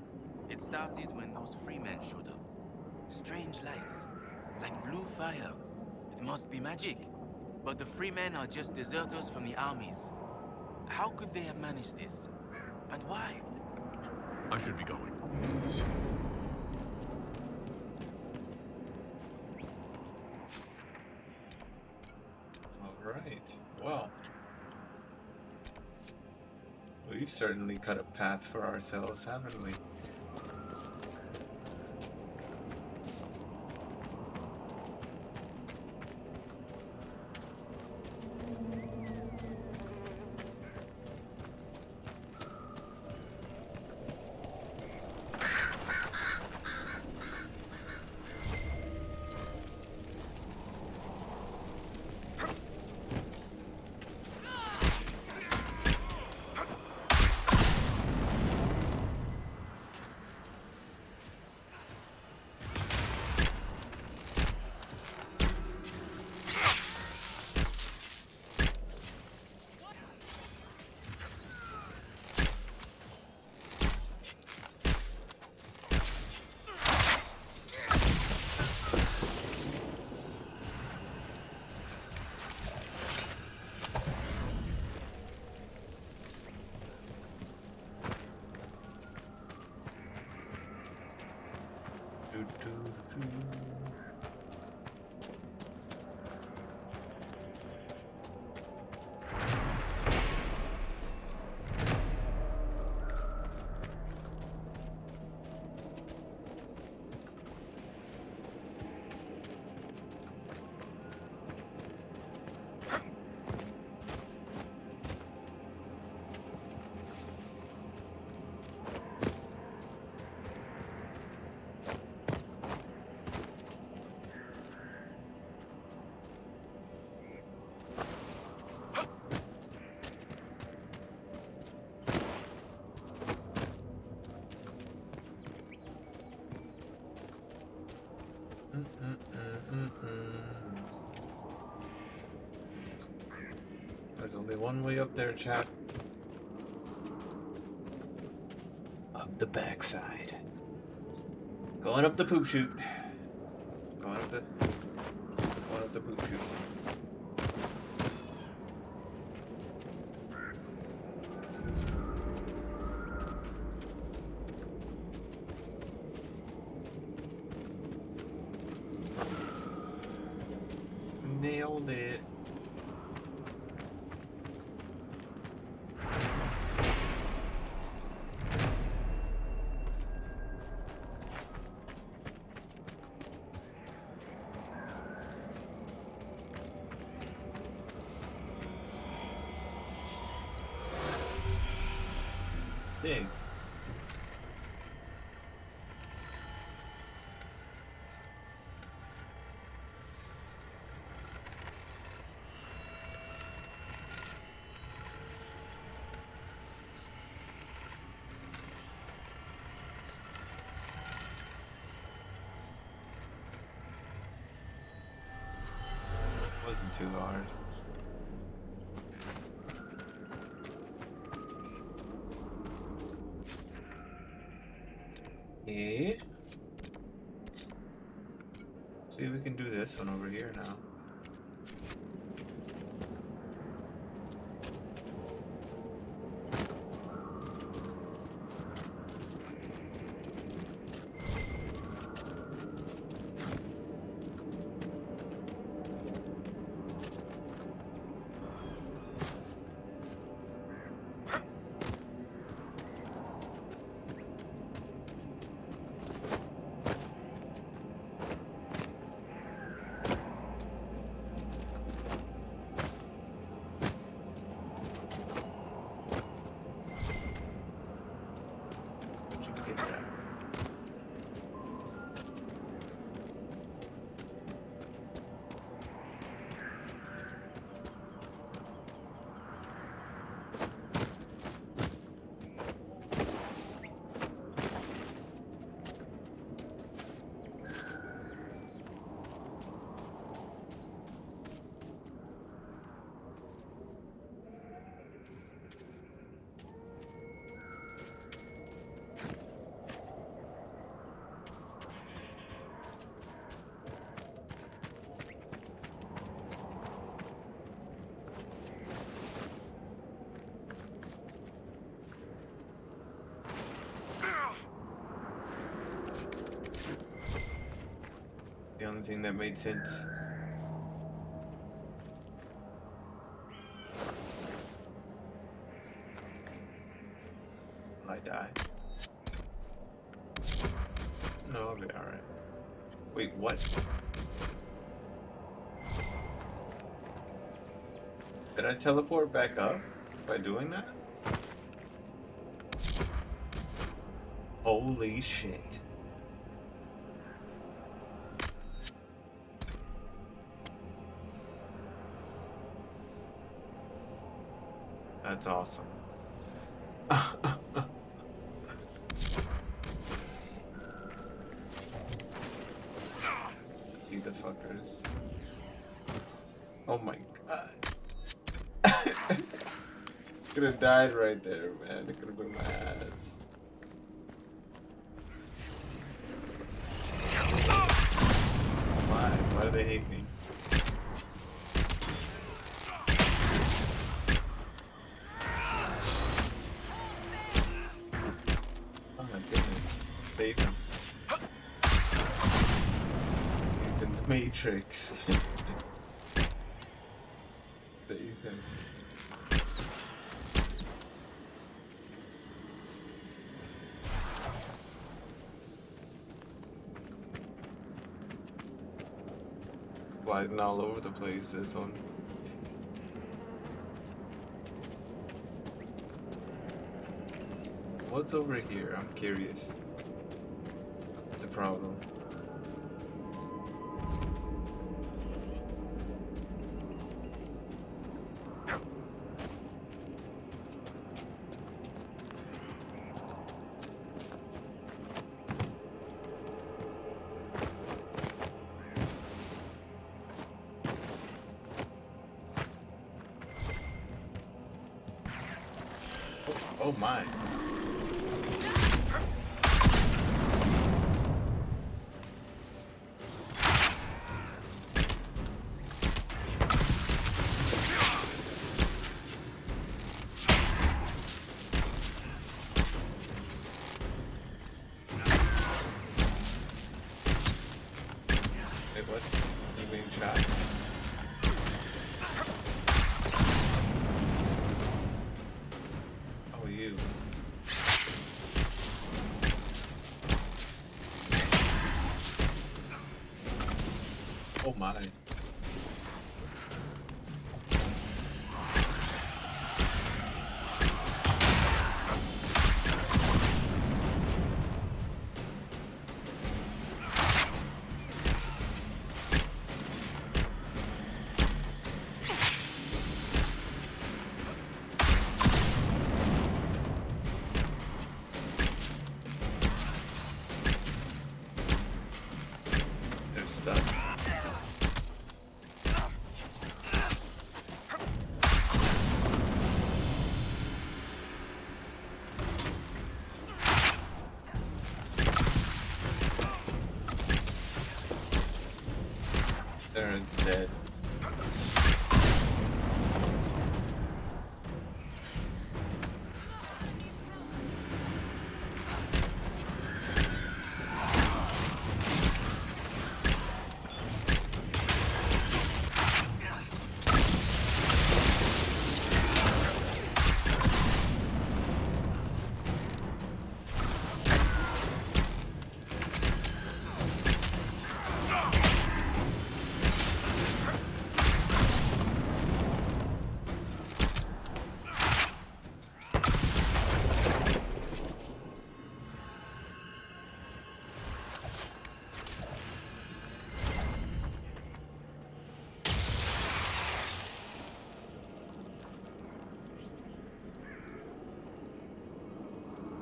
It started when those freemen showed up. Strange lights, like blue fire. It must be magic. But the freemen are just deserters from the armies. How could they have managed this? And why? I should be going. Alright, well. We've certainly cut a path for ourselves, haven't we? There's only one way up there, chat. Up the backside. Going up the poop chute. Going up the poop chute. Nailed it. Thanks. Wasn't too hard. Okay. See if we can do this one over here now. The only thing that made sense. I die. No, I'll be alright. Wait, what? Did I teleport back up by doing that? Holy shit. That's awesome. See the fuckers. Oh my god. Could have died right there, man. It could have been my ass. Why? Why do they hate me? Oh my goodness. Save him. He's in the Matrix. Save him. Sliding all over the place, this one. What's over here? I'm curious. It's a problem. Oh my. Wait, what? You being shot? Oh, you. Oh my. They're stuck. They're dead.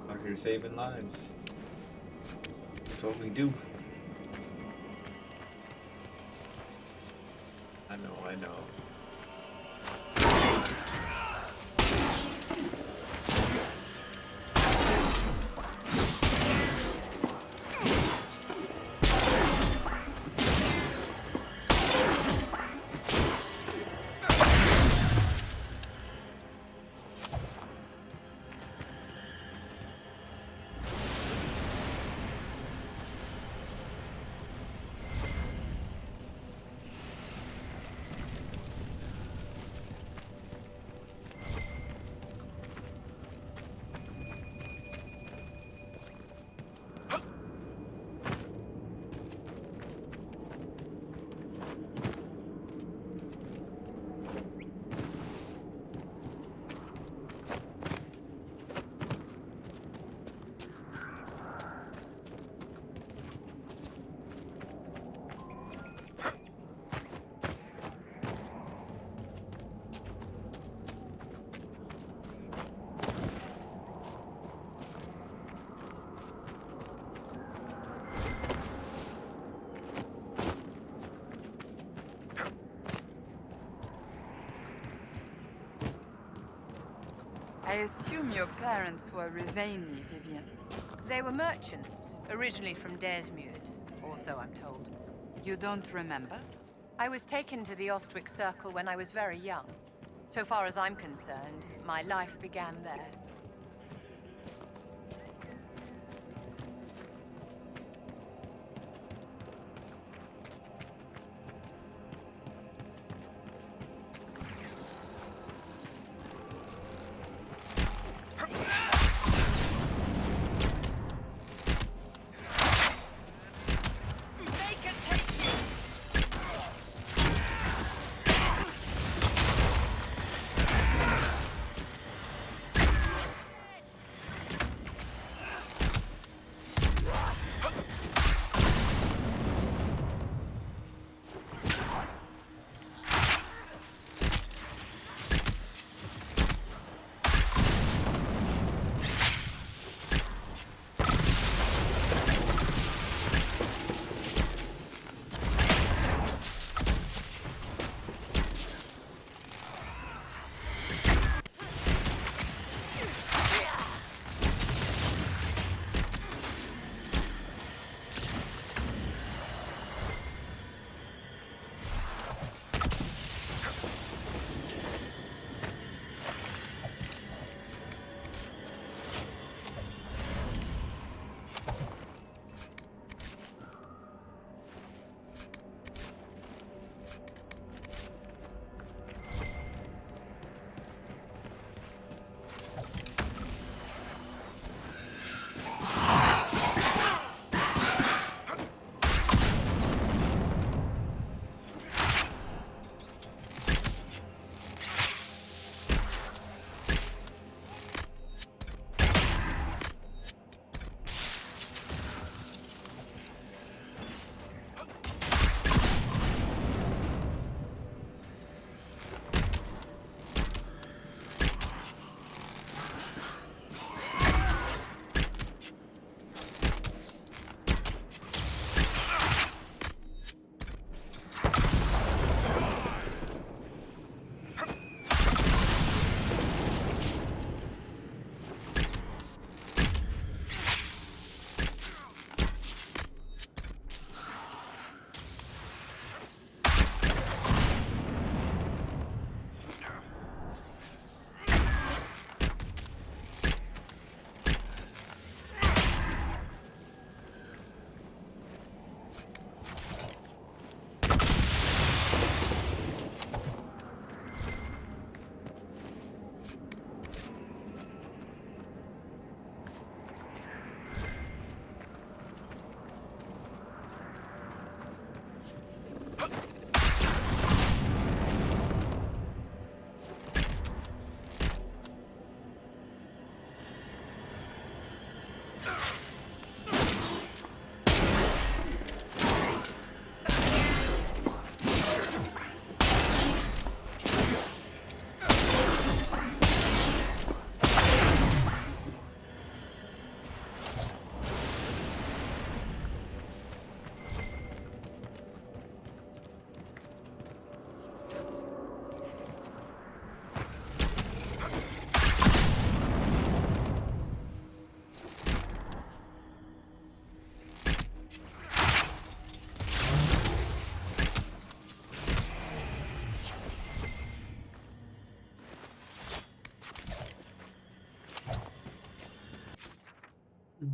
Out here saving lives. That's what we do. I know. I assume your parents were Riveni, Vivian. They were merchants, originally from Desmude, also I'm told. You don't remember? I was taken to the Ostwick Circle when I was very young. So far as I'm concerned, my life began there.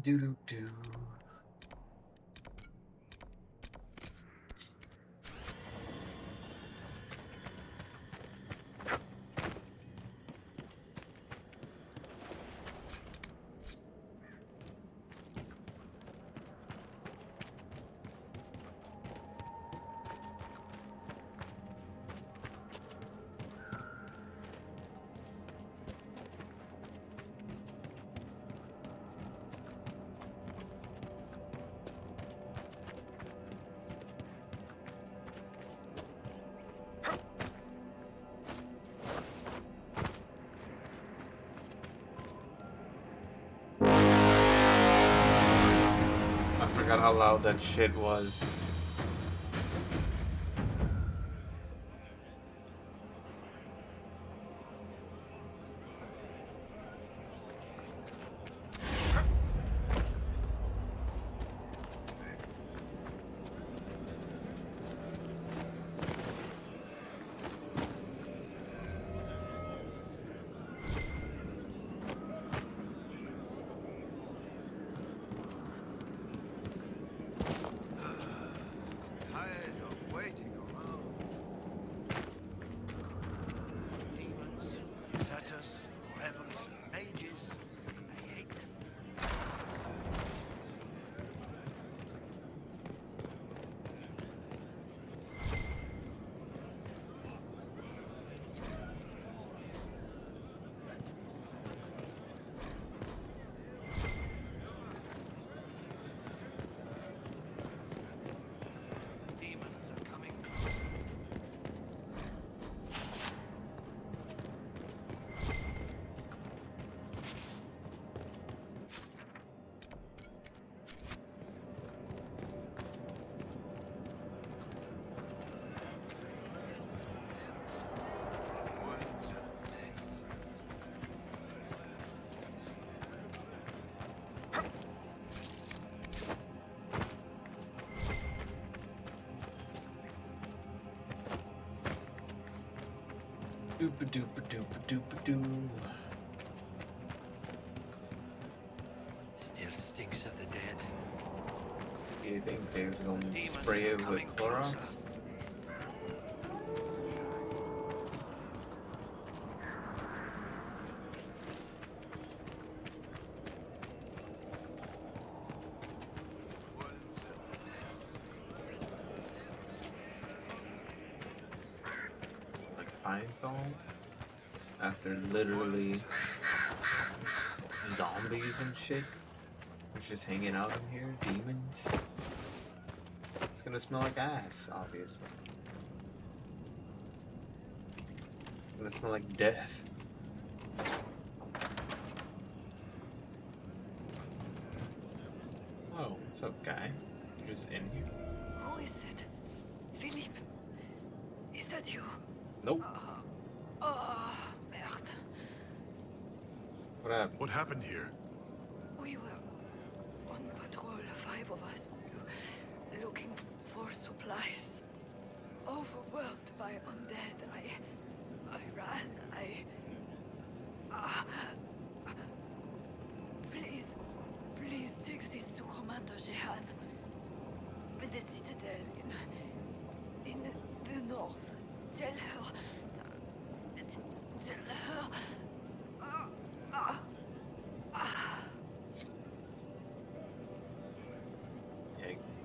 Do do do. I forgot how loud that shit was. waiting around. Demons, deserters, rebels, mages. I hate them. Demons are coming. World's a mess. Doopa doopa doopa doopa doo. Still stinks of the dead. Do you think they're gonna Demons spray are it with coming Clorox? closer. World's a mess. Like Pine Sol? After literally zombies and shit? We're just hanging out in here, demons. It's gonna smell like ass, obviously. It's gonna smell like death. Oh, what's up, guy? You're just in here? Who is that? Philippe? Is that you? Nope. Oh, merde. What happened? What happened here? We were on patrol, 5 of us, looking for supplies. Overwhelmed by undead, I ran, Please take this to Commander Jehan. The Citadel in the north. Tell her. Yikes.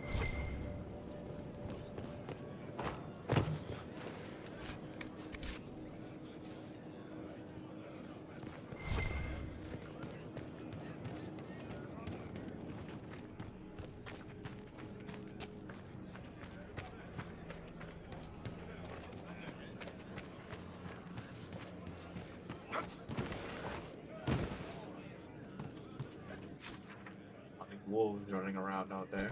Wolves running around out there.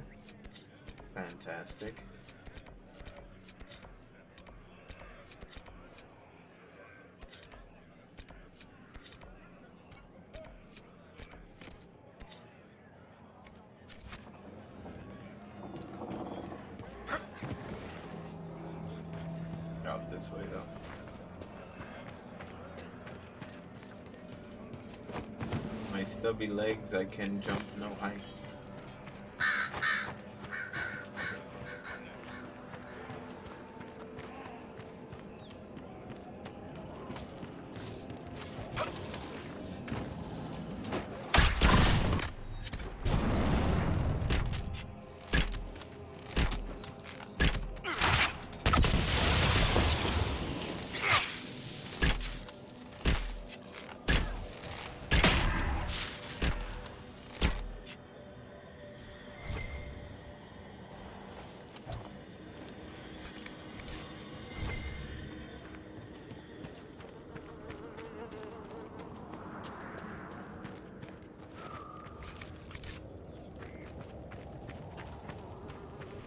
Fantastic. Out this way though. My stubby legs, I can jump no height.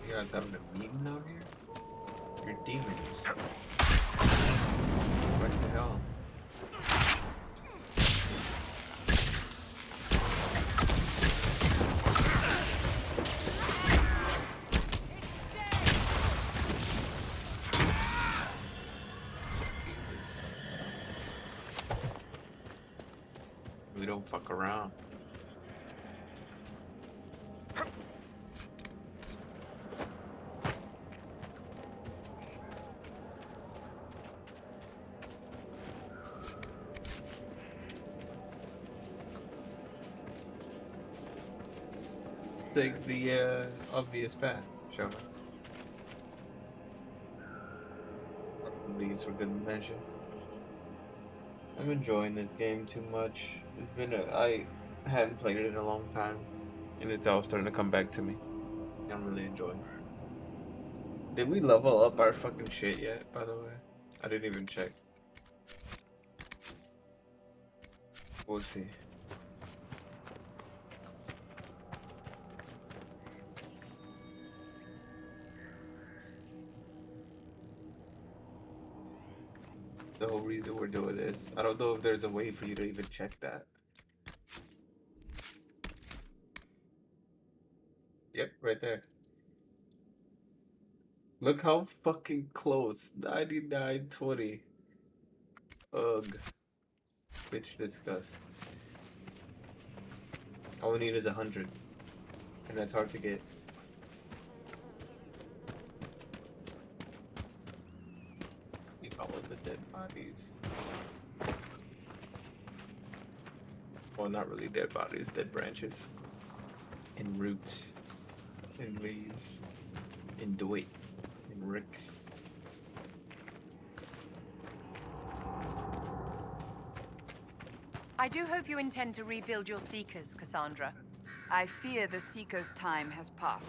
You guys having a meeting out here? You're demons. What the hell? Jesus. We don't fuck around. take the obvious path, shall we? At least for good measure. I'm enjoying this game too much. It's been I haven't played it in a long time, and it's all starting to come back to me. I'm really enjoying it. Did we level up our fucking shit yet, by the way? I didn't even check. We'll see. The whole reason we're doing this. I don't know if there's a way for you to even check that. Yep, right there. Look how fucking close. 99-20. Ugh. Bitch disgust. All we need is 100. And that's hard to get. We follow the dead bodies. Well, not really dead bodies, dead branches. And roots. And leaves. And doit. And ricks. I do hope you intend to rebuild your Seekers, Cassandra. I fear the Seeker's time has passed.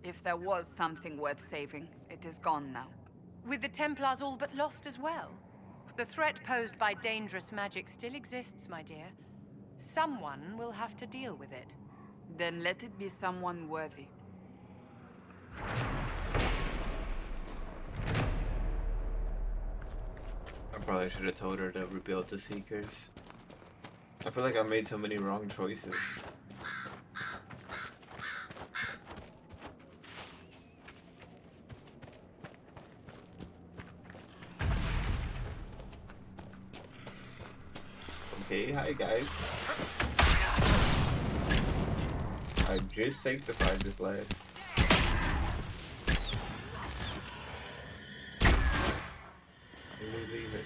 If there was something worth saving, it is gone now. With the Templars all but lost as well? The threat posed by dangerous magic still exists, my dear. Someone will have to deal with it. Then let it be someone worthy. I probably should have told her to rebuild the Seekers. I feel like I made so many wrong choices. Okay, hi guys. I just sanctified this lad. Leave it.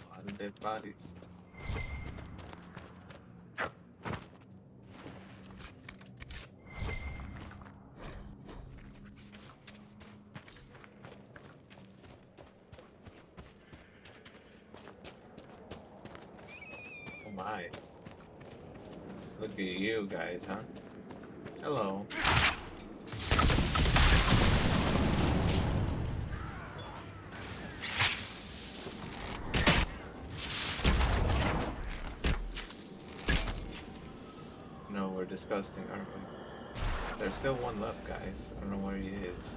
A lot of dead bodies. Oh my. Look at you guys, huh? Hello. No, we're disgusting, aren't we? There's still one left, guys. I don't know where he is.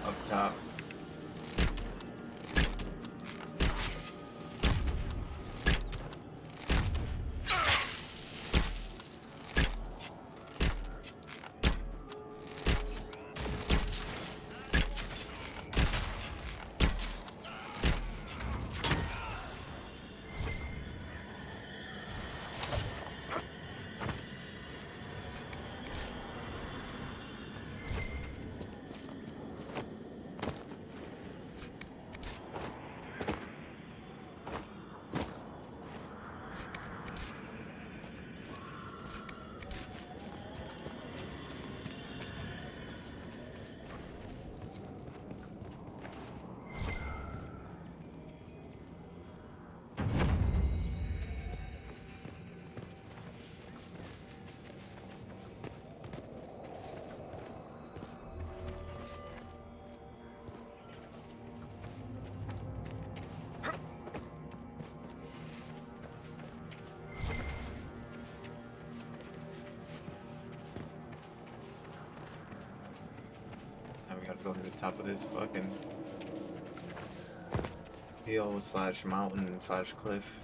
Up top. We gotta go to the top of this fucking hill slash mountain slash cliff.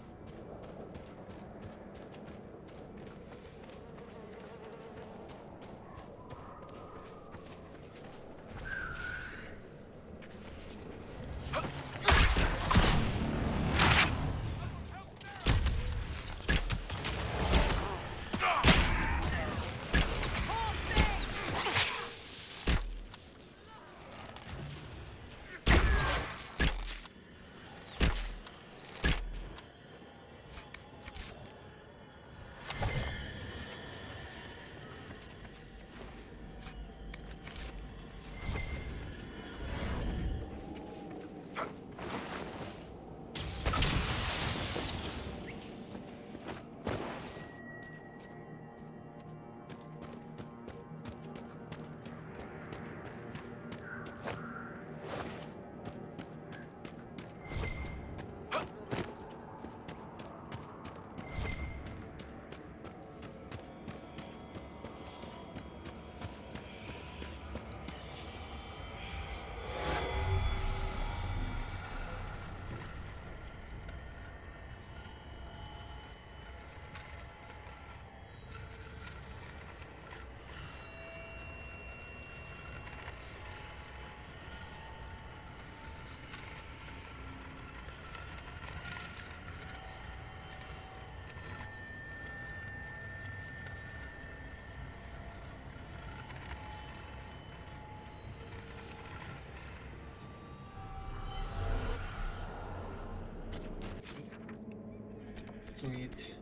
Sweet.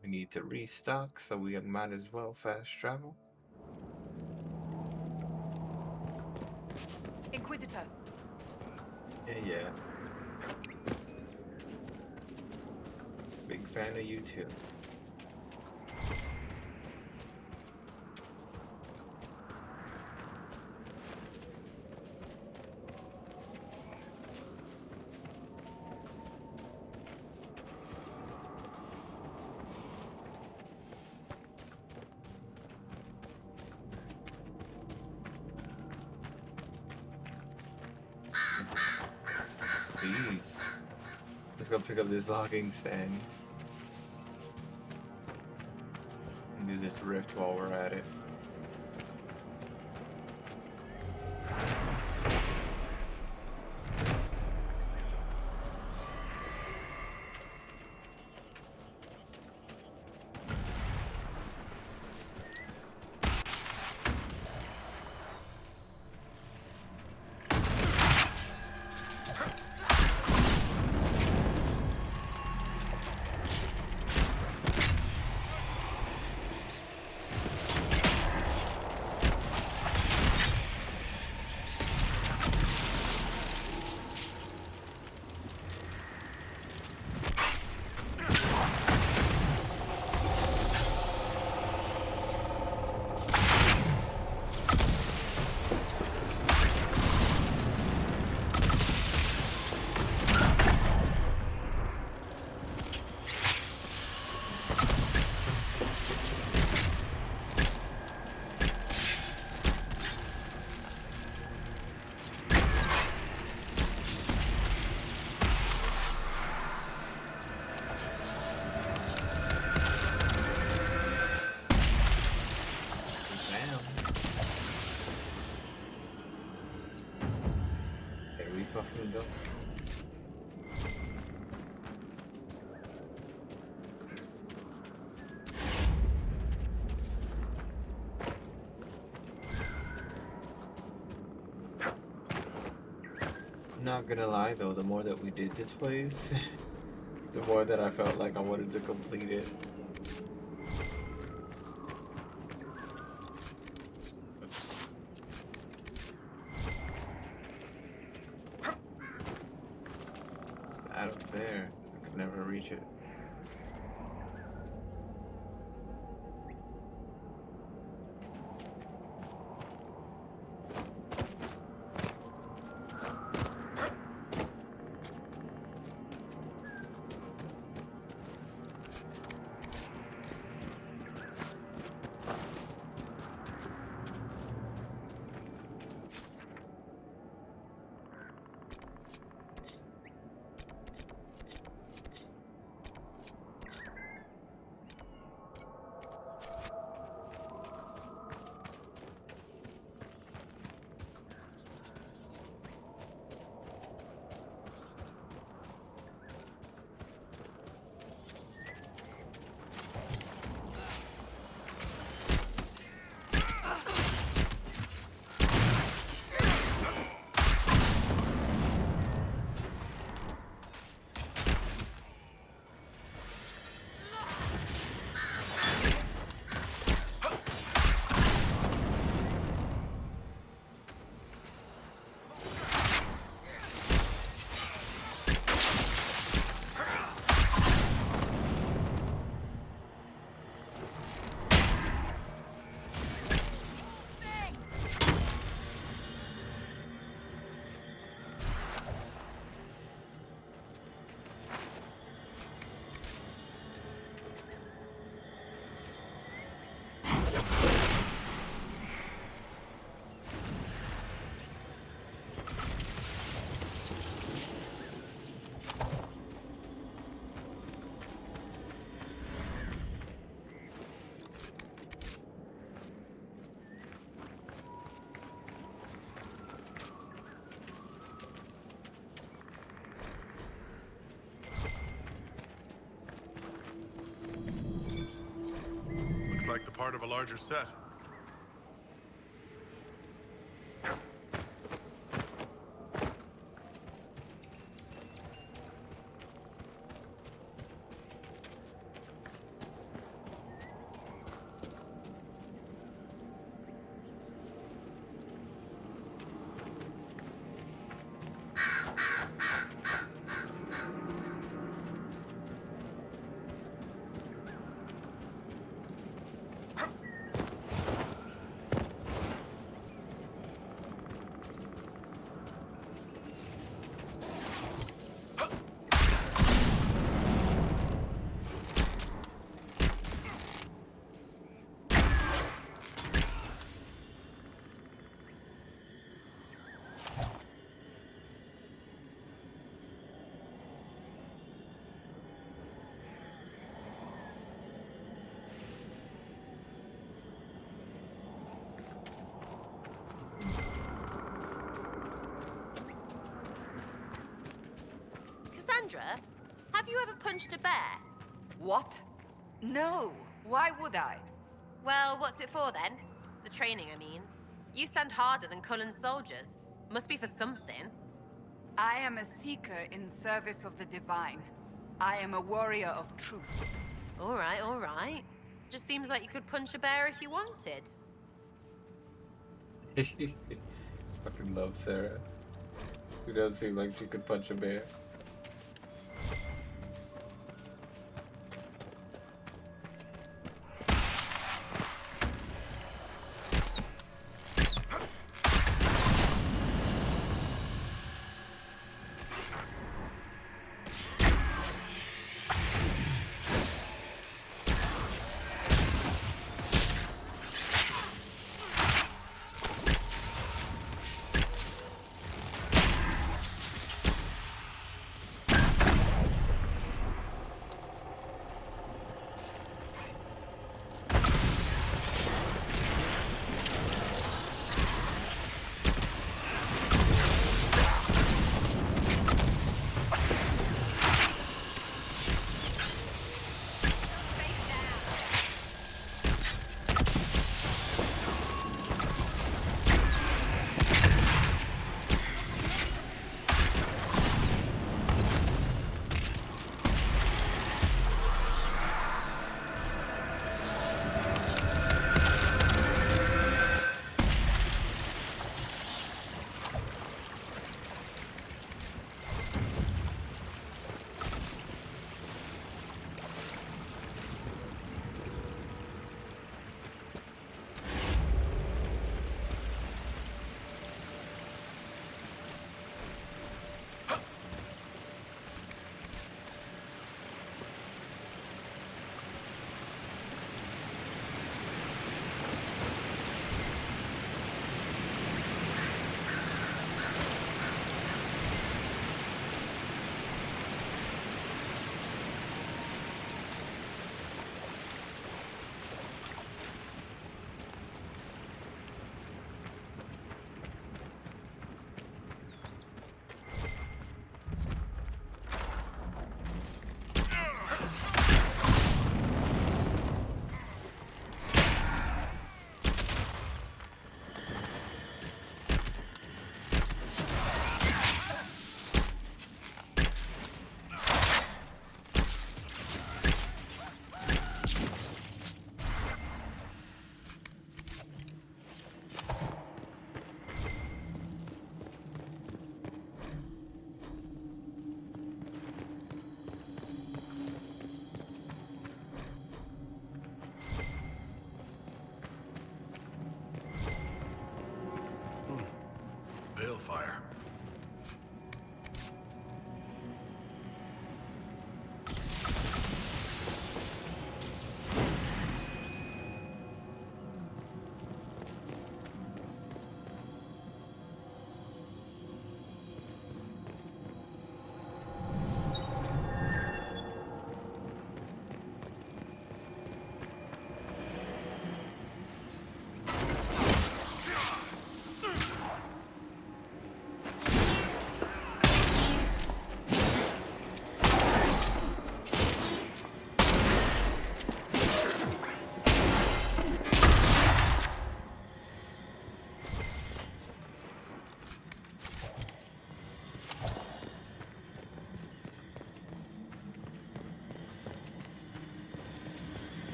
We need to restock, so we might as well fast travel. Inquisitor. Yeah. Big fan of you too. Jeez. Let's go pick up this logging stand. And do this rift while we're at it. Fucking go. Not gonna lie though, the more that we did this place, the more that I felt like I wanted to complete it. Out of there, I could never reach it. of a larger set. Cassandra, have you ever punched a bear? What? No. Why would I? Well, what's it for then? The training, I mean. You stand harder than Cullen's soldiers. Must be for something. I am a seeker in service of the divine. I am a warrior of truth. All right, all right. Just seems like you could punch a bear if you wanted. Fucking love Sarah. Who does seem like she could punch a bear.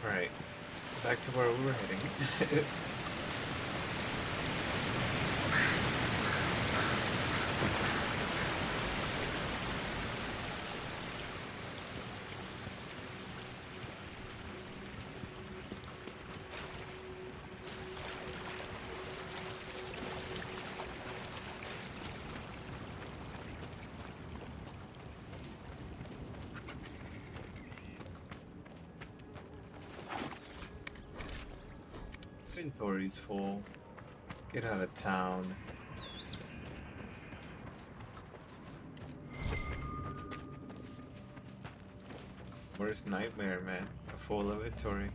Right. Back to where we were heading. Inventory's full. Get out of town. Worst nightmare, man. A full inventory.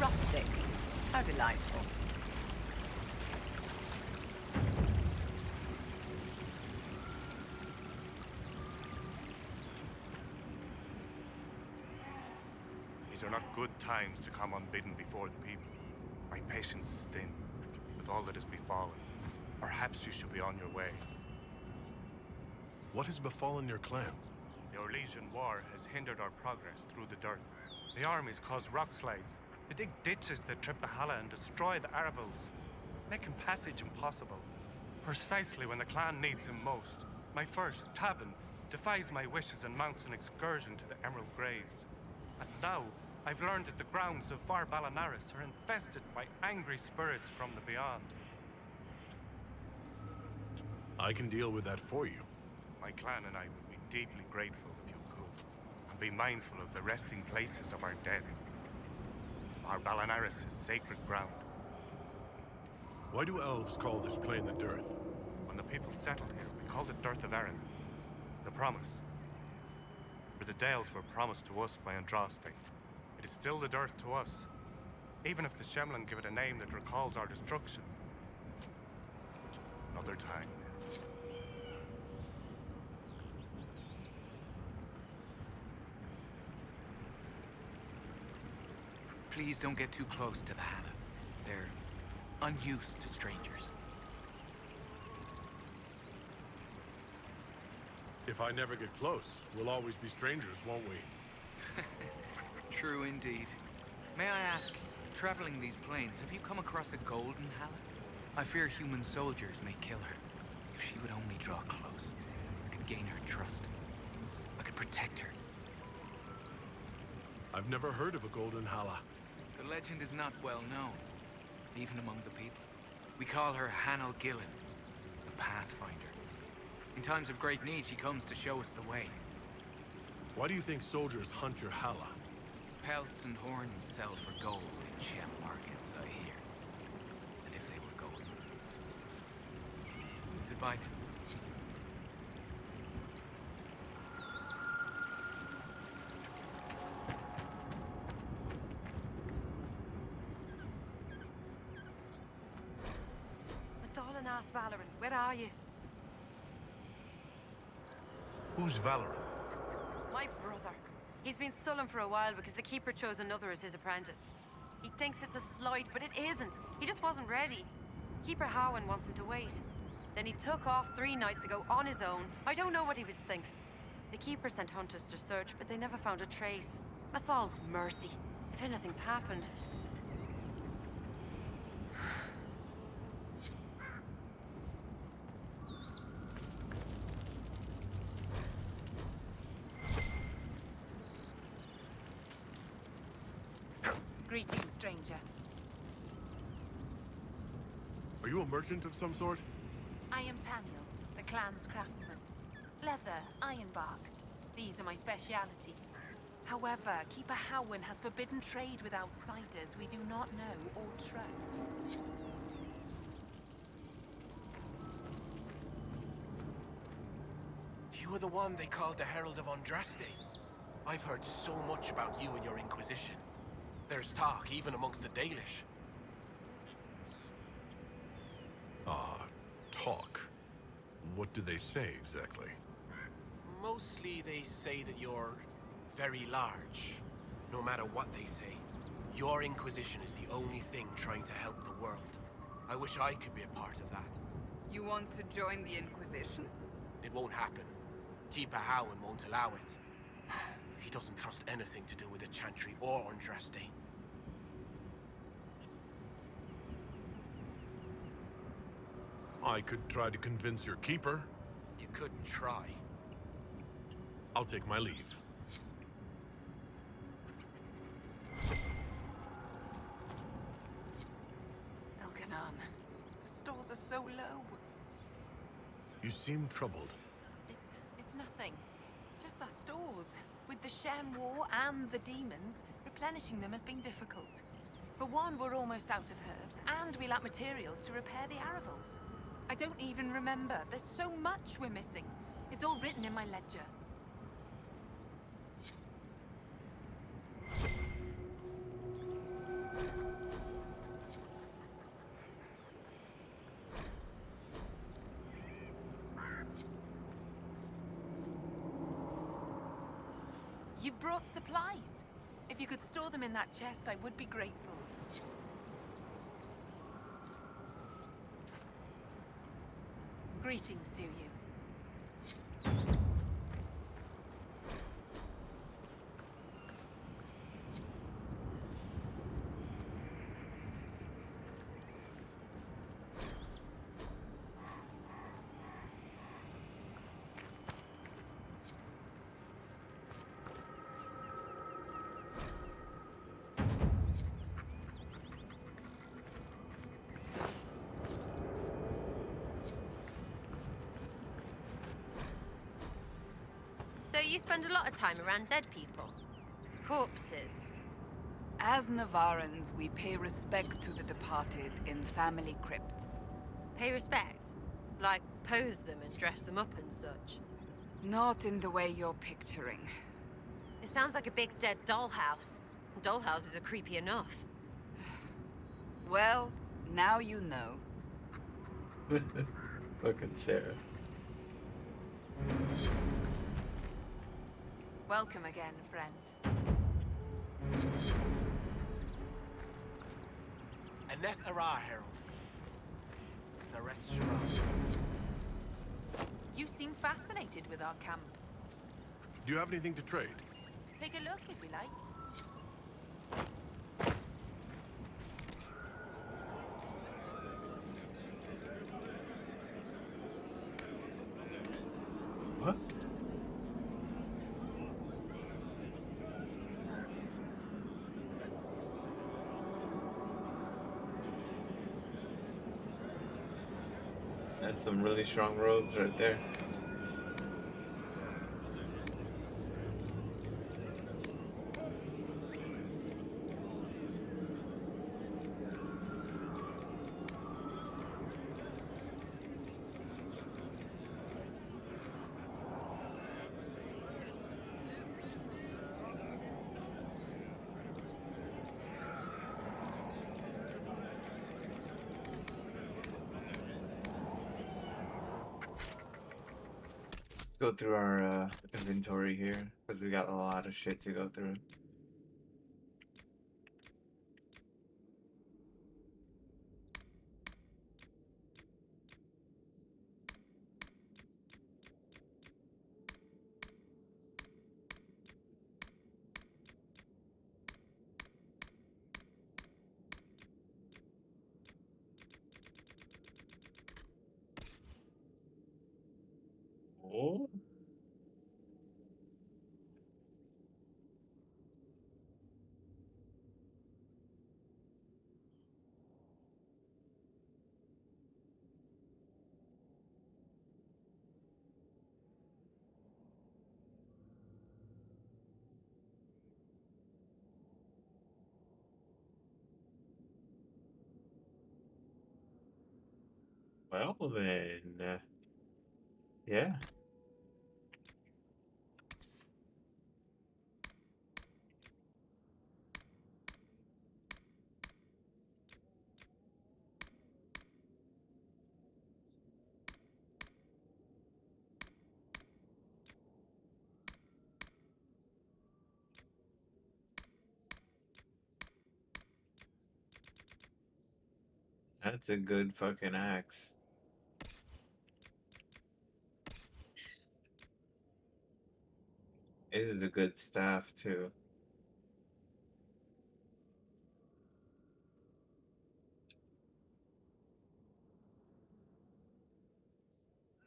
Rustic. How delightful. These are not good times to come unbidden before the people. My patience is thin, with all that has befallen. Perhaps you should be on your way. What has befallen your clan? The Orlesian War has hindered our progress through the dirt. The armies cause rock slides. They dig ditches that trip the Hala and destroy the Arvils, making passage impossible. Precisely when the clan needs him most, my first, Tavin, defies my wishes and mounts an excursion to the Emerald Graves. And now, I've learned that the grounds of Var Balanaris are infested by angry spirits from the beyond. I can deal with that for you. My clan and I would be deeply grateful if you could, and be mindful of the resting places of our dead. Var Balanaris is sacred ground. Why do elves call this plain the Dearth? When the people settled here, we called it Dearth of Erin. The promise. For the Dales were promised to us by Andraste. It is still the Dearth to us, even if the Shemlin give it a name that recalls our destruction. Another time. Please don't get too close to the Hala. They're unused to strangers. If I never get close, we'll always be strangers, won't we? True indeed. May I ask, traveling these plains, have you come across a golden Hala? I fear human soldiers may kill her. If she would only draw close, I could gain her trust. I could protect her. I've never heard of a golden Hala. The legend is not well known, even among the people. We call her Hanel Gillen, the Pathfinder. In times of great need, she comes to show us the way. Why do you think soldiers hunt your Hala? Pelts and horns sell for gold in gem markets, I hear. And if they were golden. Goodbye then. Mathalanas Valorant, where are you? Who's Valorant? My brother. He's been sullen for a while because the Keeper chose another as his apprentice. He thinks it's a slight, but it isn't. He just wasn't ready. Keeper Howen wants him to wait. Then he took off 3 nights ago on his own. I don't know what he was thinking. The Keeper sent hunters to search, but they never found a trace. Mathal's mercy. If anything's happened... Greetings, stranger. Are you a merchant of some sort? I am Taniel, the clan's craftsman. Leather, ironbark. These are my specialities. However, Keeper Howin has forbidden trade with outsiders we do not know or trust. You are the one they called the Herald of Andraste. I've heard so much about you and your Inquisition. There's talk, even amongst the Dalish. Talk. What do they say exactly? Mostly they say that you're very large. No matter what they say, your Inquisition is the only thing trying to help the world. I wish I could be a part of that. You want to join the Inquisition? It won't happen. Keeper Howin won't allow it. He doesn't trust anything to do with the Chantry or Andraste. I could try to convince your keeper. You could try. I'll take my leave. Elkanan, the stores are so low. You seem troubled. It's nothing. Just our stores. With the Shem War and the demons, replenishing them has been difficult. For one, we're almost out of herbs, and we lack materials to repair the Aravals. I don't even remember. There's so much we're missing. It's all written in my ledger. You've brought supplies. If you could store them in that chest, I would be grateful. Greetings to you. So you spend a lot of time around dead people? Corpses? As Navarans, we pay respect to the departed in family crypts. Pay respect? Like pose them and dress them up and such? Not in the way you're picturing. It sounds like a big dead dollhouse. Dollhouses are creepy enough. Well, now you know. Fucking Sarah. Welcome again, friend. Aneth Ara, Herald. Nareth Shiraz. You seem fascinated with our camp. Do you have anything to trade? Take a look if you like. What? That's some really strong robes right there. Go through our inventory here because we got a lot of shit to go through. Oh. Well then, yeah. That's a good fucking axe. Is it a good staff too?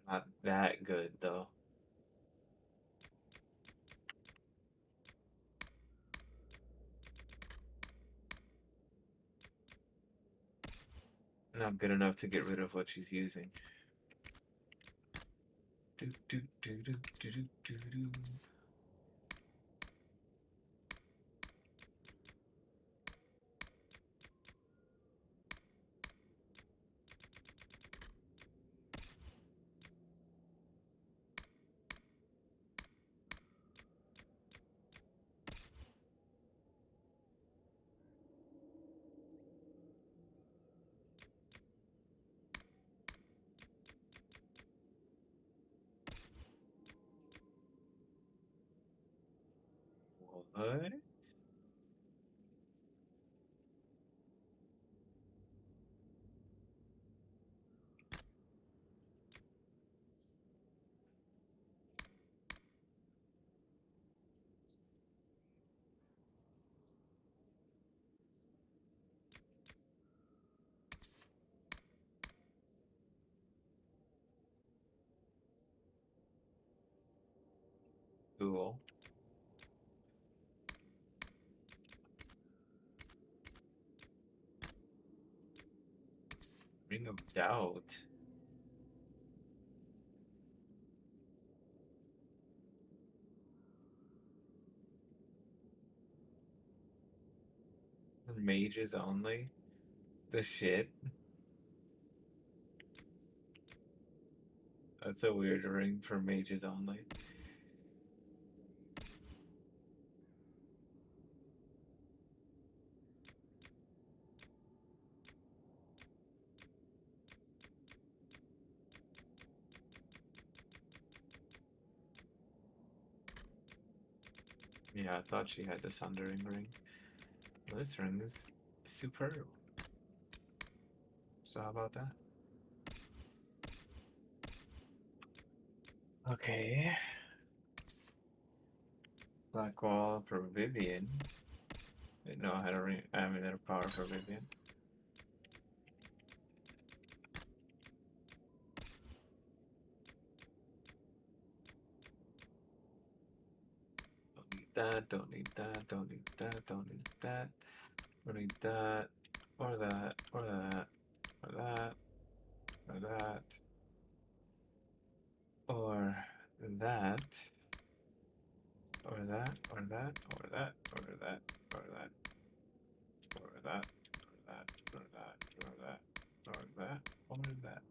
Not that good though. Not good enough to get rid of what she's using. Do do do do do do do do. What? Cool. Ring of Doubt. For mages only? The shit? That's a weird ring for mages only. Yeah, I thought she had the Sundering ring. Well, this ring is superb. So how about that? Okay. Black wall for Vivian. Wait, no, I had a ring. I mean, a power for Vivian. Don't need that. Don't need that. Don't need that. Don't need that. Don't need that. Or that. Or that. Or that. Or that. Or that. Or that. Or that. Or that. Or that. Or that. Or that. Or that. Or that. Or that. Or that. Or that.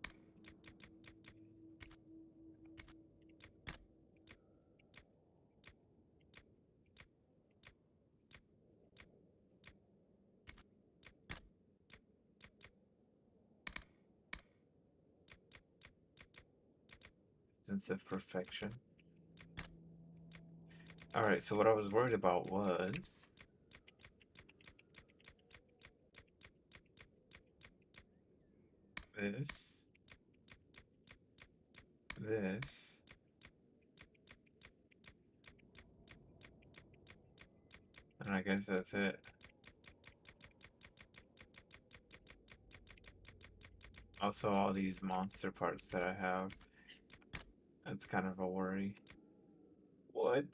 Sense of perfection. Alright, so what I was worried about was this, this, and I guess that's it. Also, all these monster parts that I have, that's kind of a worry. What?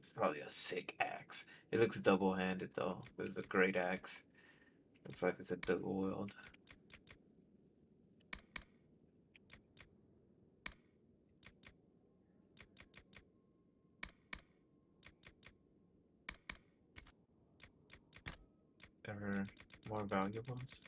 It's probably a sick axe. It looks double-handed though. It's a great axe. Looks like it's a dual wield. Ever more valuables?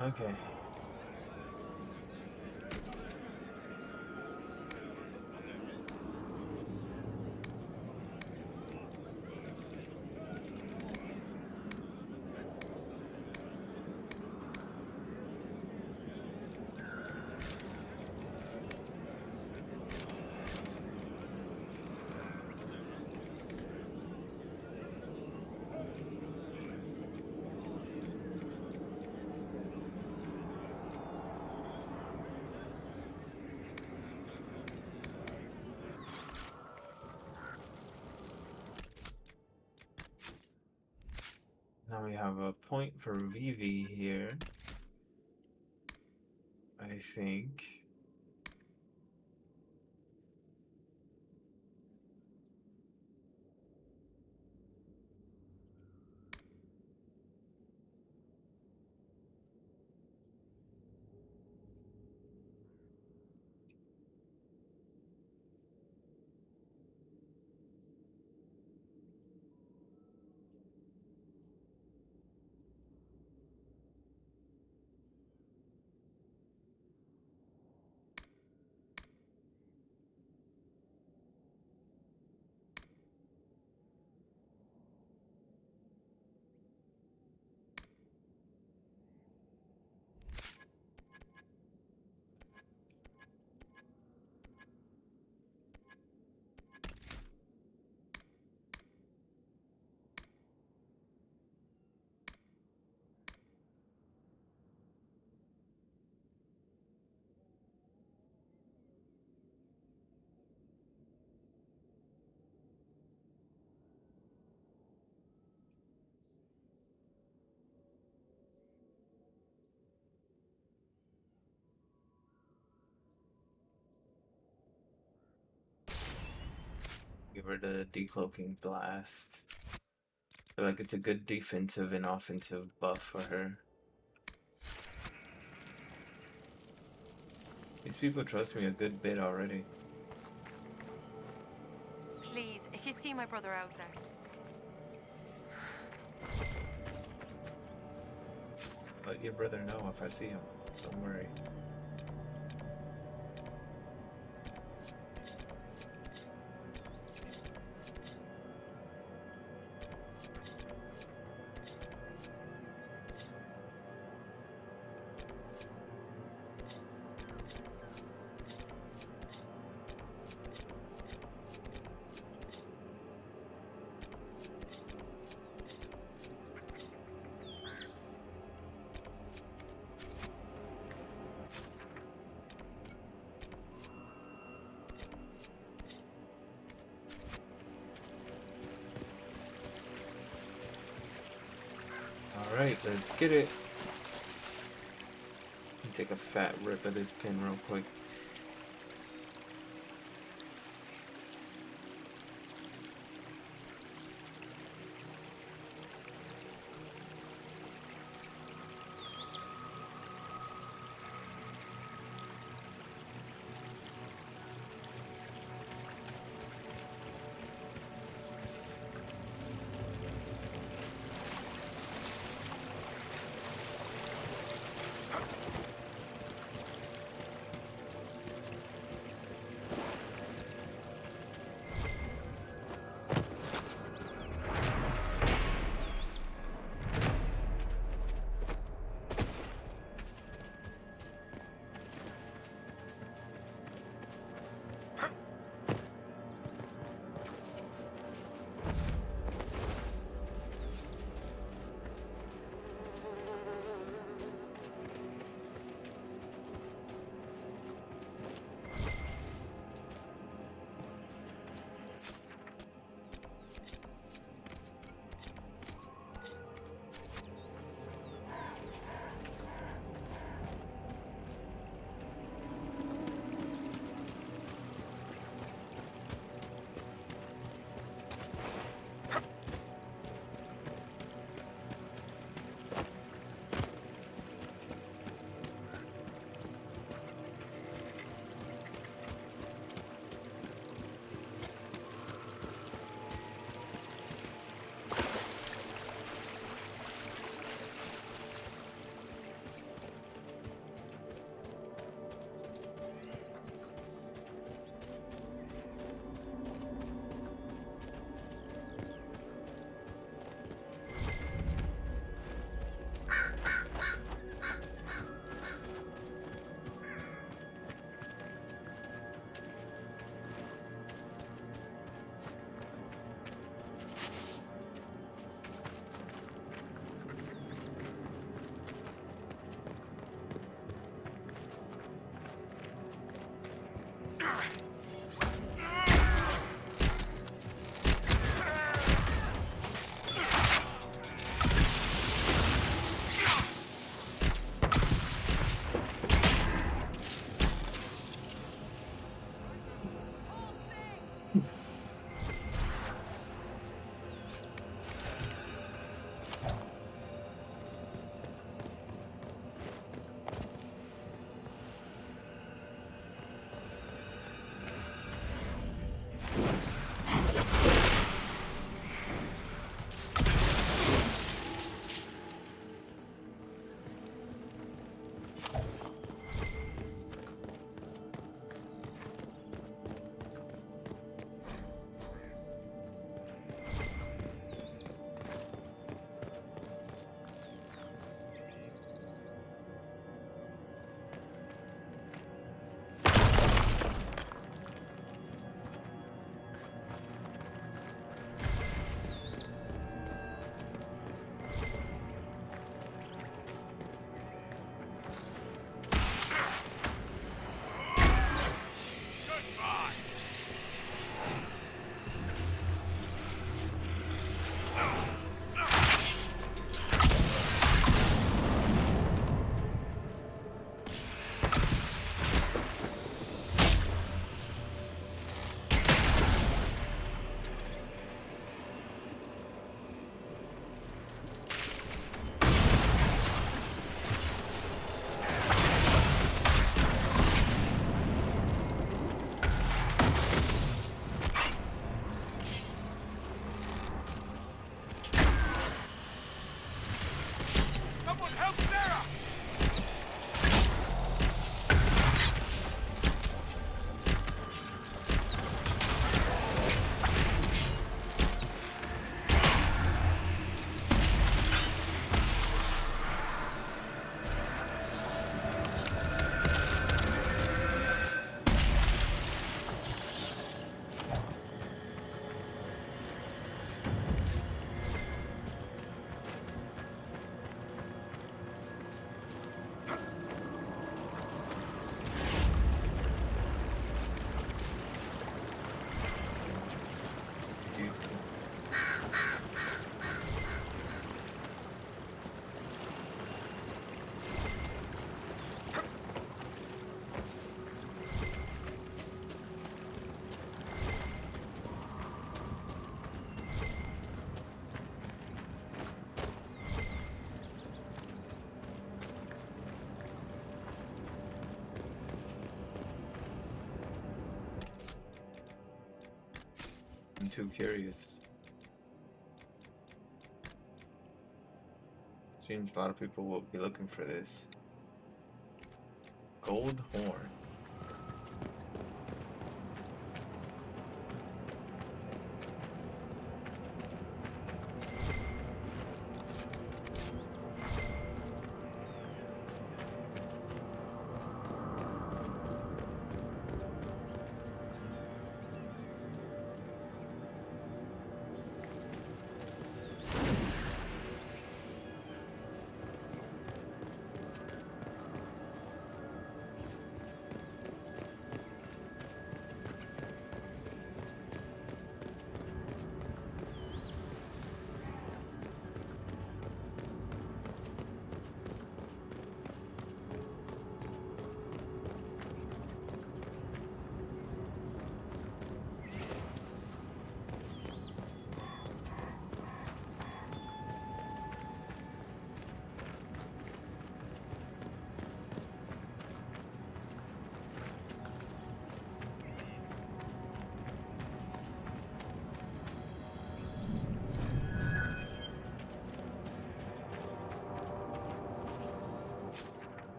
Okay. Now we have a point for Vivi here. I think. Give her the decloaking blast. I feel like it's a good defensive and offensive buff for her. These people trust me a good bit already. Please, if you see my brother out there. Let your brother know if I see him. Don't worry. Alright, let's get it. Take a fat rip of this pin real quick. I'm too curious. Seems a lot of people will be looking for this. Gold horn.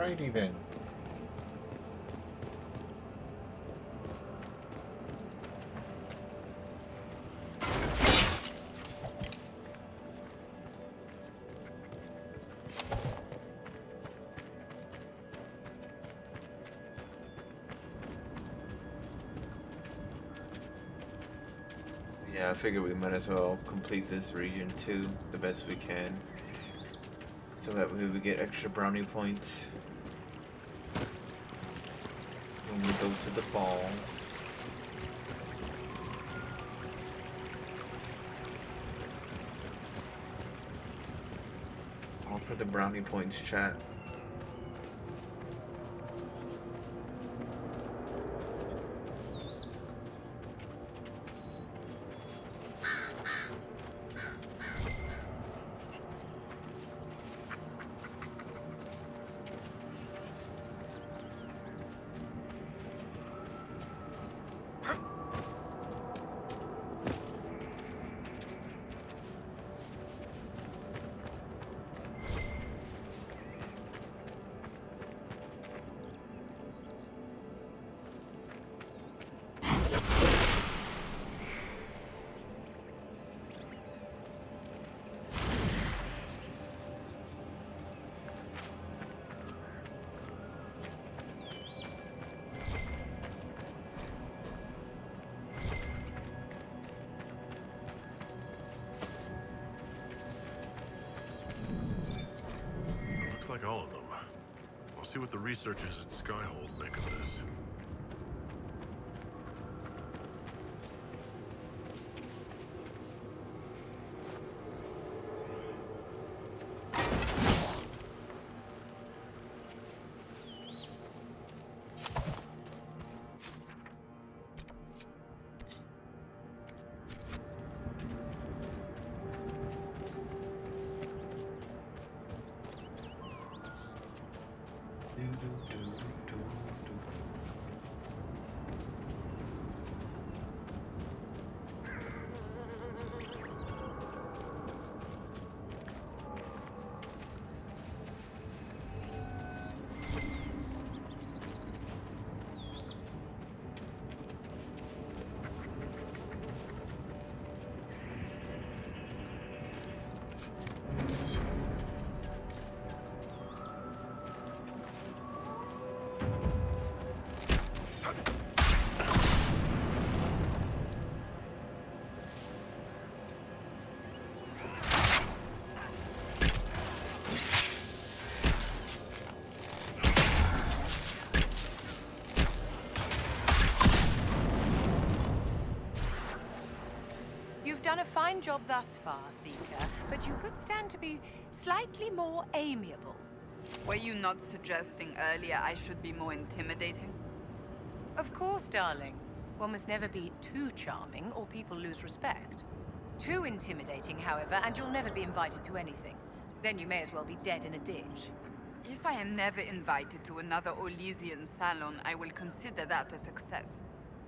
Alrighty then. Yeah, I figure we might as well complete this region too, the best we can. So that way we get extra brownie points when we go to the ball. All for the brownie points, chat. Looks like all of them. We'll see what the researchers at Skyhold make of this. Done a fine job thus far, Seeker, but you could stand to be slightly more amiable. Were you not suggesting earlier I should be more intimidating? Of course, darling. One must never be too charming or people lose respect. Too intimidating, however, and you'll never be invited to anything. Then you may as well be dead in a ditch. If I am never invited to another Orlesian salon, I will consider that a success.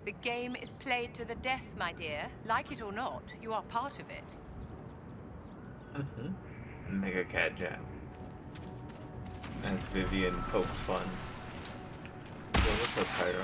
The game is played to the death, my dear. Like it or not, you are part of it. Mega Cat Jam. As Vivian pokes fun. Yo, what's up, Pyro?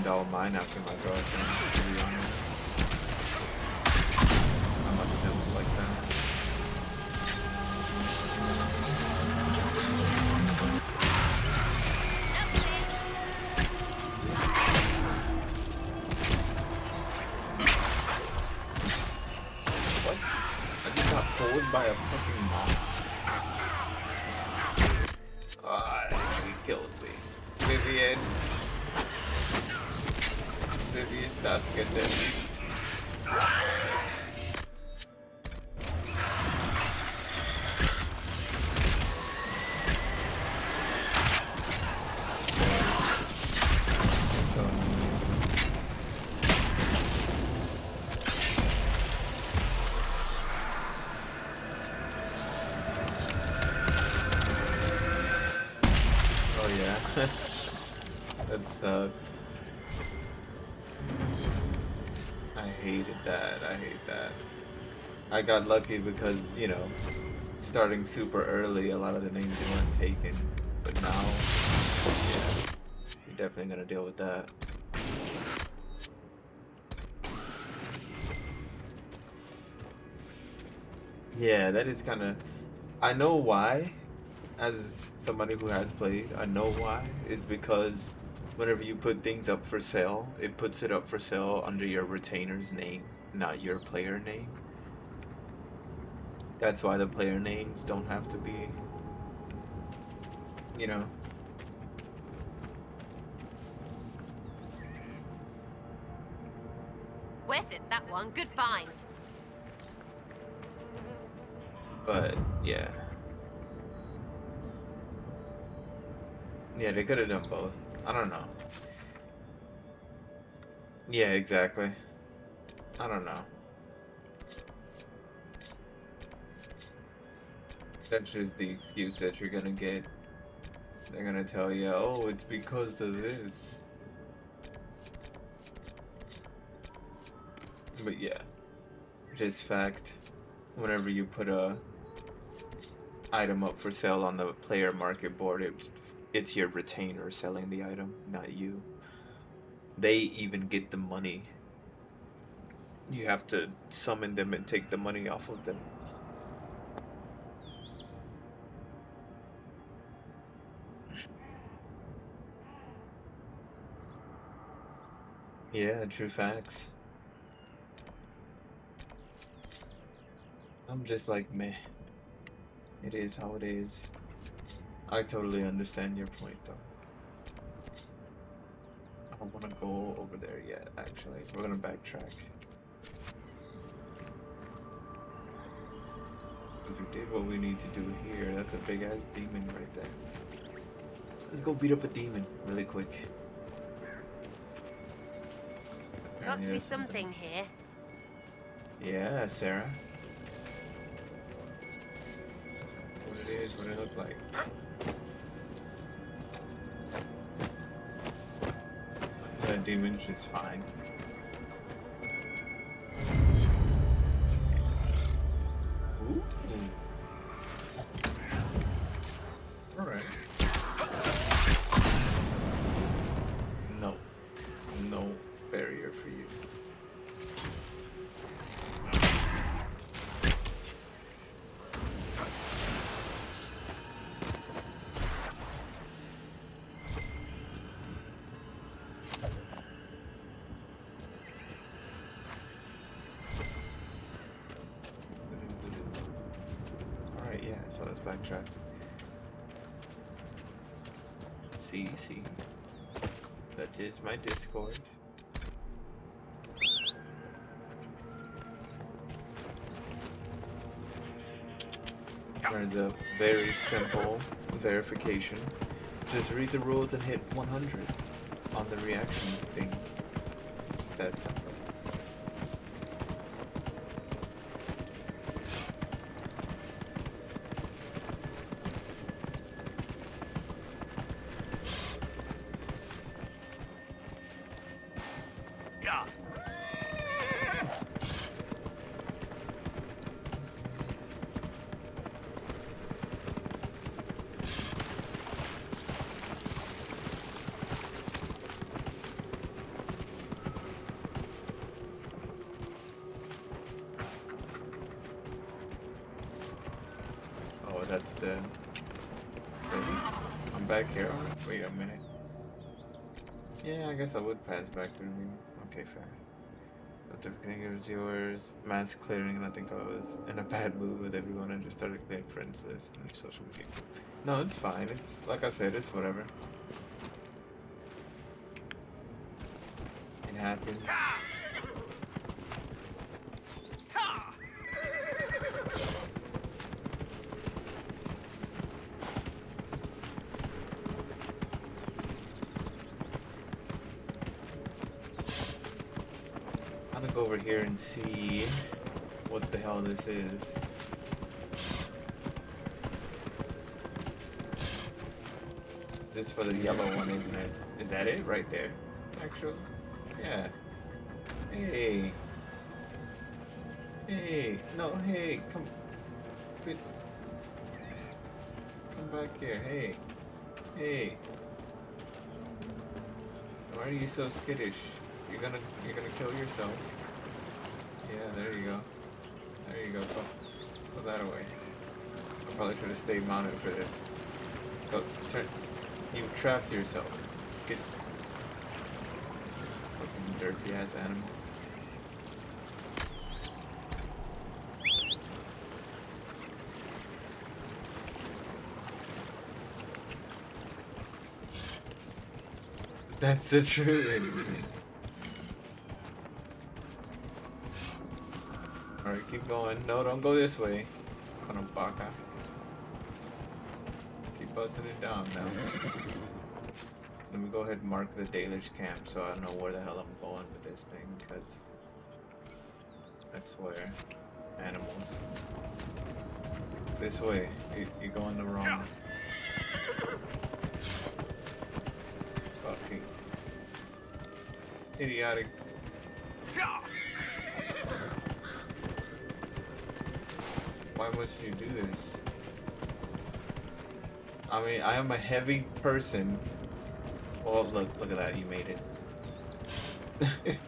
All mine after my girlfriend, to be honest. I'm a simp like that. What? I just got pulled by a fucking mob. Ah, he killed me. Vivian. Vivian does get this. sucks. I hated that. I hate that. I got lucky because, you know, starting super early, a lot of the names weren't taken. But now, yeah, you're definitely gonna deal with that. Yeah, that is kind of... I know why. As somebody who has played, I know why. It's because whenever you put things up for sale, it puts it up for sale under your retainer's name, not your player name. That's why the player names don't have to be, you know. Worth it, that one. Good find. But, yeah. Yeah, they could have done both. I don't know. Yeah, exactly. I don't know. That's just the excuse that you're gonna get. They're gonna tell you, oh, it's because of this. But yeah, just fact. Whenever you put a item up for sale on the player market board, it's your retainer selling the item, not you. They even get the money. You have to summon them and take the money off of them. Yeah, true facts. I'm just like, meh. It is how it is. I totally understand your point, though. I don't want to go over there yet, actually. We're gonna backtrack. Because we did what we need to do here. That's a big-ass demon right there. Let's go beat up a demon really quick. Got to be something here. Yeah, Sarah. What it is, what it look like. That demon's just fine. Ooh. Alright. No. No barrier for you. Alright, yeah, so let's backtrack. See. That is my Discord. There's a very simple verification. Just read the rules and hit 100 on the reaction thing. Just that simple. Oh, that's the... I'm back here. Wait a minute. Yeah, I guess I would pass back through you. Okay, fair. Notification was yours. Mass clearing, and I think I was in a bad mood with everyone. I just started clearing friends list and social media. No, it's fine. It's, like I said, it's whatever. It happens. I'm gonna go over here and see what the hell this is. Is this for the yellow one, isn't it? Is that it right there? Actually, yeah. Hey. Hey. No, hey. Come. Quit. Come back here. Hey. Hey. Why are you so skittish? You're gonna kill yourself. Yeah, there you go. There you go. Put that away. I probably should have stayed mounted for this. Go, turn. You've trapped yourself. Get. Fucking dirty ass animals. That's the truth. Alright, keep going. No, don't go this way. Konopaka. Keep busting it down now. Let me go ahead and mark the Dalish camp so I know where the hell I'm going with this thing, because I swear. Animals. This way. You're going the wrong. Fucking idiotic. Why must you do this? I mean, I am a heavy person. Oh, look at that, you made it.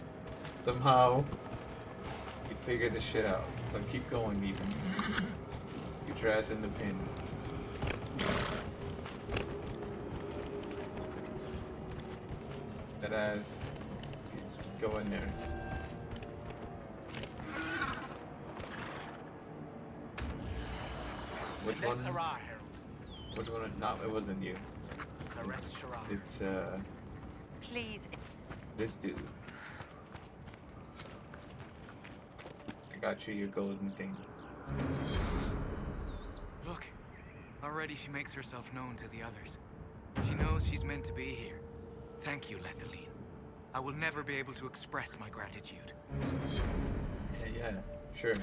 Somehow, you figured this shit out. But keep going, even. Get your ass in the pin. That ass. Go in there. Which one? Which one? No, it wasn't you. It's Please. this dude. I got you your golden thing. Look, already she makes herself known to the others. She knows she's meant to be here. Thank you, Lethaline. I will never be able to express my gratitude. Yeah, sure.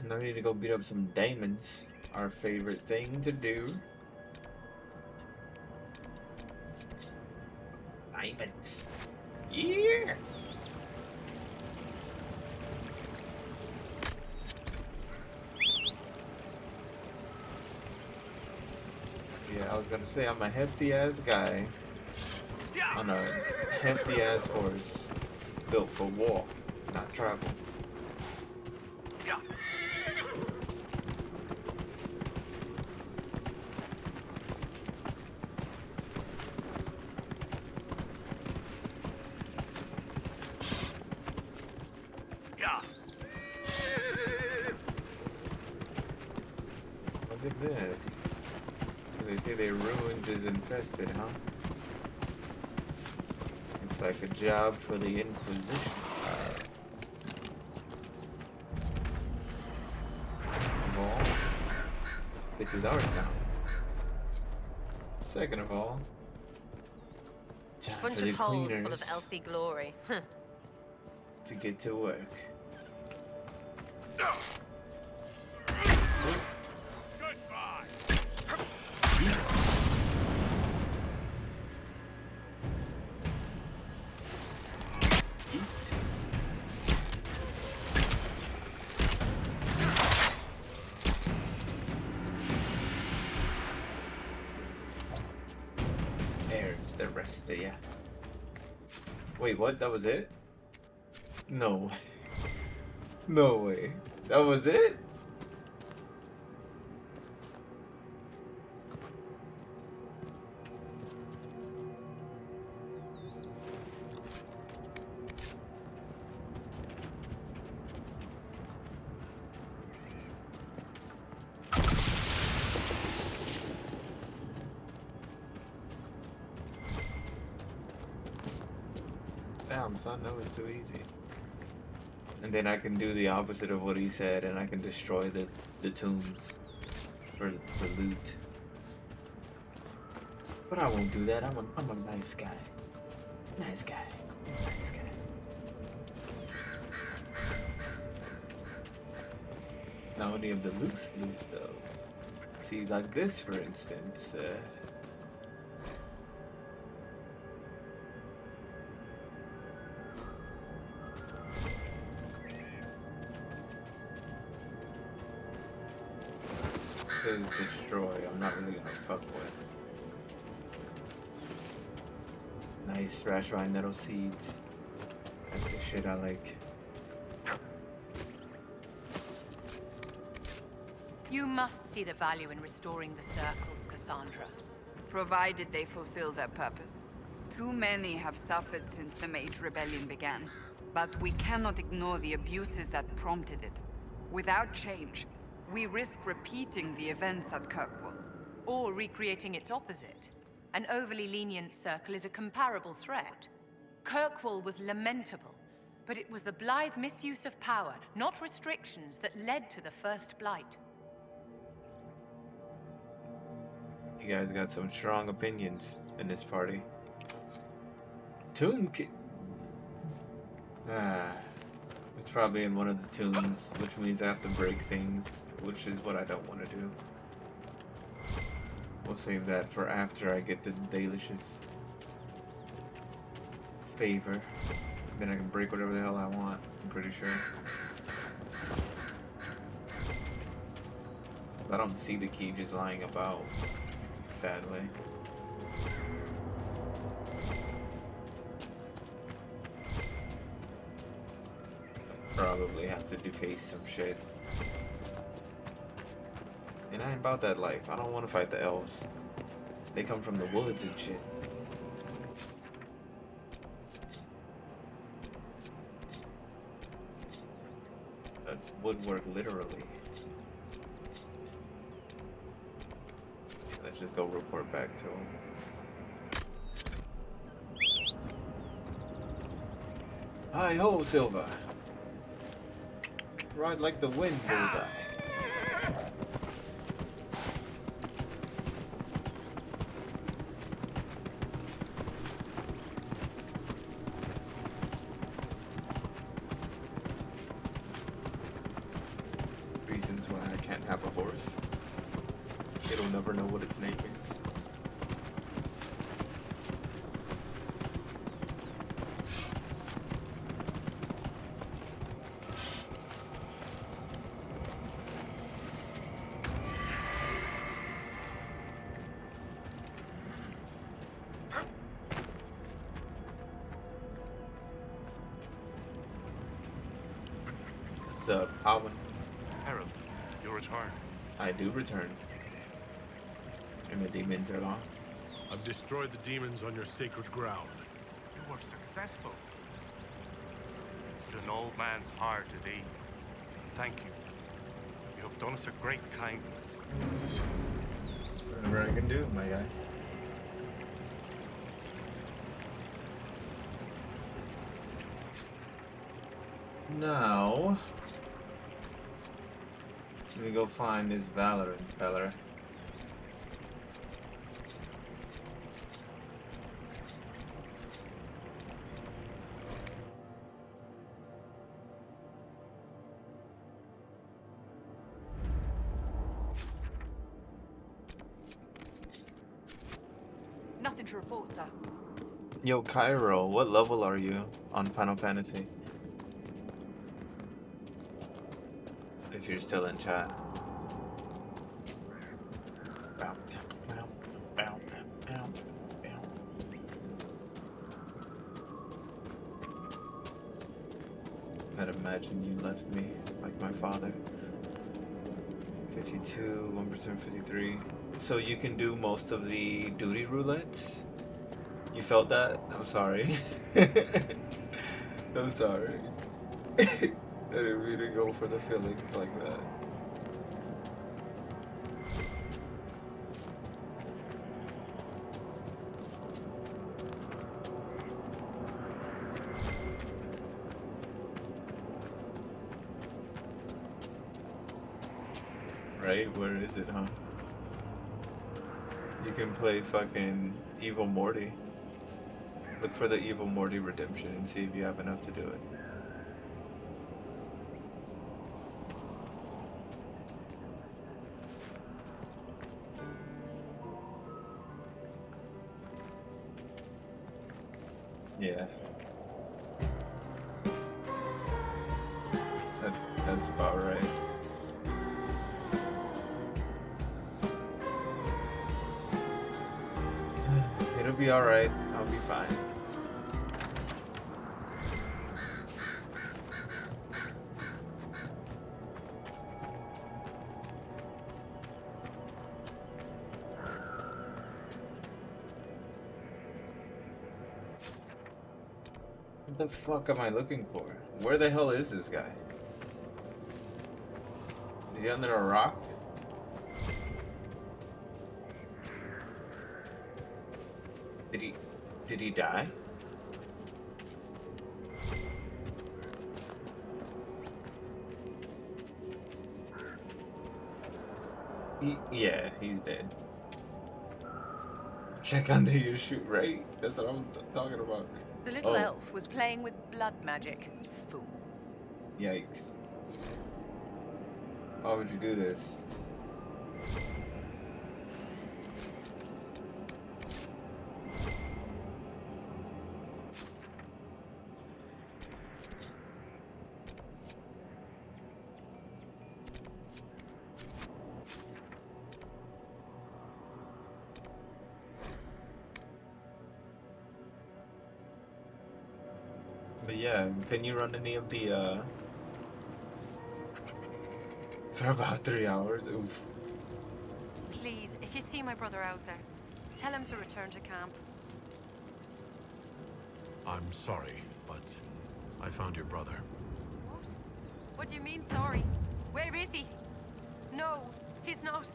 Now we need to go beat up some demons. Our favorite thing to do. Demons. Yeah! Yeah, I was gonna say I'm a hefty ass guy on a hefty ass horse built for war, not travel. Look at this. They say their ruins is infested, huh? It's like a job for the Inquisition. Of all, this is ours now. Second of all, time Bunch for the of holes full of cleaners elfy glory. Huh. to get to work. There's the rest of ya. Wait, what? That was it? No. No way. That was it? Damn, son, that was too easy. And then I can do the opposite of what he said, and I can destroy the tombs for loot. But I won't do that. I'm a nice guy. Nice guy. Nice guy. Not only of the loose loot, though. See, like this, for instance. Says destroy. I'm not really gonna fuck with. Nice thrash vine nettle seeds. That's the shit I like. You must see the value in restoring the circles, Cassandra. Provided they fulfill their purpose. Too many have suffered since the Mage Rebellion began. But we cannot ignore the abuses that prompted it. Without change, we risk repeating the events at Kirkwall. Or recreating its opposite. An overly lenient circle is a comparable threat. Kirkwall was lamentable, but it was the blithe misuse of power, not restrictions, that led to the first blight. You guys got some strong opinions in this party. Tomb it's probably in one of the tombs, which means I have to break things, which is what I don't want to do. We'll save that for after I get the delicious favor. Then I can break whatever the hell I want, I'm pretty sure. I don't see the key just lying about, sadly. Probably have to deface some shit. And I ain't about that life. I don't want to fight the elves. They come from the woods and shit. Woodwork, literally. Let's just go report back to him. Hi ho, Silva. Ride like the wind, bullseye. Reasons why I can't have a horse. It'll never know what its name is. What's up, Alvin? Harold, you return. I do return. And the demons are gone. I've destroyed the demons on your sacred ground. You were successful. Put an old man's heart at ease. Thank you. You have done us a great kindness. Whatever I can do, my guy. Now, let me go find this Valorant feller. Nothing to report, sir. Yo, Cairo, what level are you on Final Fantasy? If you're still in chat. Bow, bow, bow, bow, bow. I'd imagine you left me like my father. 52, 1%, 53. So you can do most of the duty roulettes? You felt that? I'm sorry. I'm sorry. I didn't mean to go for the feelings like that. Right? Where is it, huh? You can play fucking Evil Morty. Look for the Evil Morty redemption and see if you have enough to do it. Yeah. That's about right. It'll be alright. I'll be fine. What the fuck am I looking for? Where the hell is this guy? Is he under a rock? Did he die? Yeah, he's dead. Check under your shoe, right? That's what I'm talking about. The little elf was playing with blood magic. Fool. Yikes. Why would you do this? But yeah, can you run any of the for about 3 hours? Oof. Please, if you see my brother out there, tell him to return to camp. I'm sorry, but I found your brother. What? What do you mean, sorry? Where is he? No, he's not.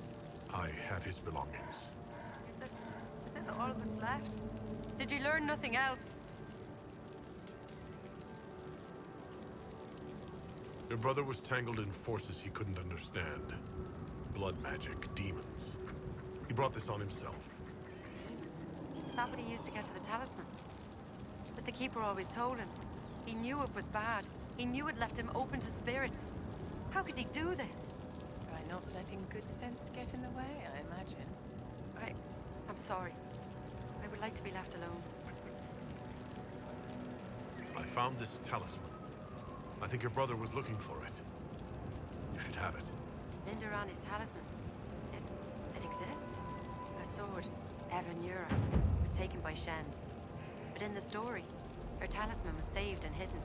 I have his belongings. Is this all that's left? Did you learn nothing else? Your brother was tangled in forces he couldn't understand. Blood magic, demons. He brought this on himself. Demons? Is that what he used to get to the talisman? But the Keeper always told him. He knew it was bad. He knew it left him open to spirits. How could he do this? By not letting good sense get in the way, I imagine. I'm sorry. I would like to be left alone. I found this talisman. I think your brother was looking for it. You should have it. Lindarani's talisman. It exists? Her sword, Evanura, was taken by Shens. But in the story, her talisman was saved and hidden.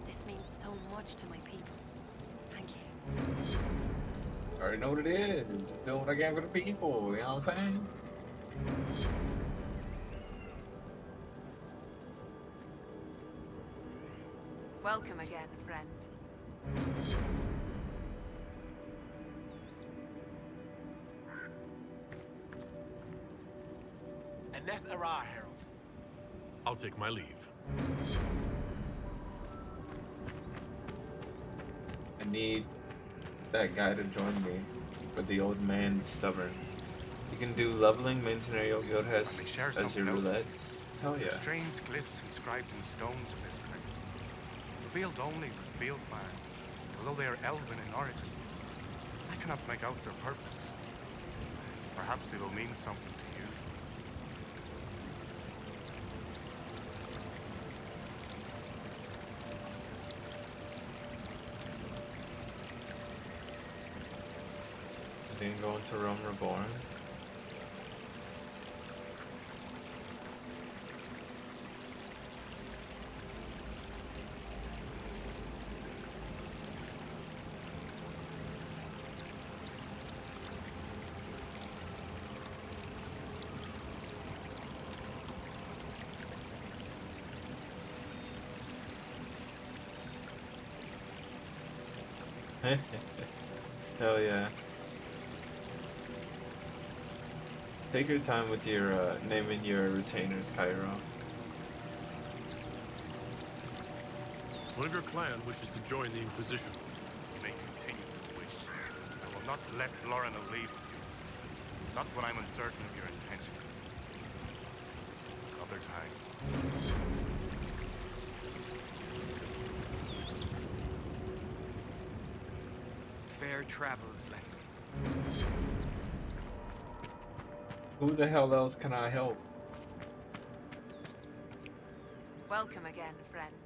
This means so much to my people. Thank you. I already know what it is. Do what I can for the people, you know what I'm saying? Welcome again, friend. Aneth Ara, Herald. I'll take my leave. I need that guy to join me, but the old man's stubborn. You can do leveling, main scenario guild has as your roulettes. Hell yeah. Strange glyphs inscribed in stones of this place. Revealed only with field fire, although they are elven in origin. I cannot make out their purpose. Perhaps they will mean something to you. I didn't go into Rome Reborn. Hell yeah. Take your time with your naming your retainers, Cairo. One of your clan wishes to join the Inquisition. You may continue to wish. I will not let Lorna leave with you. Not when I'm uncertain of your intentions. Another time. Fair travels left me. Who the hell else can I help? Welcome again, friend.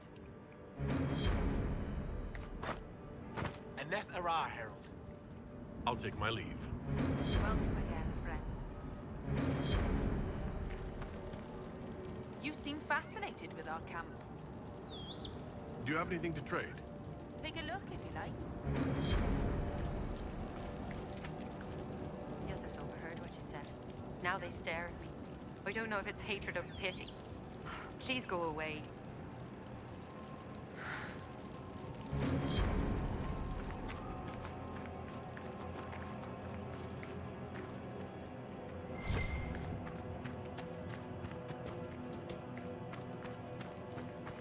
Aneth Ara, Herald. I'll take my leave. Welcome again, friend. You seem fascinated with our camp. Do you have anything to trade? Take a look if you like. The others overheard what you said. Now they stare at me. I don't know if it's hatred or pity. Please go away.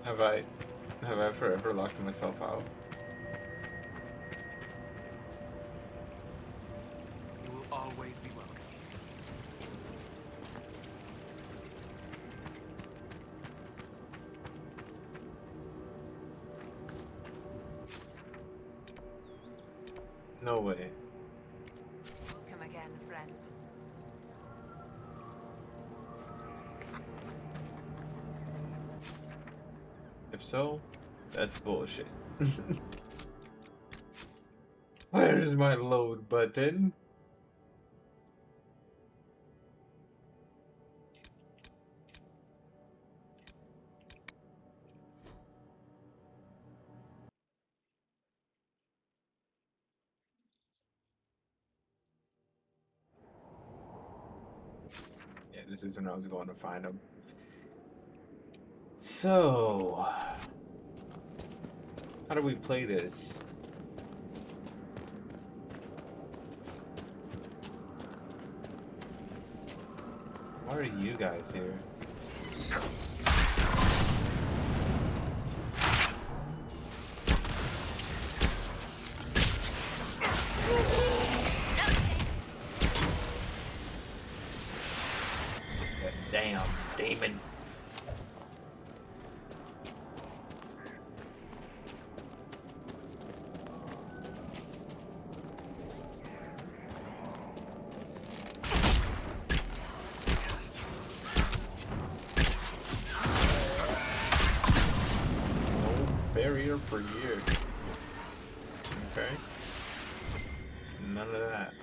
Have I forever locked myself out? You will always be welcome. No way. Welcome again, friend. If so, that's bullshit. Where's my load button? Yeah, this is when I was going to find him. So, how do we play this? Why are you guys here? Damn demon. Barrier for years. Okay. None of that.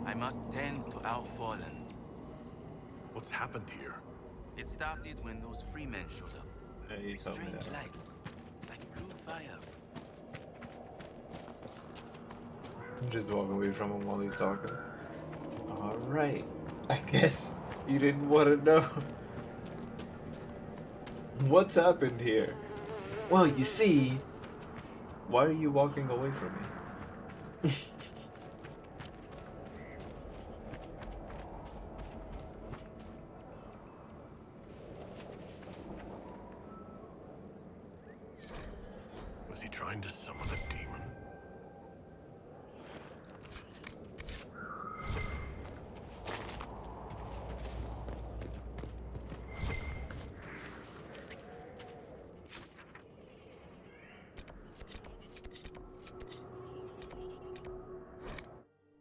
I must tend to our fallen. What's happened here? It started when those free men showed up. Hey, you told me Strange that. lights, like blue fire. Just walk away from him while he's talking. Alright. I guess you didn't want to know. What's happened here? Well, you see, why are you walking away from me? Was he trying to summon a demon?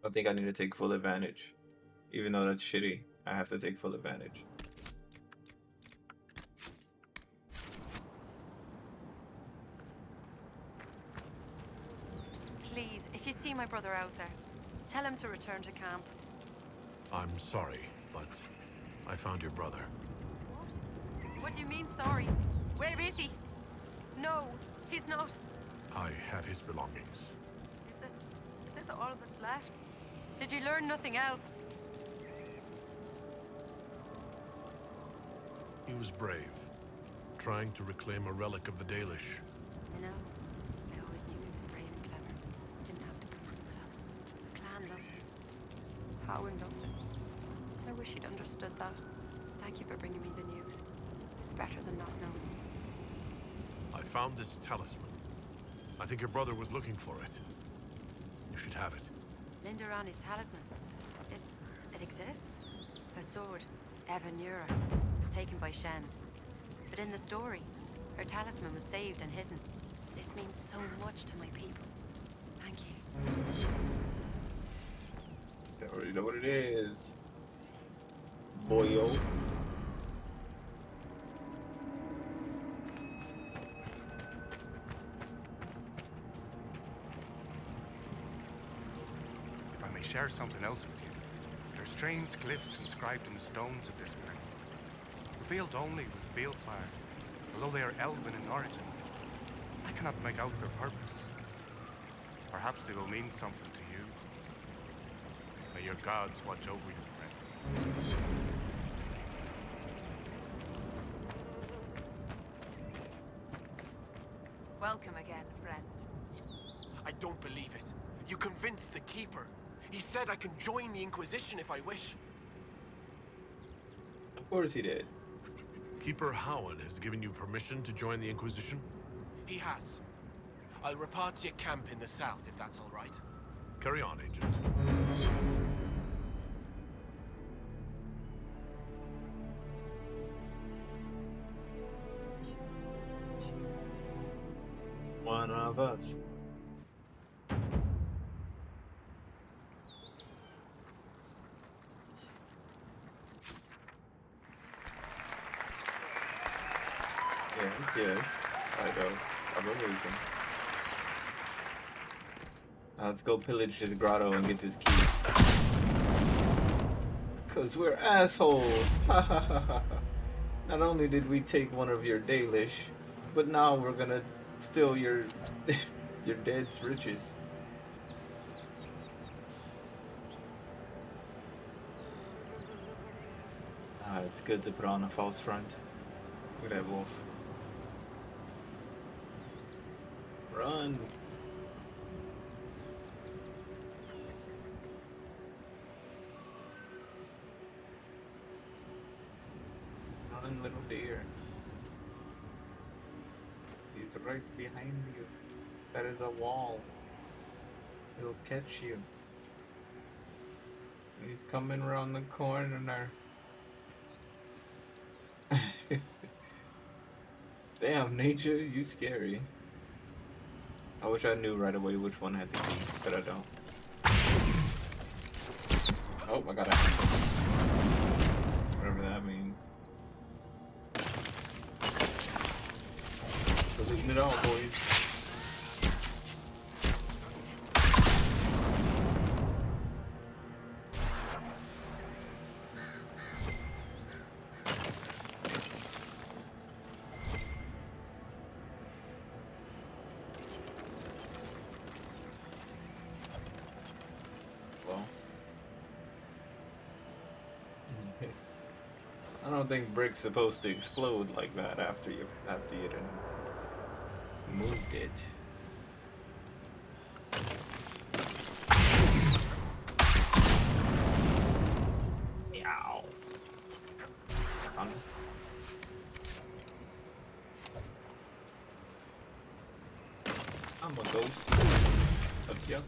I think I need to take full advantage. Even though that's shitty, I have to take full advantage. Please, if you see my brother out there, tell him to return to camp. I'm sorry, but I found your brother. What? What do you mean, sorry? Where is he? No, he's not. I have his belongings. Is this all that's left? Did you learn nothing else? He was brave, trying to reclaim a relic of the Dalish. I know. I always knew he was brave and clever. Didn't have to prove himself. The clan loves him. Howard loves him. I wish he'd understood that. Thank you for bringing me the news. It's better than not knowing. I found this talisman. I think your brother was looking for it. You should have it. Lindarani's talisman. It exists? Her sword, Evanura, was taken by Shens. But in the story, Her talisman was saved and hidden. This means so much to my people. Thank you. I already know what it is. Boyo. If I may share something else with you, there are strange glyphs inscribed in the stones of this place, revealed only with balefire, although they are elven in origin. I cannot make out their purpose. Perhaps they will mean something to you. May your gods watch over you, friend. Welcome again, friend. I don't believe it. You convinced the Keeper. He said I can join the Inquisition if I wish. Of course he did. Keeper Howard has given you permission to join the Inquisition? He has. I'll report to your camp in the south, if that's all right. Carry on, Agent. One of us. Yes, I go. I'm a reason. Now let's go pillage this grotto and get this key. Cause we're assholes. Not only did we take one of your Dalish, but now we're gonna steal your your dead's riches. It's good to put on a false front. Look at that wolf. Run! Run, little deer. He's right behind you. That is a wall. It'll catch you. He's coming around the corner. Damn, nature, you scary. I wish I knew right away which one had the key, but I don't. Oh, I got it. Whatever that means. Deleting it all, boys. I don't think brick's supposed to explode like that after you done moved it. Yow. Son. I'm a ghost. Up here.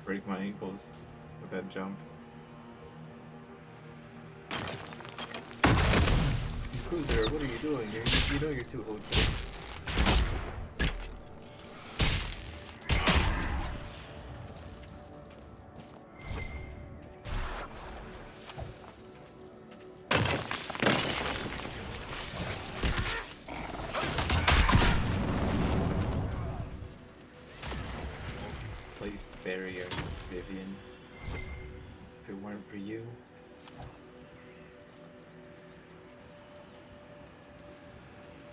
Break my ankles with that jump. Cruiser, what are you doing? You know you're too old for this. Placed barrier, Vivian. If it weren't for you.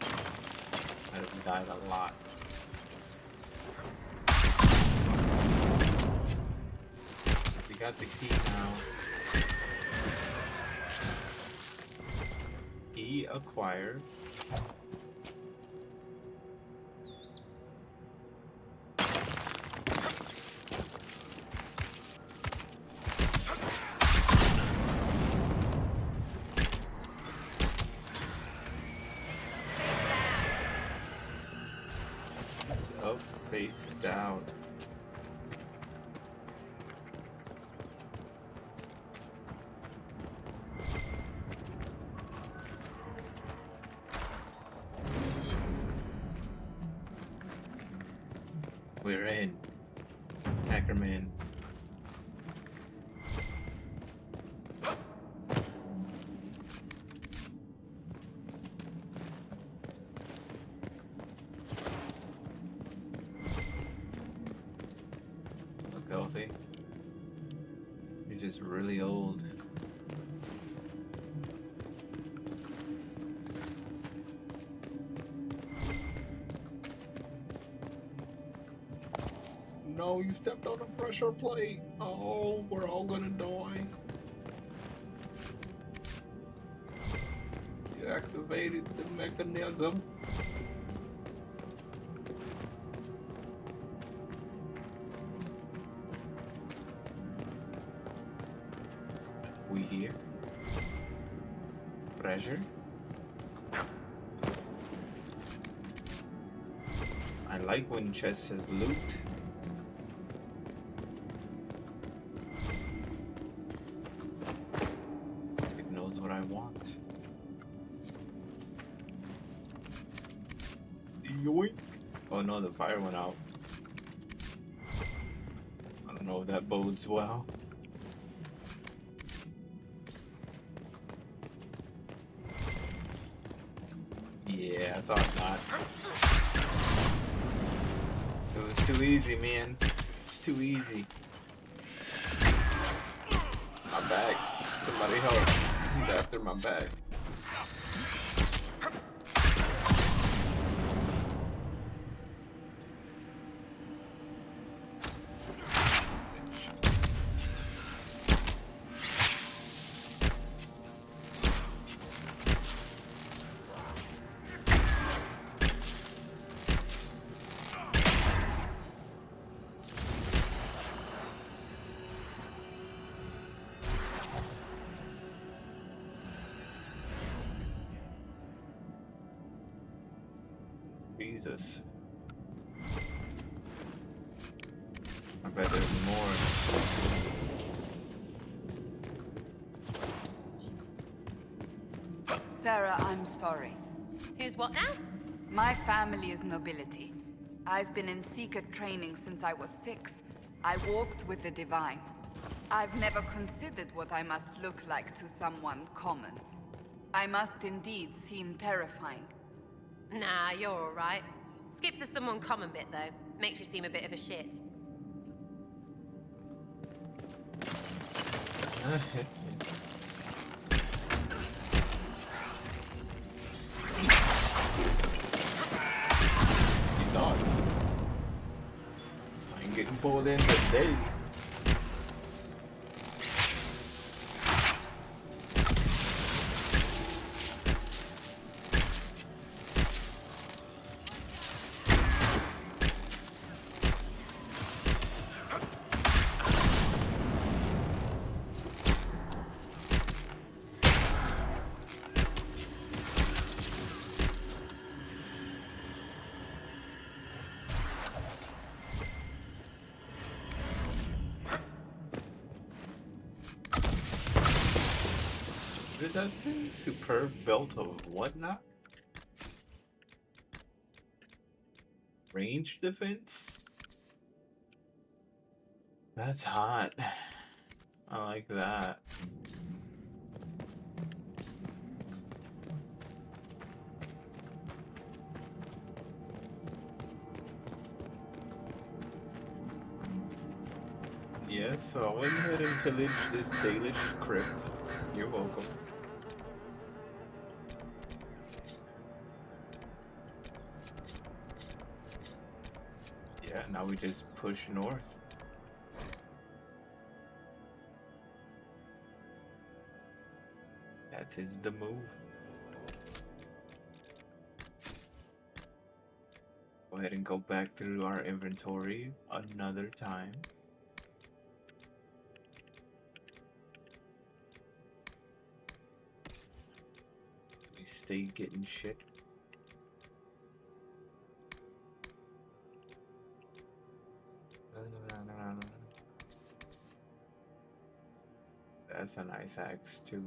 I'd have died a lot. We got the key now. Key acquired. Face down. We're in. Hackerman. Look healthy. You're just really old. No, you stepped on the pressure plate. Oh, we're all gonna die. You activated the mechanism. We here? Pressure? I like when chest says loot. It knows what I want. Yoink! Oh no, the fire went out. I don't know if that bodes well. Yeah, I thought not. It was too easy, man. It's too easy. My bag. Somebody help. He's after my bag. Jesus. I bet there's more. Sarah, I'm sorry. Who's what now? My family is nobility. I've been in Seeker training since I was 6. I walked with the Divine. I've never considered what I must look like to someone common. I must indeed seem terrifying. Nah, you're alright. Skip the someone common bit, though. Makes you seem a bit of a shit. You thought I ain't getting pulled in today. What did that say? Superb belt of whatnot? Range defense? That's hot. I like that. Yes, so I went ahead and pillaged this Dalish crypt. You're welcome. Yeah, now we just push north. That is the move. Go ahead and go back through our inventory another time. So we stay getting shit. a nice axe too.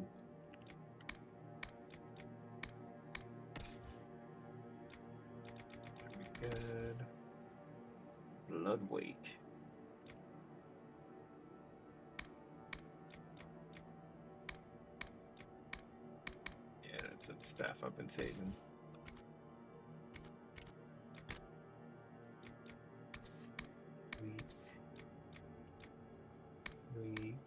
Should be good. Blood weight. Yeah, that's that staff I've been saving. Weak,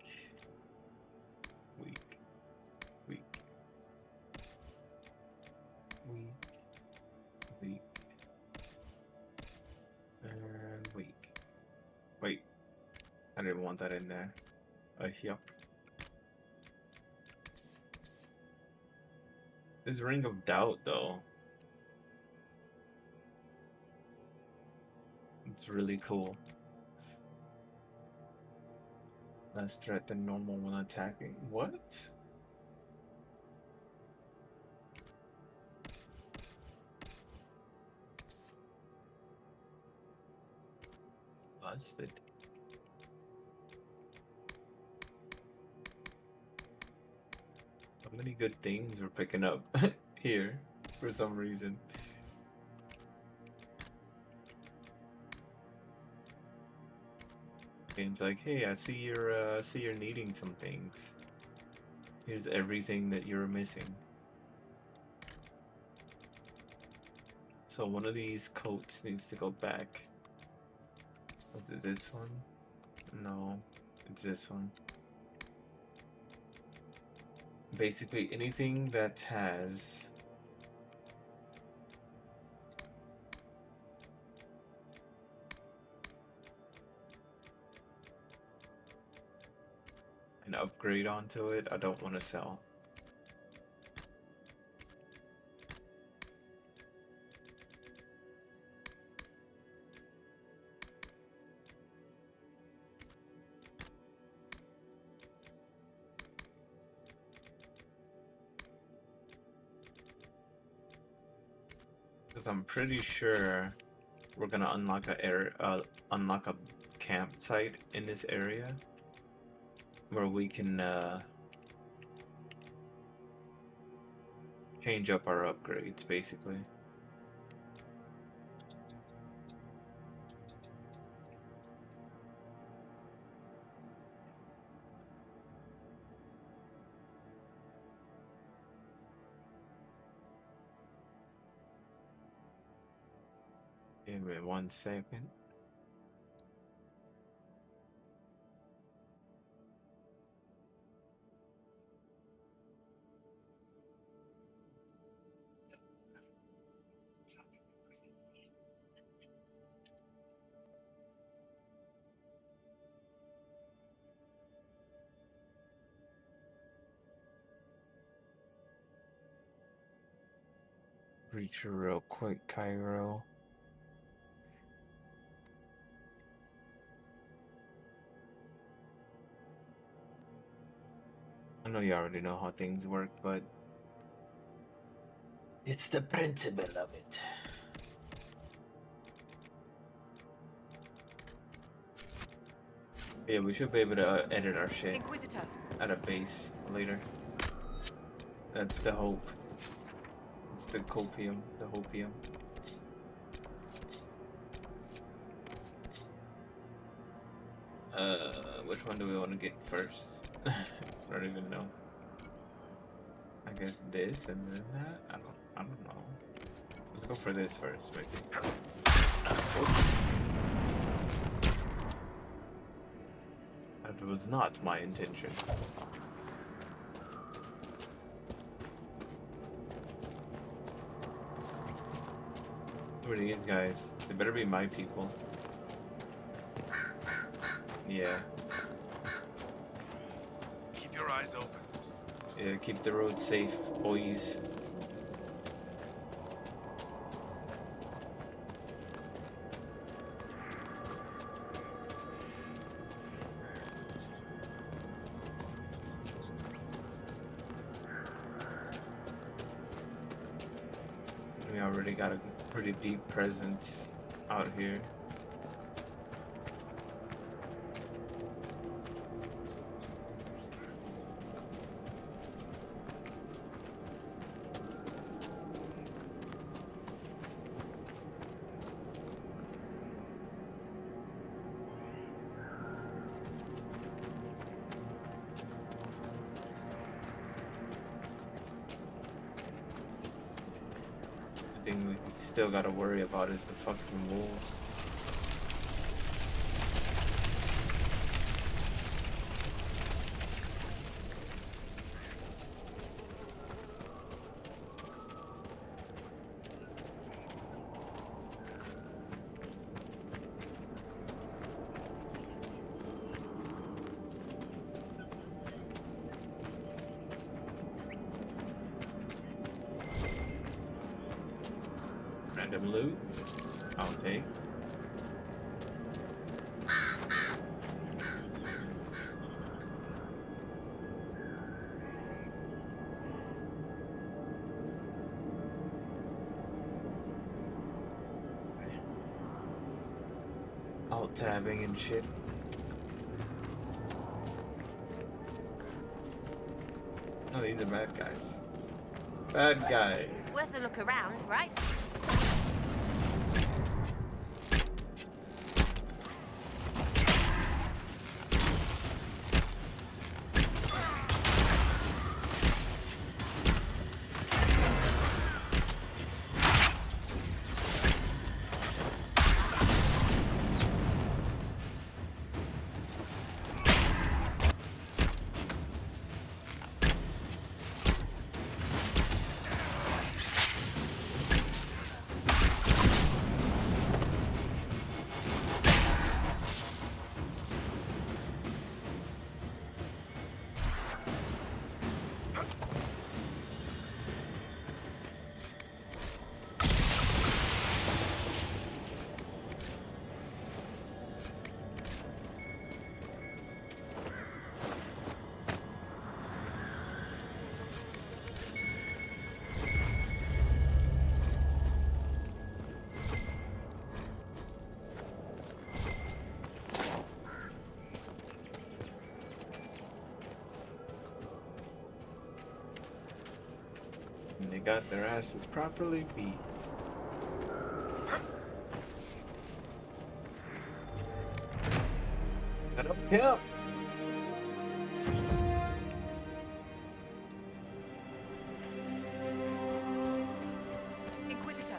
and weak. Wait, I didn't want that in there. Yup. This Ring of Doubt, though. It's really cool. Less threat than normal when attacking. What? It's busted. So many good things we're picking up here for some reason. Game's like, hey, I see you're needing some things. Here's everything that you're missing. So one of these coats needs to go back. Was it this one? No, it's this one. Basically anything that has an upgrade onto it, I don't want to sell. Because I'm pretty sure we're gonna unlock a campsite in this area where we can change up our upgrades, basically. Give me 1 second. Reach you real quick, Cairo. I know you already know how things work, but it's the principle of it. Yeah, we should be able to edit our shit Inquisitor. at a base later. That's the hope. It's the copium, the hopium. Which one do we want to get first? I don't even know. I guess this and then that? I don't know. Let's go for this first, maybe. That was not my intention. Who are these guys? They better be my people. Yeah. Keep your eyes open. Yeah, keep the road safe, boys. We already got a pretty deep presence out here. thing we still gotta worry about is the fucking wolves. Random loot, I'll take. Alt tabbing and shit. Oh, these are bad guys. Bad guys. Worth a look around, right? And they got their asses properly beat. Get up here! Inquisitor.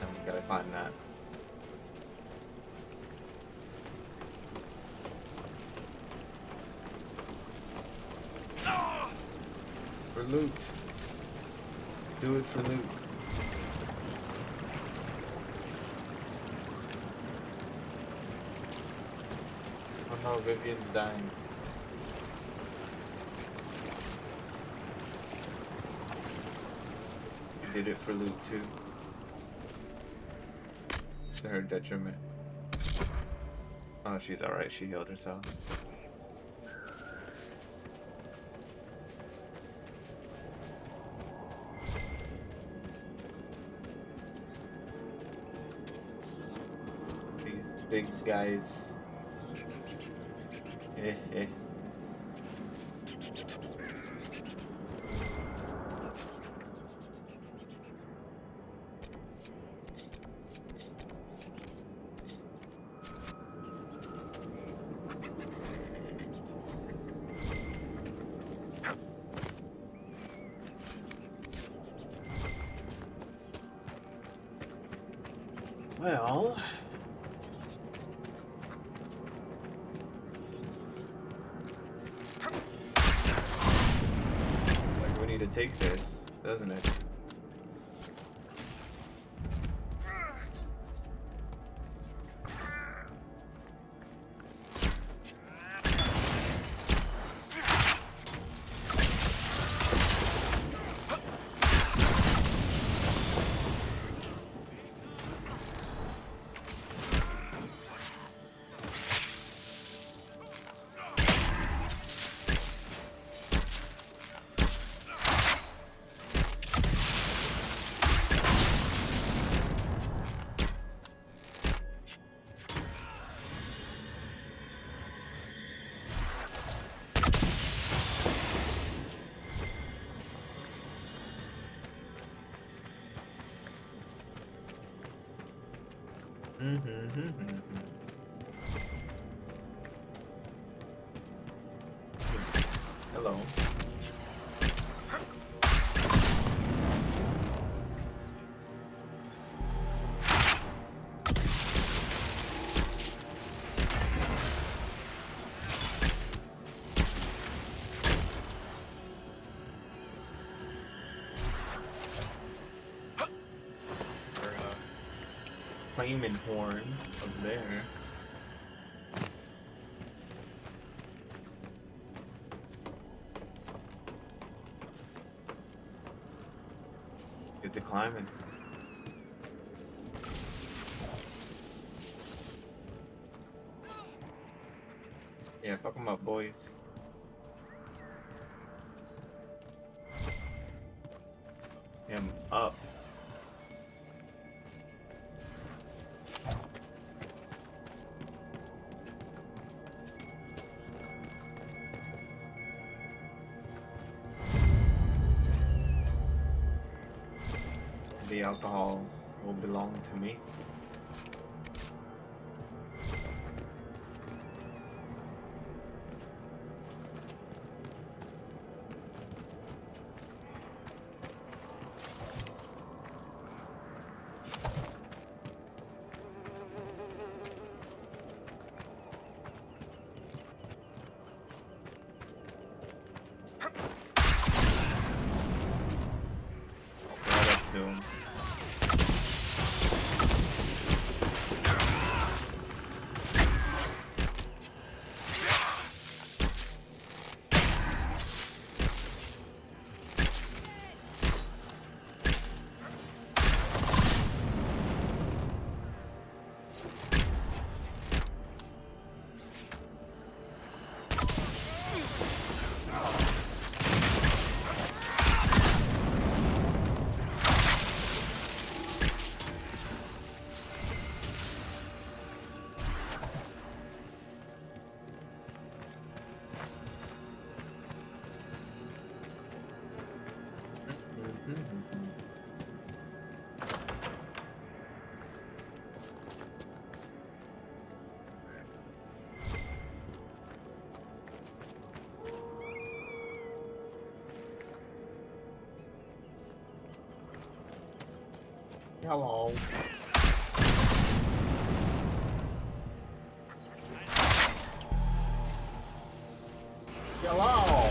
Now we gotta find that. It's for loot. Do it for loot. Oh no, Vivian's dying. You did it for loot too. To her detriment. Oh, she's alright, she healed herself. These big guys. Eh, eh. Well, like we need to take this, doesn't it? Hello. claiming horn up there. Get to climbing. Yeah, fuck them up, boys. Him up. The alcohol will belong to me. Right up to him. Hello. Hello.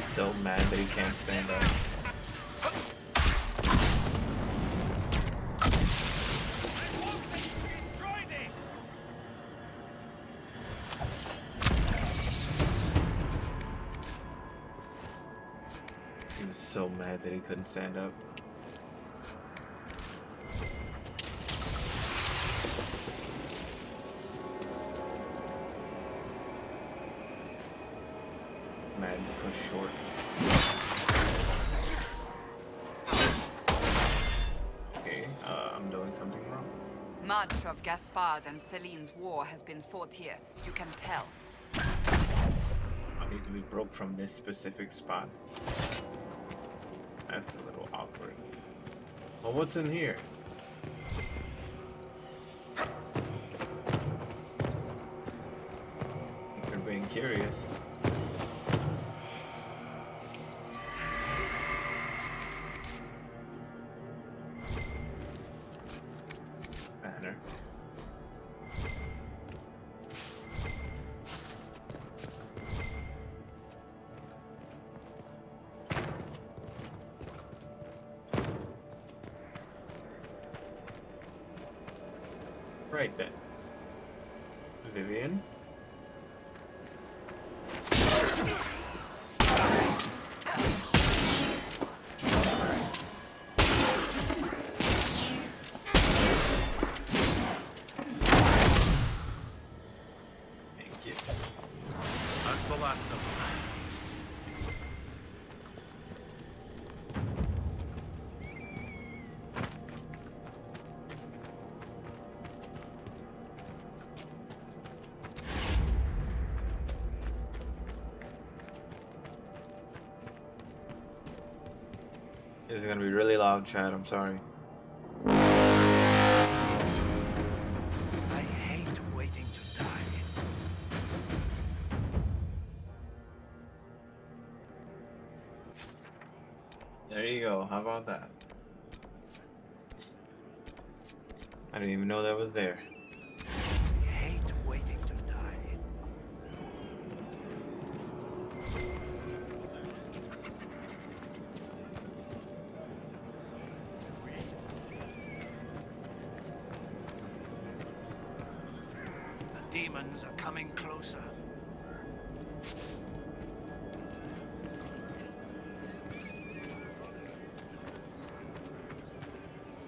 So mad that he can't stand up. He was so mad that he couldn't stand up. Mad because short. Okay, I'm doing something wrong. Much of Gaspard and Celine's war has been fought here. You can tell. I need to be broke from this specific spot. That's a little awkward. Well, what's in here? Thanks for being curious. Banner. Right then. Vivian. Thank you. That's the last of them. This is gonna be really loud, Chad. I'm sorry. I hate waiting to die. There you go. How about that? I didn't even know that was there. I hate waiting to die. The demons are coming closer.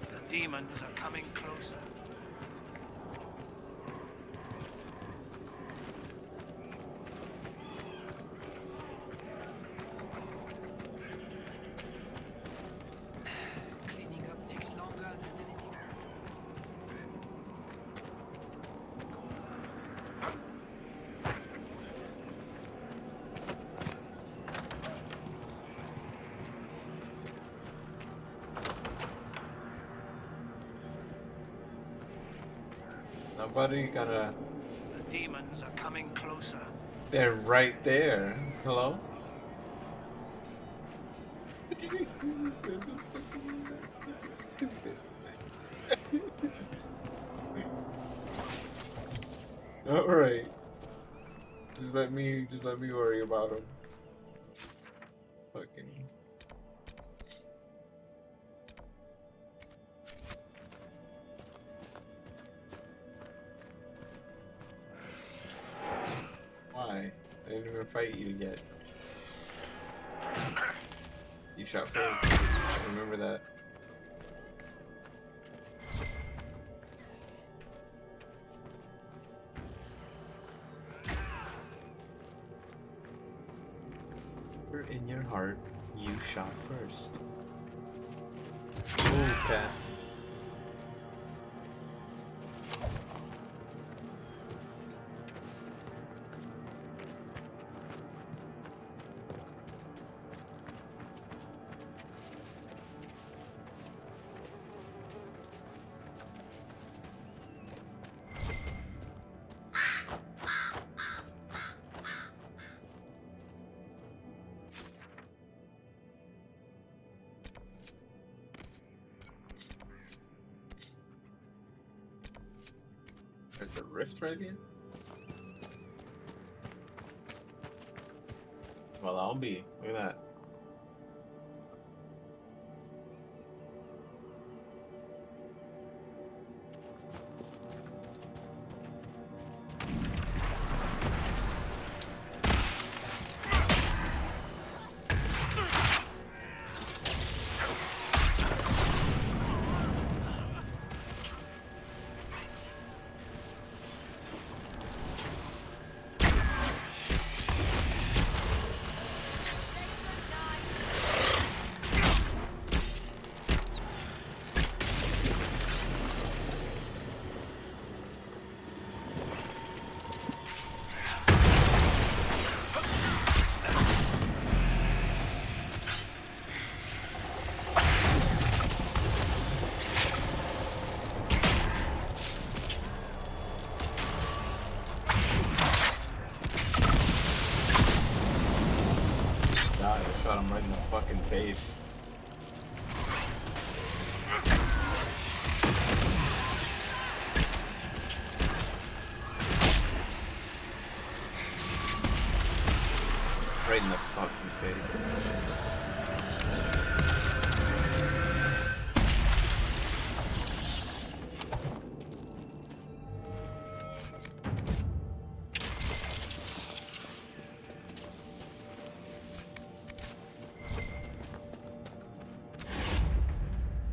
The demons are coming closer. Cleaning up takes longer than anything. Nobody gonna. The demons are coming closer. They're right there. Hello? Stupid. Alright. Just let me worry about him. Fucking. Why? I didn't even fight you yet. You shot first. Remember that. In your heart, you shot first. Ooh, pass. There's a rift right here? Well, I'll be. Look at that. Shot him right in the fucking face. Right in the fucking face.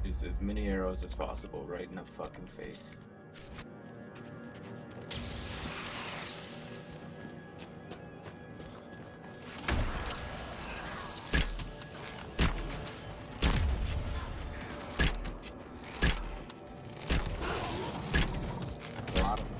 Use as many arrows as possible right in the fucking face. That's a lot of them.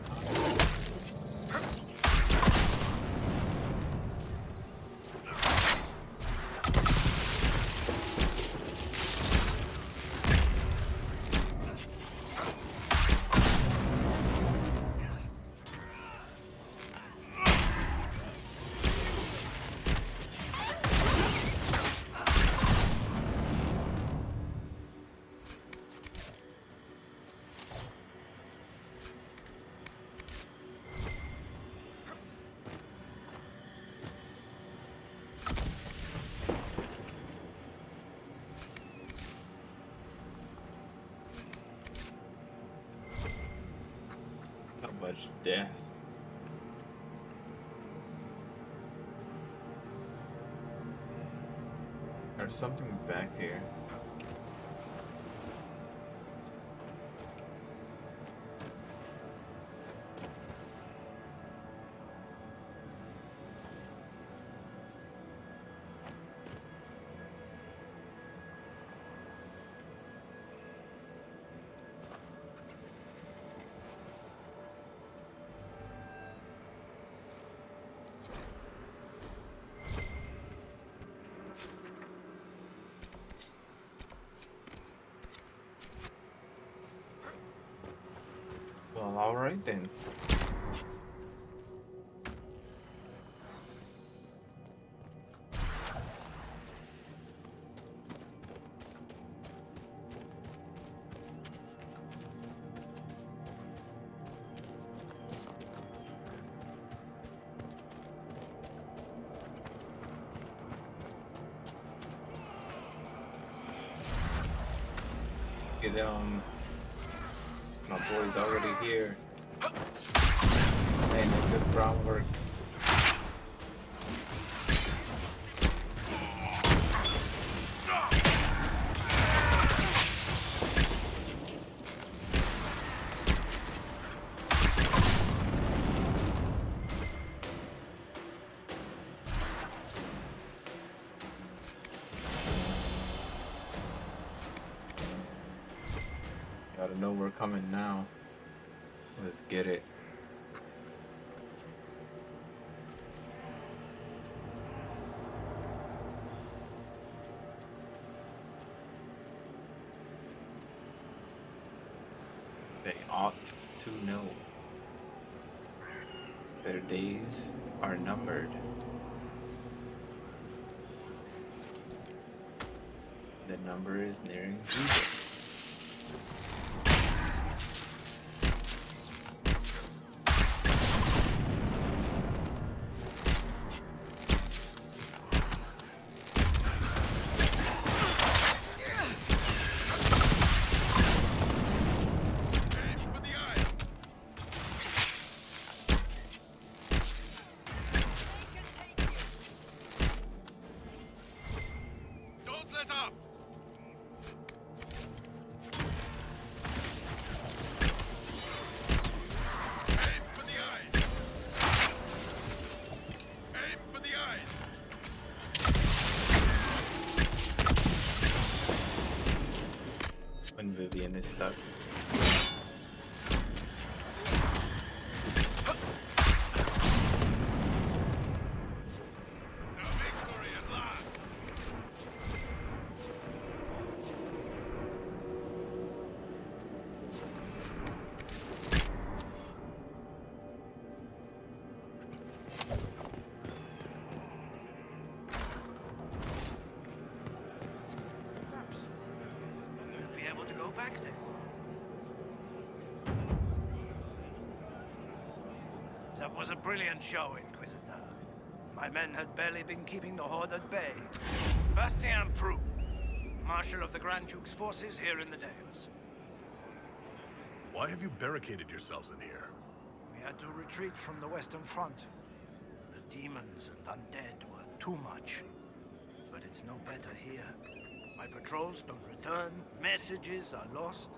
much death. There's something back here. Well, alright then. Let's get my boy's already here. And a good groundwork. Gotta know we're coming now. Let's get it. They ought to know. Their days are numbered. The number is nearing zero. When Vivian is stuck. You'll be able to go back then. That was a brilliant show, Inquisitor. My men had barely been keeping the Horde at bay. Bastien Prou, Marshal of the Grand Duke's forces here in the Dales. Why have you barricaded yourselves in here? We had to retreat from the Western Front. The demons and undead were too much. But it's no better here. My patrols don't return, messages are lost.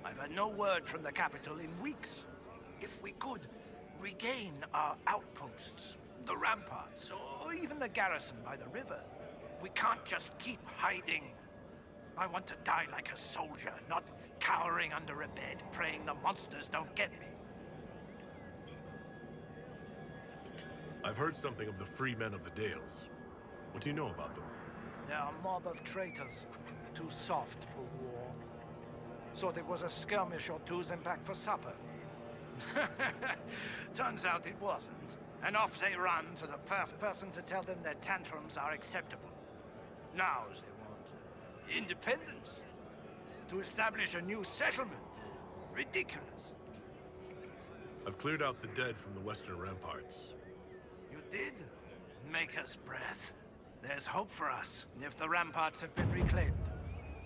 I've had no word from the capital in weeks. If we could regain our outposts, the ramparts, or even the garrison by the river, we can't just keep hiding. I want to die like a soldier, not cowering under a bed, praying the monsters don't get me. I've heard something of the free men of the Dales. What do you know about them? They're a mob of traitors, too soft for war. Thought it was a skirmish or two, then back for supper. Turns out it wasn't. And off they run to the first person to tell them their tantrums are acceptable. Now they want independence. To establish a new settlement. Ridiculous. I've cleared out the dead from the western ramparts. You did? Maker's breath. There's hope for us, if the ramparts have been reclaimed.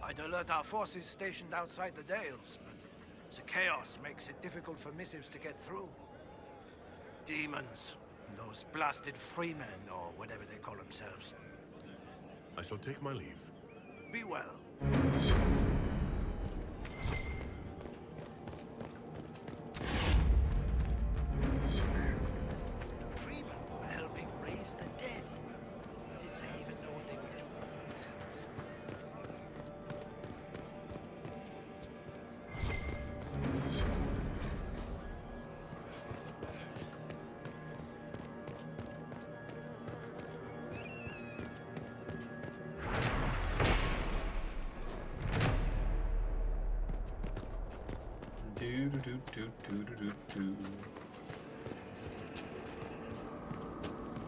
I'd alert our forces stationed outside the Dales, but The chaos makes it difficult for missives to get through. Demons. Those blasted freemen, or whatever they call themselves. I shall take my leave. Be well. Freemen were helping raise the dead. Did they even know what they were doing? Do do do do do do do.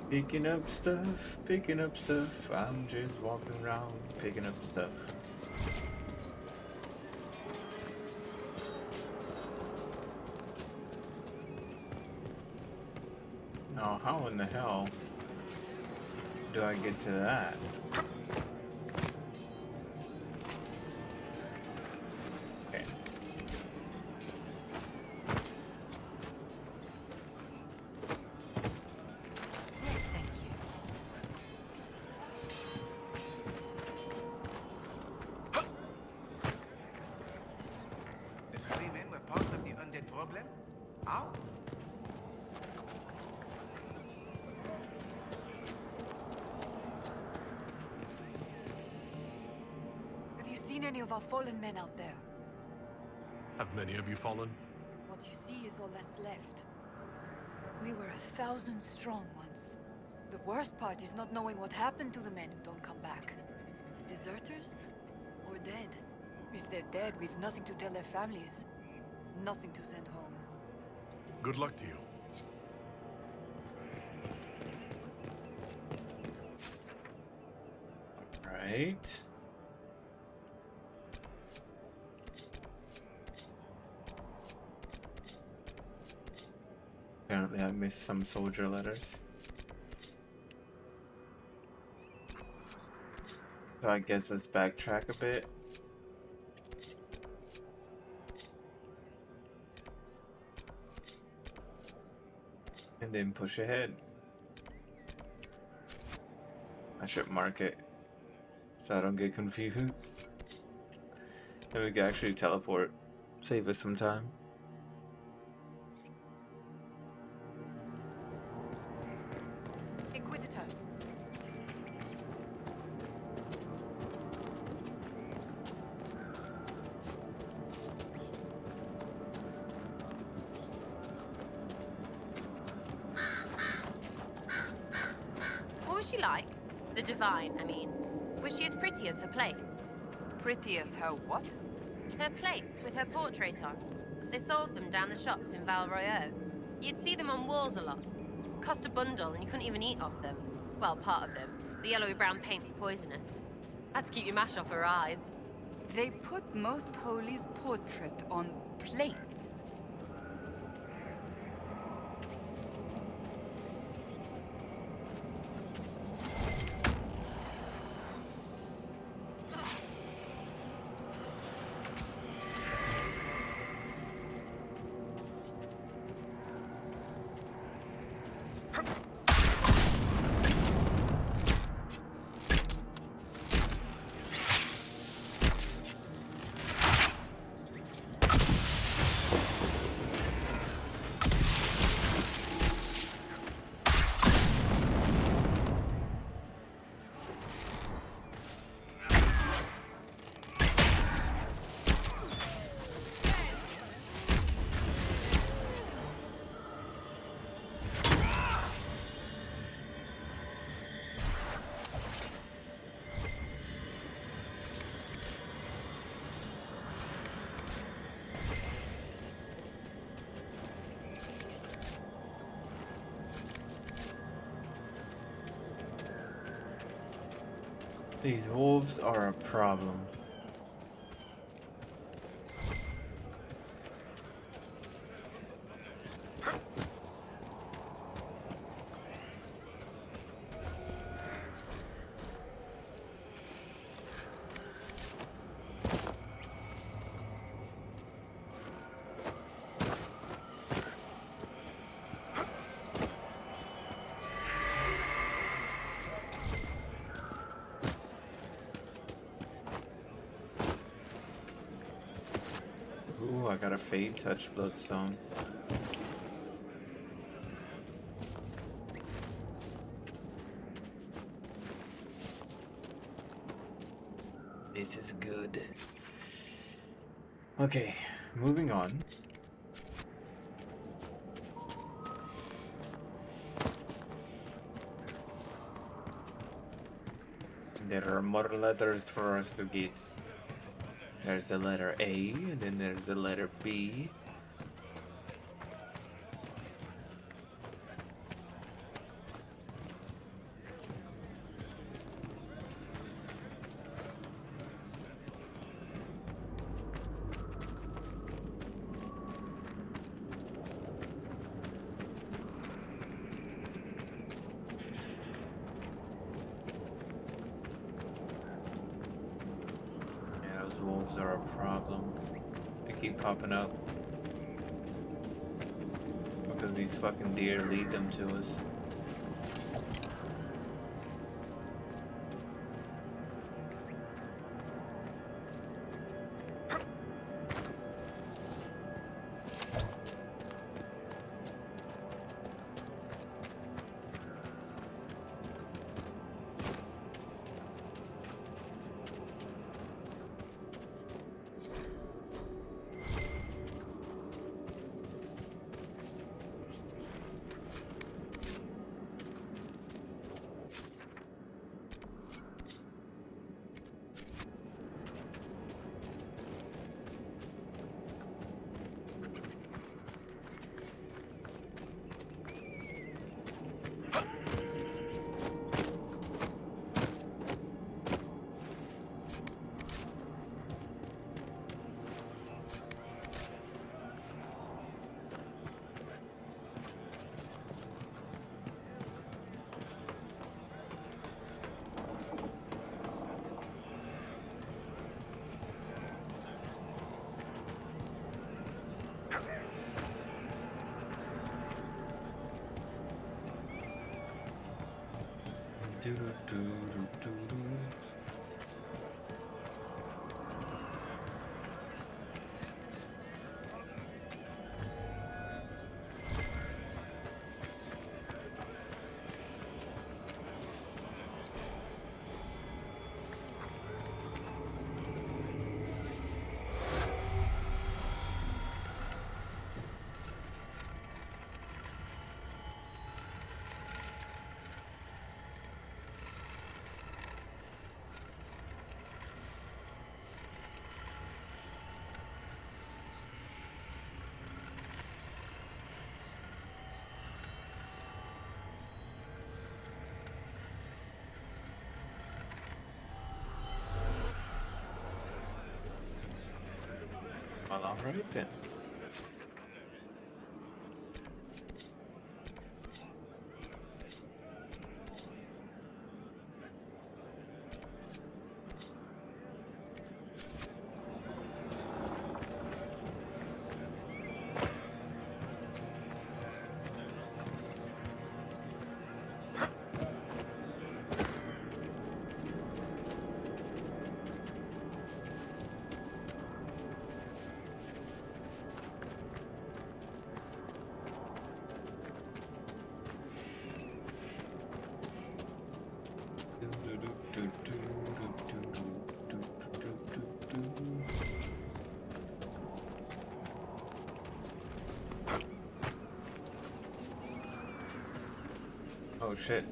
Picking up stuff, picking up stuff. I'm just walking around picking up stuff. Now, how in the hell do I get to that? Okay. The Freemen were part of the undead problem? How? Have you seen any of our fallen men out there? Have many of you fallen? What you see is all that's left. We were 1,000 strong once. The worst part is not knowing what happened to the men who don't come back. Deserters? Or dead? If they're dead, we've nothing to tell their families. Nothing to send home. Good luck to you. Right. Apparently I missed some soldier letters. So I guess let's backtrack a bit. And then push ahead. I should mark it so I don't get confused. And we can actually teleport. Save us some time. Inquisitor. What was she like? The Divine, I mean. Was she as pretty as her plates? Pretty as her what? Her plates with her portrait on. They sold them down the shops in Val Royeaux. You'd see them on walls a lot. Cost a bundle and you couldn't even eat off them. Well, part of them. The yellowy-brown paint's poisonous. Had to keep your mash off her eyes. They put Most Holy's portrait on plates. These wolves are a problem. Oh, I got a Fade Touch Bloodstone. This is good. Okay, moving on. There are more letters for us to get. There's the letter A, and then there's the letter B. Wolves are a problem. They keep popping up because these fucking deer lead them to us. Well, alright then. Oh shit.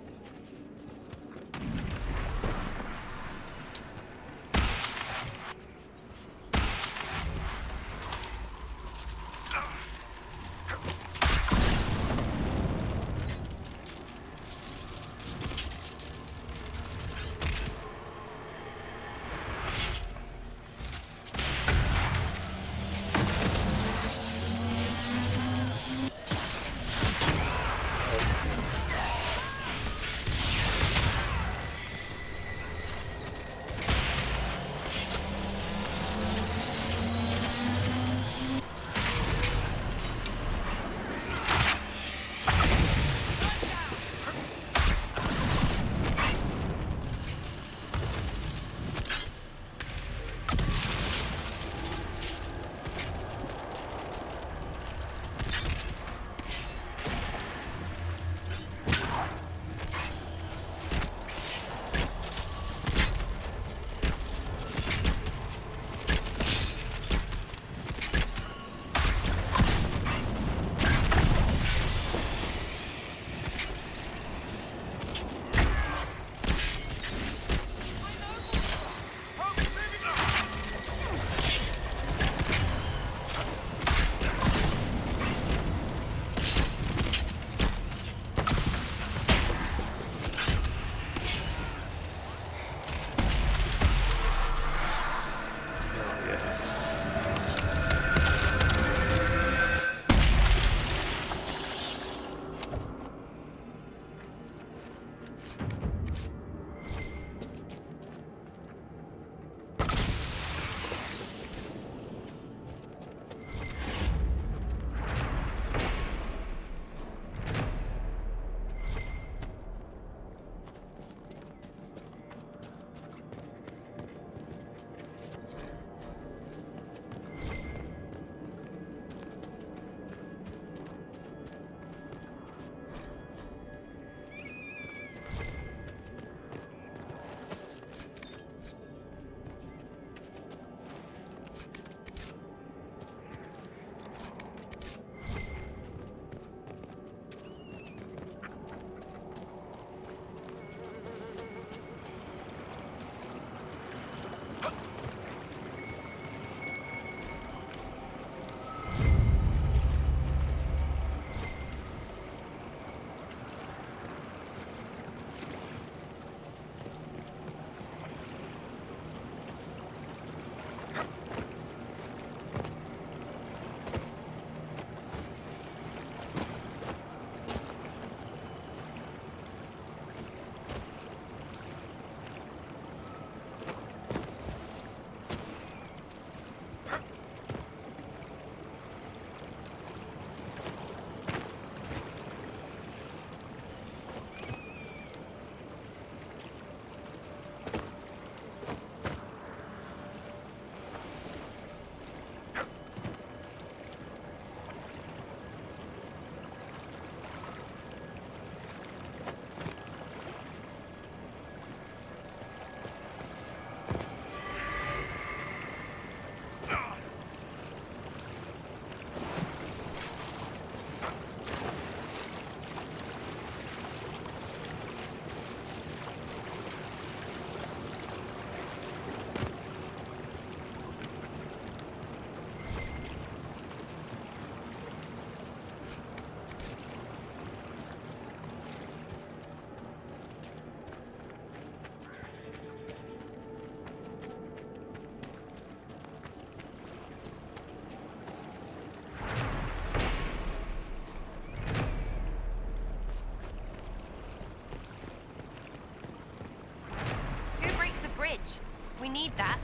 We need that.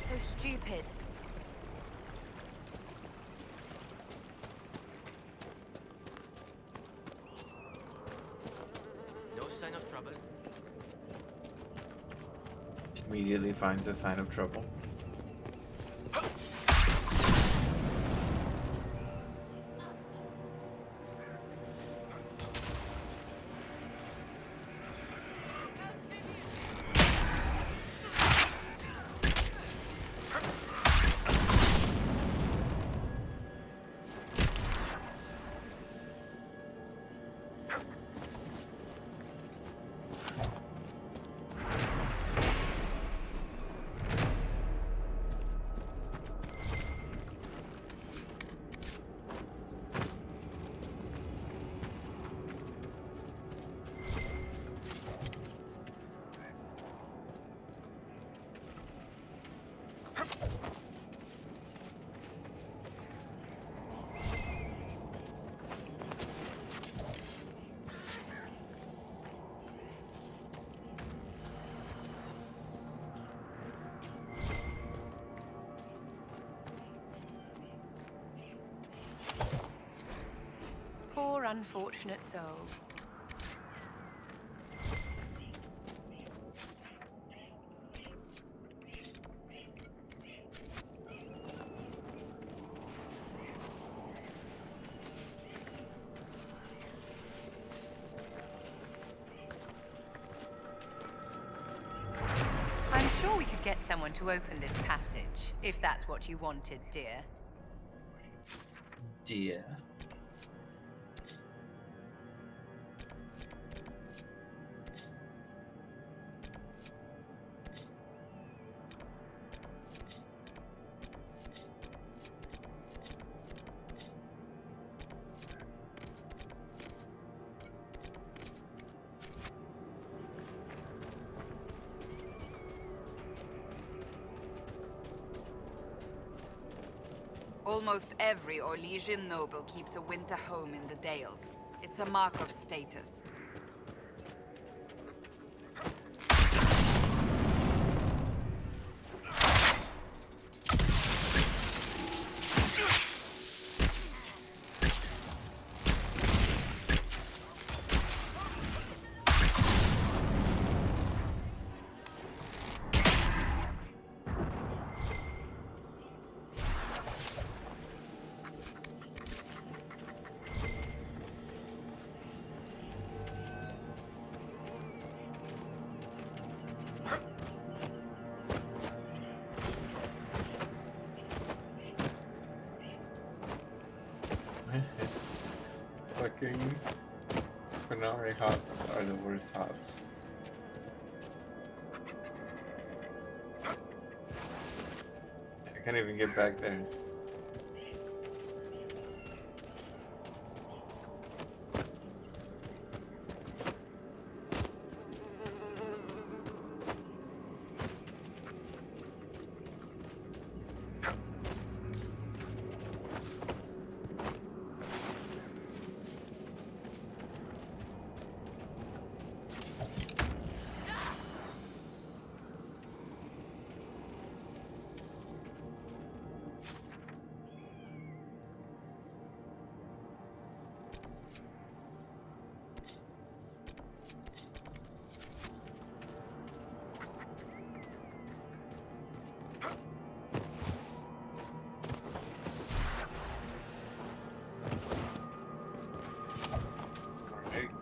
So stupid. No sign of trouble. Immediately finds a sign of trouble. Poor unfortunate soul. I'm sure we could get someone to open this passage, if that's what you wanted, dear. Dear. Almost every Orlesian noble keeps a winter home in the Dales. It's a mark of status. Fucking Panari hops are the worst hops. I can't even get back there.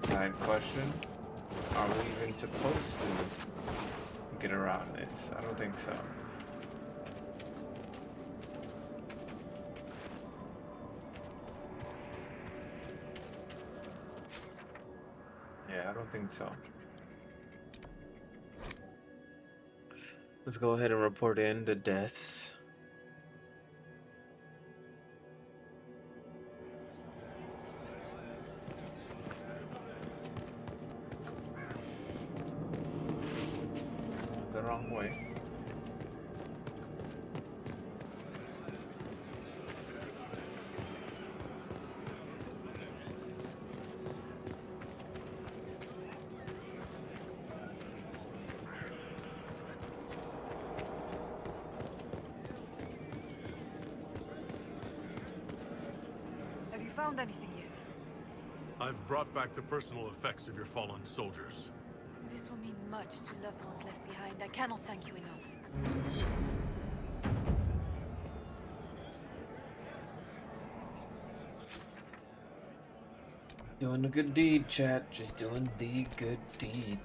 Side question. Are we even supposed to get around this? I don't think so. Yeah, I don't think so. Let's go ahead and report in the deaths. The wrong way. found anything yet? I've brought back the personal effects of your fallen soldiers. This will mean much to loved ones left behind. I cannot thank you enough. Doing a good deed, chat. Just doing the good deed.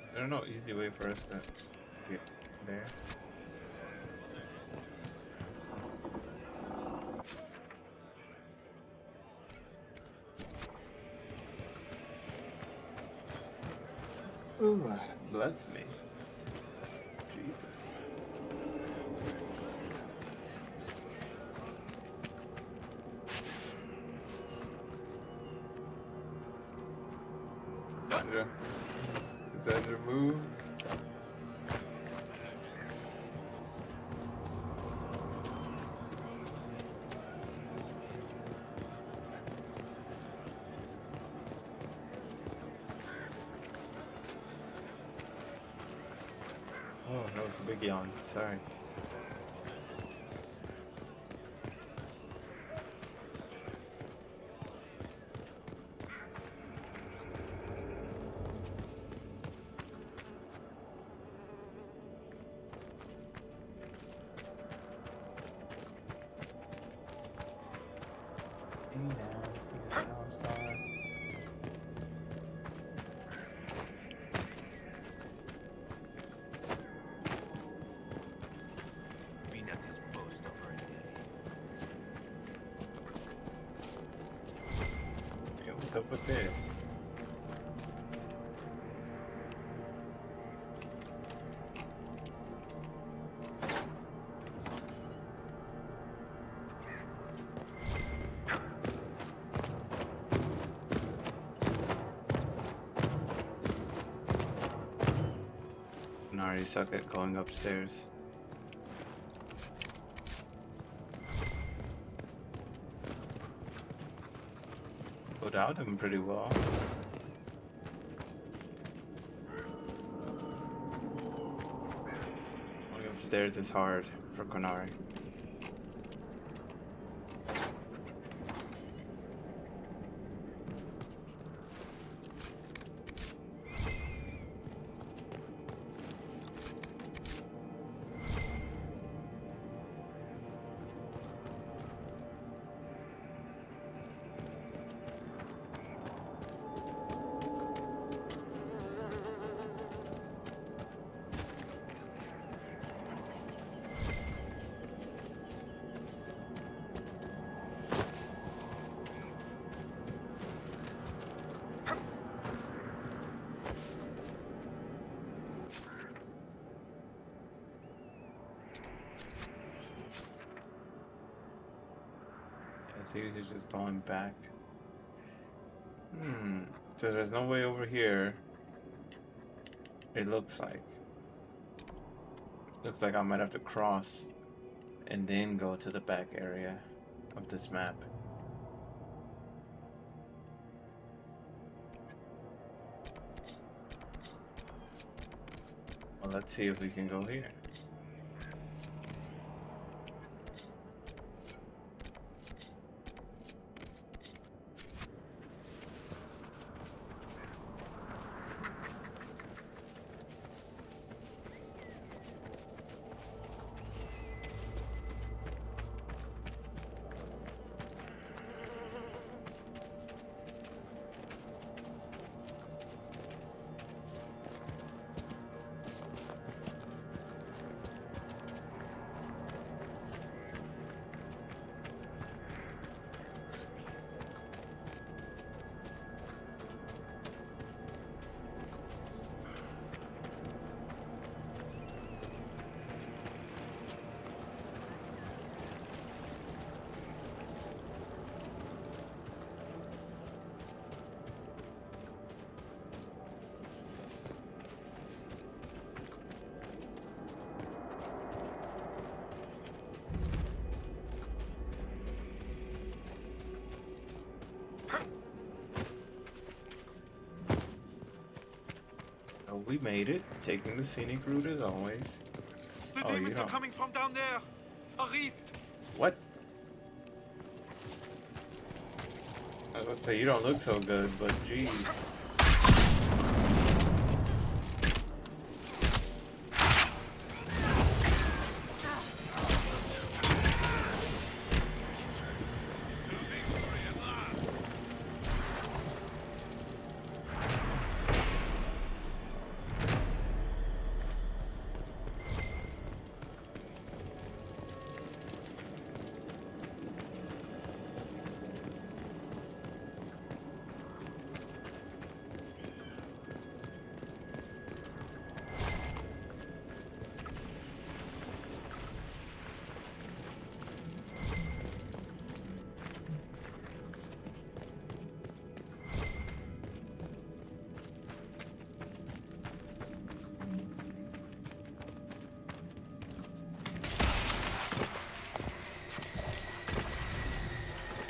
Is there no easy way for us to get there? Ooh, bless me. Jesus. Sandra. Sandra, move. Oh, no, it's a big yawn. Sorry. Hey now, here's our star. Been at this post over a day. Hey, what's up with this? I already suck at going upstairs. Without him pretty well. Going upstairs is hard for Konari. I see he's just going back. So there's no way over here. It looks like. Looks like I might have to cross and then go to the back area of this map. Well, let's see if we can go here. Oh, we made it. Taking the scenic route as always. The demons are coming from down there. A rift. What? I was about to say, you don't look so good, but jeez.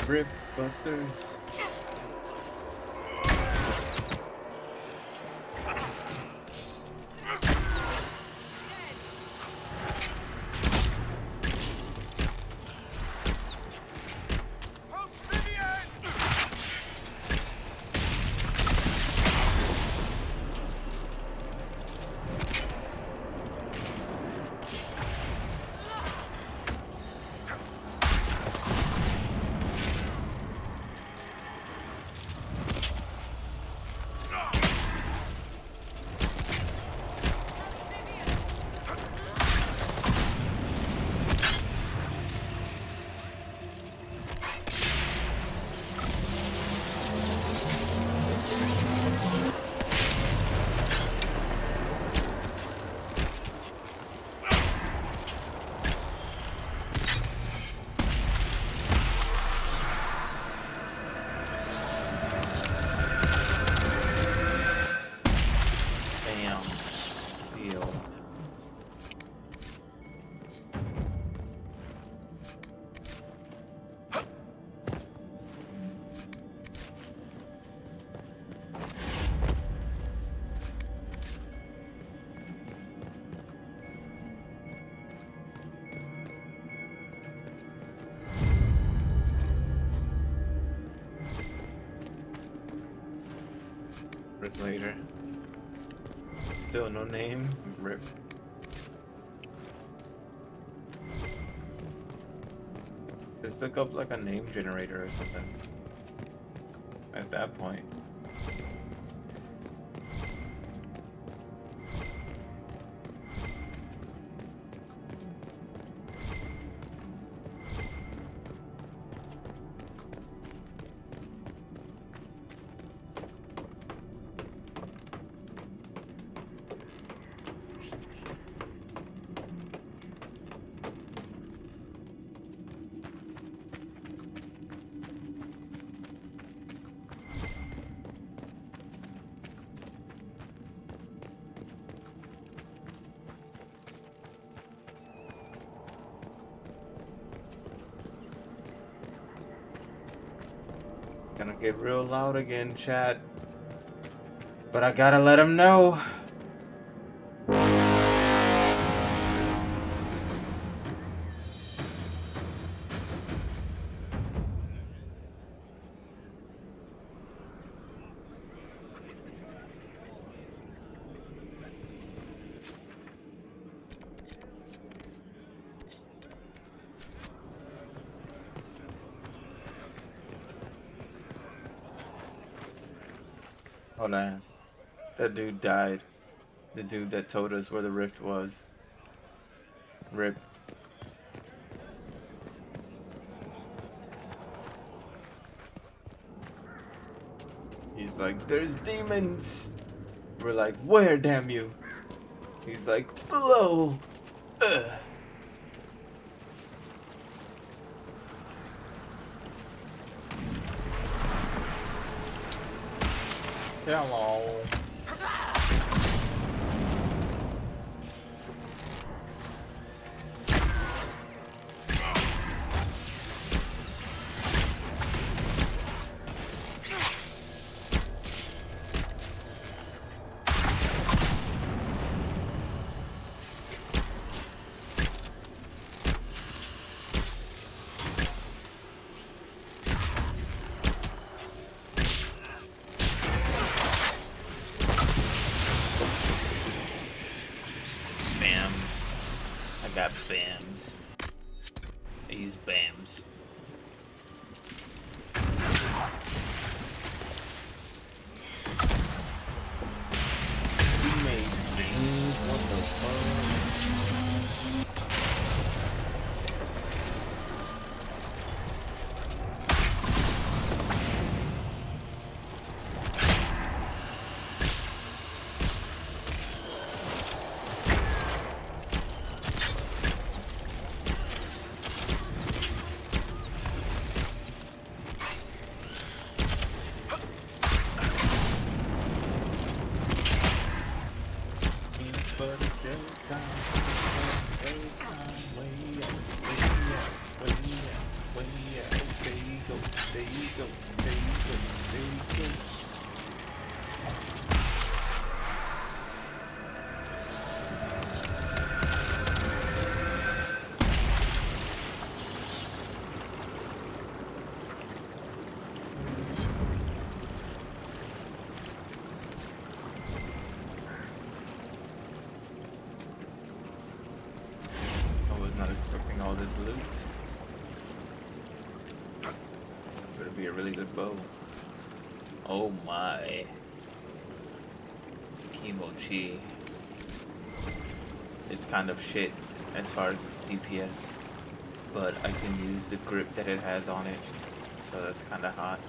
Rift Busters. Later. Still no name. Rip. Just look up like a name generator or something. At that point. Gonna get real loud again, chat. But I gotta let him know. Hold on. That dude died. The dude that told us where the rift was. Rip. He's like, there's demons. We're like, where, damn you? He's like, below. Ugh. Hello. got BAMs. I use BAMs. We made BAMs, what the fuck? I was not expecting all this loot. Better be a really good bow. Oh my. Kimochi. It's kind of shit as far as its DPS, but I can use the grip that it has on it, so that's kind of hot.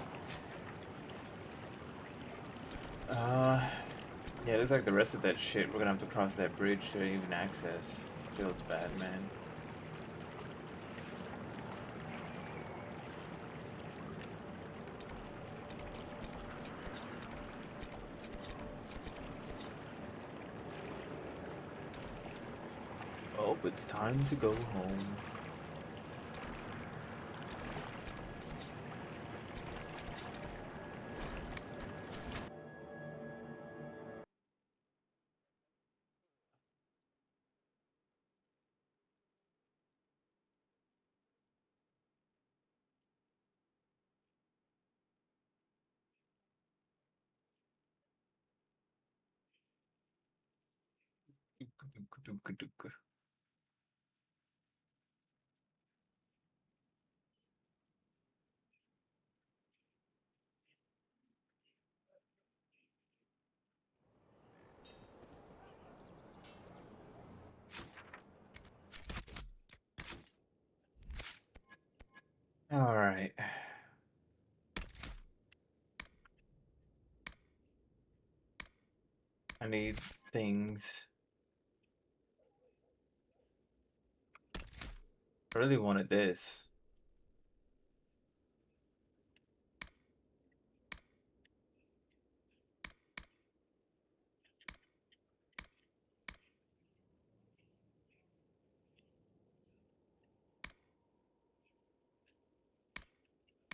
Yeah, it looks like the rest of that shit we're gonna have to cross that bridge to even access. Feels bad, man. Oh, it's time to go home. All right. I need things. I really wanted this.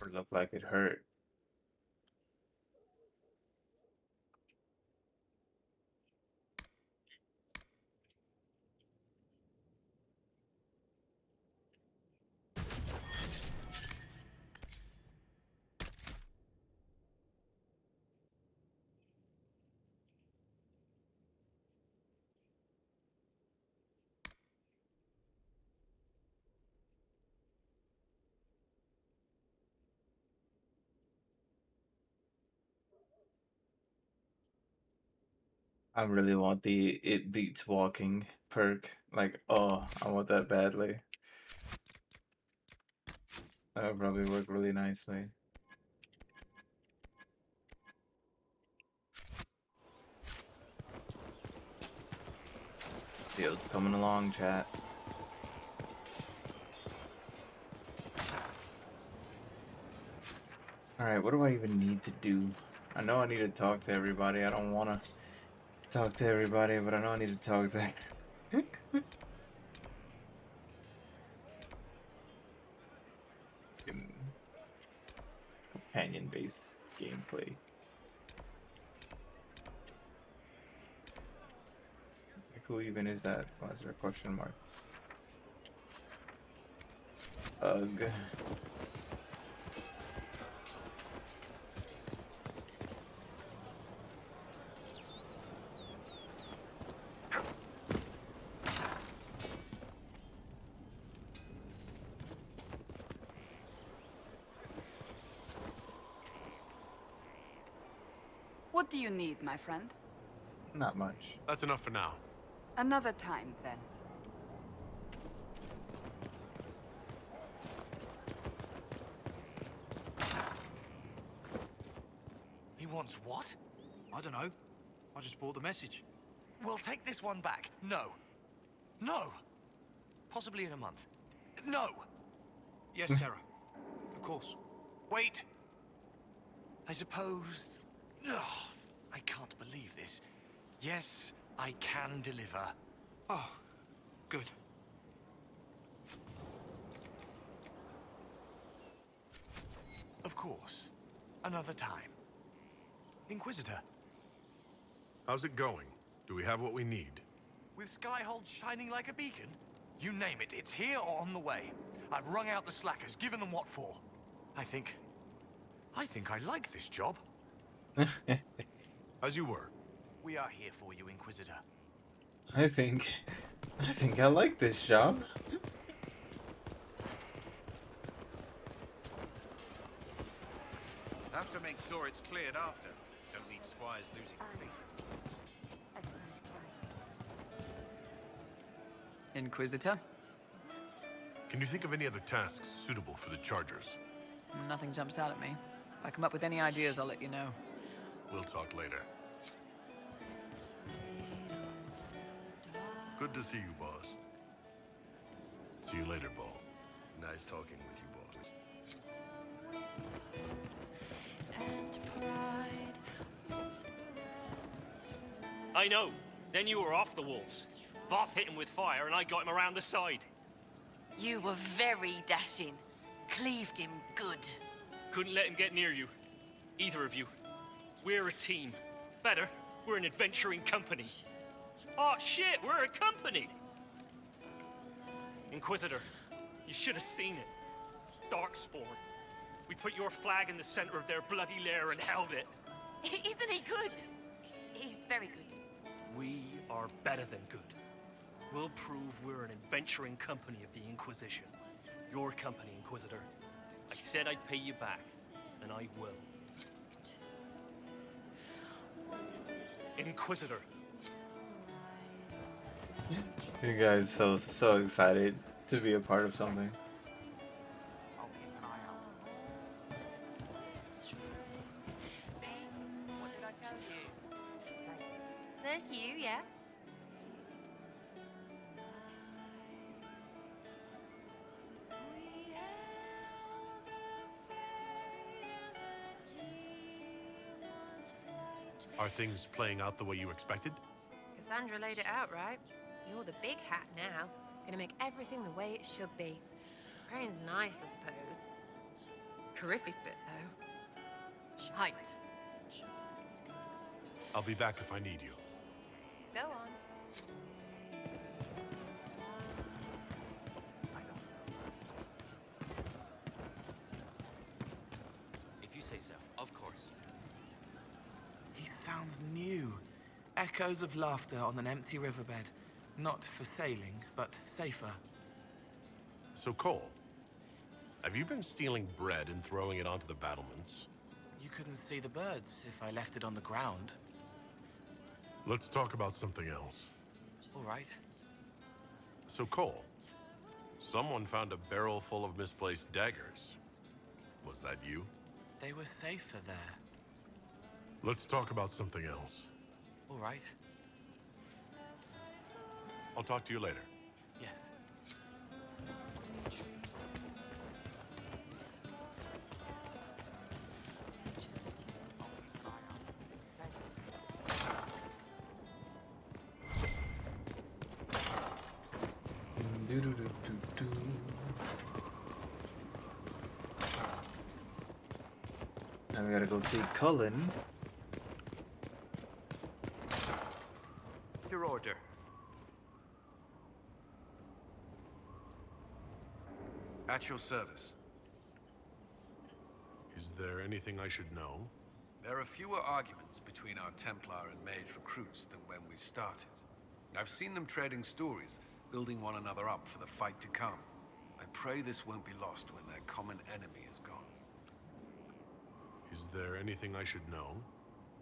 Or looked like it hurt. I really want the it beats walking perk. Like, oh, I want that badly. That would probably work really nicely. Field's coming along, chat. Alright, what do I even need to do? I know I need to talk to everybody. I don't want to talk to everybody, but I know I need to talk to... Companion-based gameplay. Like, who even is that? Why is there a question mark? Ugh. What do you need, my friend? Not much. That's enough for now. Another time, then. He wants what? I don't know. I just bought the message. We'll take this one back. No. No. Possibly in a month. No. Yes, Sarah. Of course. Wait. I suppose... Ugh, I can't believe this. Yes, I can deliver. Oh, good. Of course. Another time. Inquisitor. How's it going? Do we have what we need? With Skyhold shining like a beacon? You name it, it's here or on the way. I've wrung out the slackers, given them what for. I think I like this job. As you were. We are here for you, Inquisitor. I think I like this job. Have to make sure it's cleared after. Don't need squires losing feet. Inquisitor? Can you think of any other tasks suitable for the Chargers? Nothing jumps out at me. If I come up with any ideas, I'll let you know. We'll talk later. Good to see you, boss. See you later, Bo. Nice talking with you, boss. I know. Then you were off the wolves. Voth hit him with fire, and I got him around the side. You were very dashing. Cleaved him good. Couldn't let him get near you. Either of you. We're a team. Better, we're an adventuring company. Oh shit, we're a company! Inquisitor, you should have seen it. Darkspawn. We put your flag in the center of their bloody lair and held it. Isn't he good? He's very good. We are better than good. We'll prove we're an adventuring company of the Inquisition. Your company, Inquisitor. I said I'd pay you back, and I will. Inquisitor. You guys so excited to be a part of something. What did I tell you? There's you, yes? Are things playing out the way you expected? Cassandra laid it out, right? You're the big hat now. Gonna make everything the way it should be. Praying's nice, I suppose. Coryphe's bit, though. Shite. I'll be back if I need you. Go on. If you say so, of course. He sounds new. Echoes of laughter on an empty riverbed. Not for sailing, but safer. So, Cole, have you been stealing bread and throwing it onto the battlements? You couldn't see the birds if I left it on the ground. Let's talk about something else. All right. So, Cole, someone found a barrel full of misplaced daggers. Was that you? They were safer there. Let's talk about something else. All right. I'll talk to you later. Yes. Now we gotta go see Cullen. Your order. At your service. Is there anything I should know? There are fewer arguments between our Templar and Mage recruits than when we started. I've seen them trading stories, building one another up for the fight to come. I pray this won't be lost when their common enemy is gone. Is there anything I should know?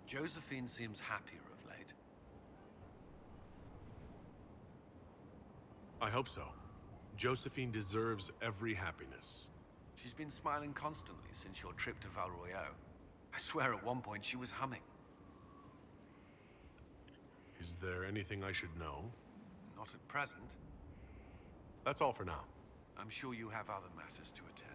Josephine seems happier of late. I hope so. Josephine deserves every happiness. She's been smiling constantly since your trip to Val Royeaux. I swear at one point she was humming. Is there anything I should know? Not at present. That's all for now. I'm sure you have other matters to attend.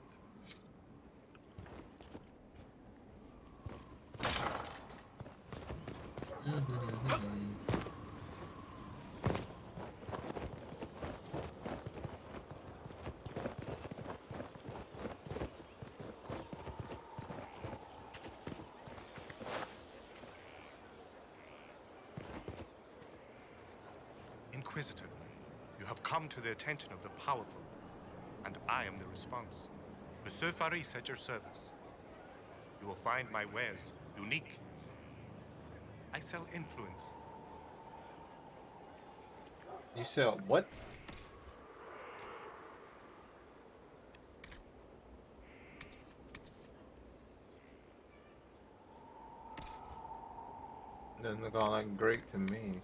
Inquisitor, you have come to the attention of the powerful, and I am the response. Monsieur Faris at your service. You will find my wares unique. I sell influence. You sell what? Doesn't look all that great to me.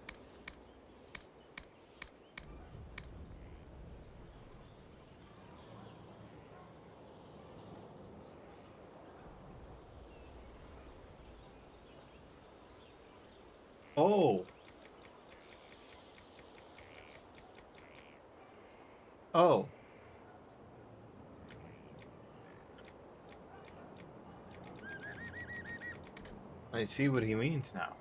Oh. Oh. I see what he means now.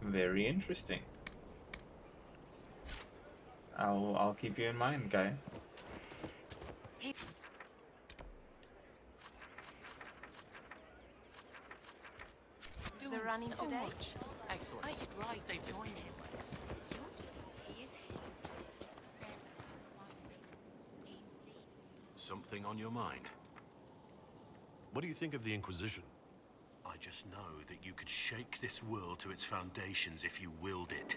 Very interesting. I'll keep you in mind, guy. Is there running so today? much. Excellent. I should rise to join him. Something on your mind? What do you think of the Inquisition? I just know that you could shake this world to its foundations if you willed it.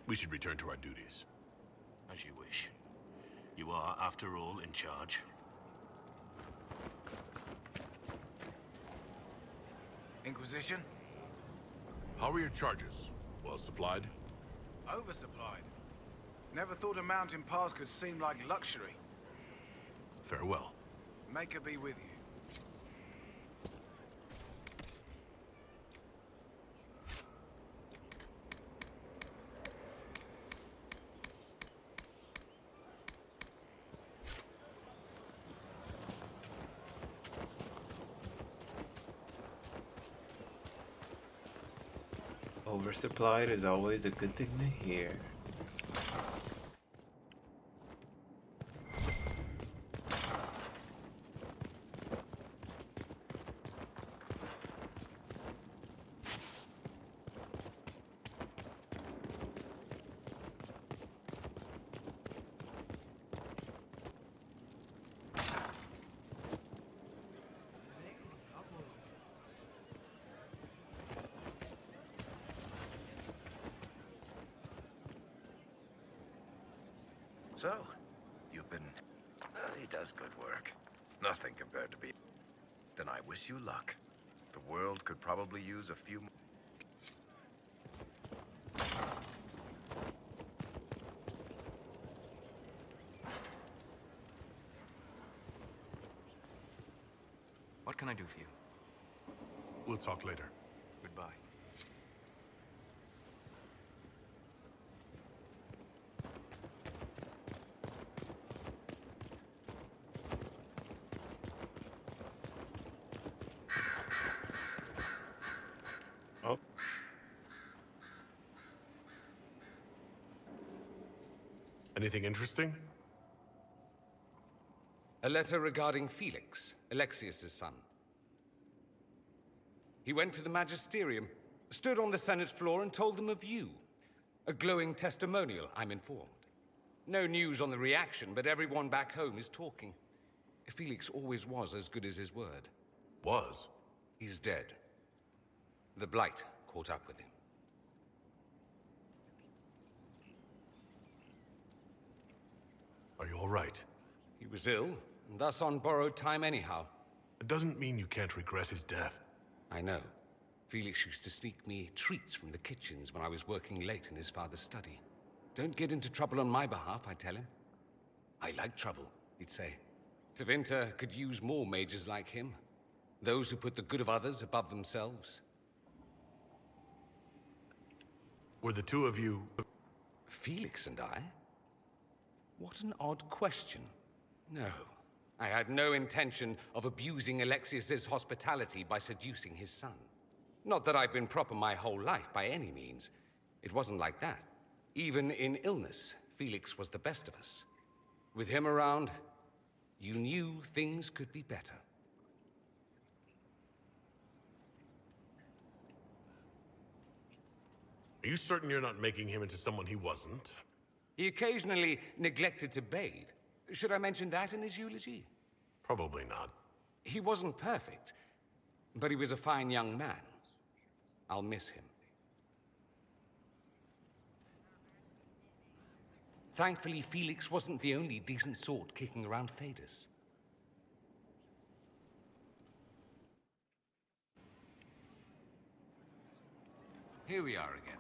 We should return to our duties. As you wish. You are, after all, in charge. Inquisition? How are your charges? Well supplied? Oversupplied. Never thought a mountain pass could seem like luxury. Farewell. Maker be with you. Oversupplied is always a good thing to hear. So, you've been... he does good work. Nothing compared to me. Then I wish you luck. The world could probably use a few more... What can I do for you? We'll talk later. Goodbye. Oh. Anything interesting? A letter regarding Felix, Alexius's son. He went to the Magisterium, stood on the Senate floor and told them of you. A glowing testimonial, I'm informed. No news on the reaction, but everyone back home is talking. Felix always was as good as his word. Was? He's dead. The Blight caught up with him. Are you all right? was ill, and thus on borrowed time anyhow. It doesn't mean you can't regret his death. I know. Felix used to sneak me treats from the kitchens when I was working late in his father's study. Don't get into trouble on my behalf, I tell him. I like trouble, he'd say. Tevinter could use more mages like him. Those who put the good of others above themselves. Were the two of you... Felix and I? What an odd question. No, I had no intention of abusing Alexius's hospitality by seducing his son. Not that I've been proper my whole life, by any means. It wasn't like that. Even in illness, Felix was the best of us. With him around, you knew things could be better. Are you certain you're not making him into someone he wasn't? He occasionally neglected to bathe. Should I mention that in his eulogy? Probably not. He wasn't perfect, but he was a fine young man. I'll miss him. Thankfully, Felix wasn't the only decent sort kicking around Thedas. Here we are again.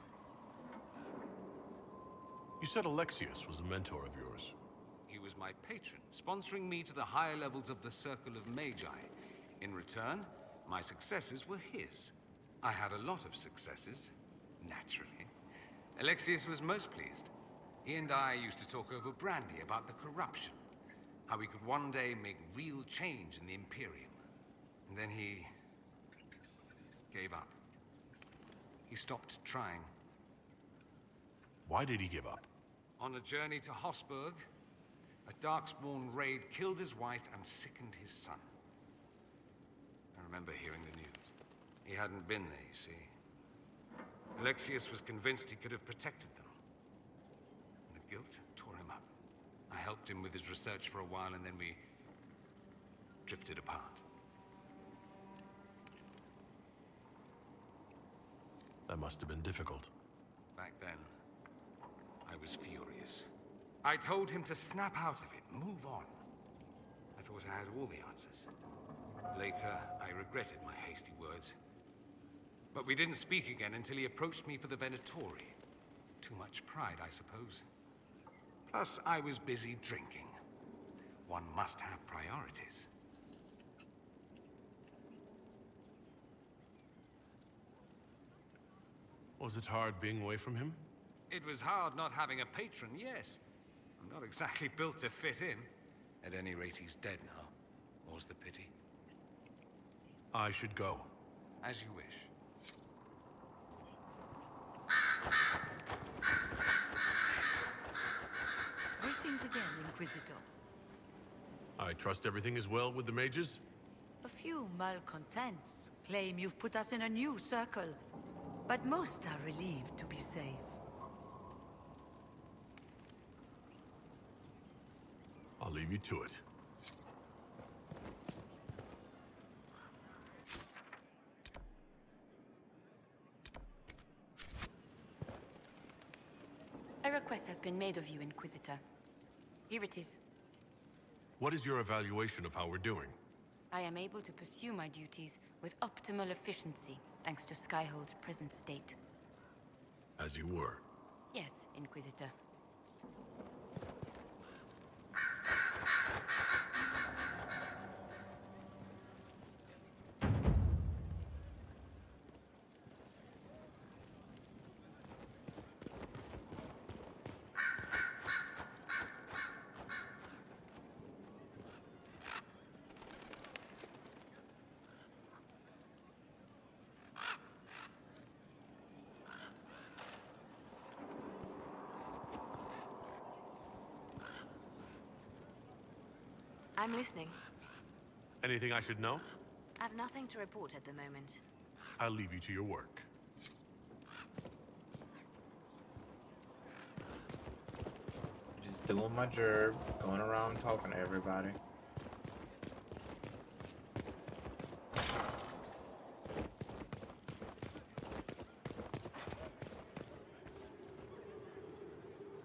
You said Alexius was a mentor of yours. He was my patron, sponsoring me to the higher levels of the Circle of Magi. In return, my successes were his. I had a lot of successes, naturally. Alexius was most pleased. He and I used to talk over brandy about the corruption, how we could one day make real change in the Imperium. And then he gave up. He stopped trying. Why did he give up? On a journey to Hossberg, a Darkspawn raid killed his wife and sickened his son. I remember hearing the news. He hadn't been there, you see. Alexius was convinced he could have protected them. And the guilt tore him up. I helped him with his research for a while, and then we drifted apart. That must have been difficult. Back then, I was furious. I told him to snap out of it, move on. I thought I had all the answers. Later, I regretted my hasty words. But we didn't speak again until he approached me for the Venatori. Too much pride, I suppose. Plus, I was busy drinking. One must have priorities. Was it hard being away from him? It was hard not having a patron, yes. I'm not exactly built to fit in. At any rate, he's dead now. More's the pity. I should go. As you wish. Greetings again, Inquisitor. I trust everything is well with the mages? A few malcontents claim you've put us in a new circle, but most are relieved to be safe. I'll leave you to it. A request has been made of you, Inquisitor. Here it is. What is your evaluation of how we're doing? I am able to pursue my duties with optimal efficiency, thanks to Skyhold's present state. As you were. Yes, Inquisitor. I'm listening. Anything I should know? I've nothing to report at the moment. I'll leave you to your work. Just doing my job, going around talking to everybody.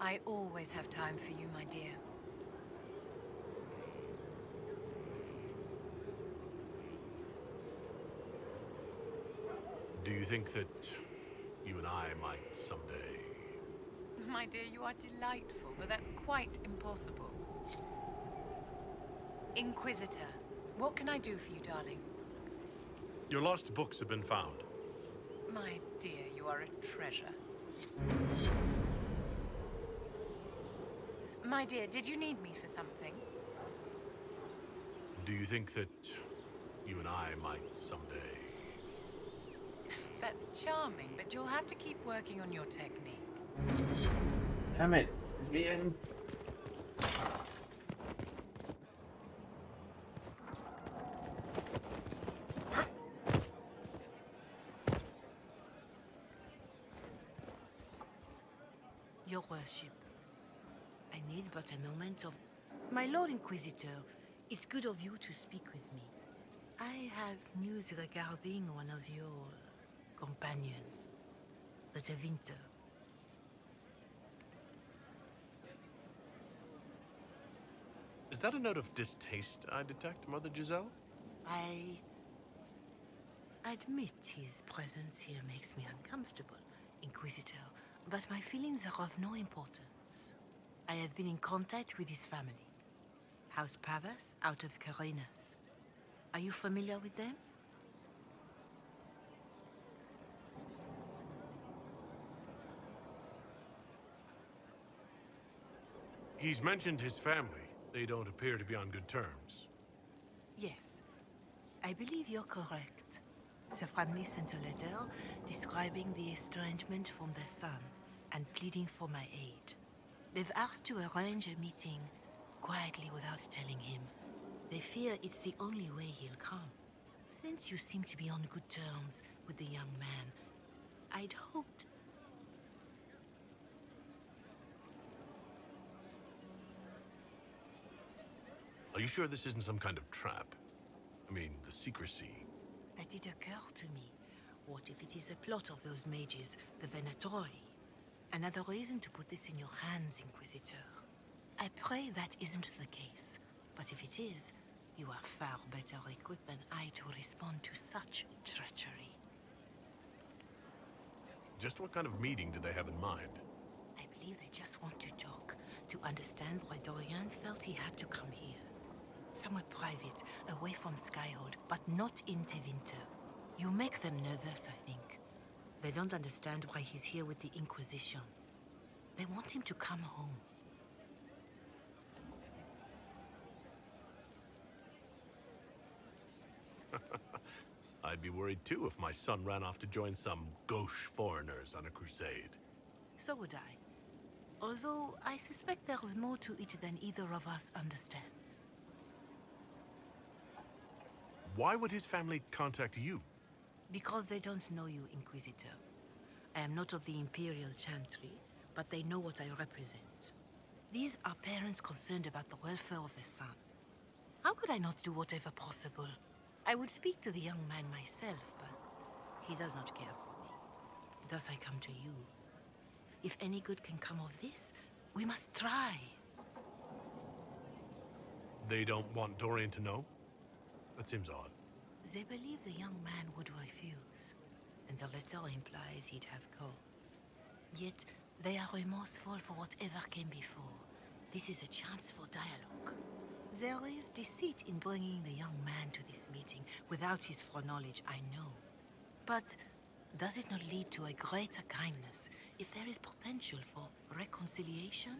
I always have time for you, my dear. Do you think that you and I might someday... My dear, you are delightful, but that's quite impossible. Inquisitor, what can I do for you, darling? Your lost books have been found. My dear, you are a treasure. My dear, did you need me for something? Do you think that you and I might someday... That's charming, but you'll have to keep working on your technique. Damn it. It's bien. Your worship, I need but a moment of... My Lord Inquisitor, it's good of you to speak with me. I have news regarding one of your companions, the Tevinter. Is that a note of distaste I detect, Mother Giselle? I admit his presence here makes me uncomfortable, Inquisitor, but my feelings are of no importance. I have been in contact with his family. House Pavas out of Carenas. Are you familiar with them? He's mentioned his family. They don't appear to be on good terms. Yes. I believe you're correct. The family sent a letter describing the estrangement from their son and pleading for my aid. They've asked to arrange a meeting quietly without telling him. They fear it's the only way he'll come. Since you seem to be on good terms with the young man, I'd hoped... Are you sure this isn't some kind of trap? I mean, the secrecy. That did occur to me. What if it is a plot of those mages, the Venatori? Another reason to put this in your hands, Inquisitor. I pray that isn't the case. But if it is, you are far better equipped than I to respond to such treachery. Just what kind of meeting did they have in mind? I believe they just want to talk, to understand why Dorian felt he had to come here. Somewhere private, away from Skyhold, but not in Tevinter. You make them nervous, I think. They don't understand why he's here with the Inquisition. They want him to come home. I'd be worried too if my son ran off to join some gauche foreigners on a crusade. So would I. Although I suspect there's more to it than either of us understands. Why would his family contact you? Because they don't know you, Inquisitor. I am not of the Imperial Chantry, but they know what I represent. These are parents concerned about the welfare of their son. How could I not do whatever possible? I would speak to the young man myself, but he does not care for me. Thus I come to you. If any good can come of this, we must try. They don't want Dorian to know? That seems odd. They believe the young man would refuse, and the letter implies he'd have cause. Yet, they are remorseful for whatever came before. This is a chance for dialogue. There is deceit in bringing the young man to this meeting without his foreknowledge, I know. But does it not lead to a greater kindness if there is potential for reconciliation?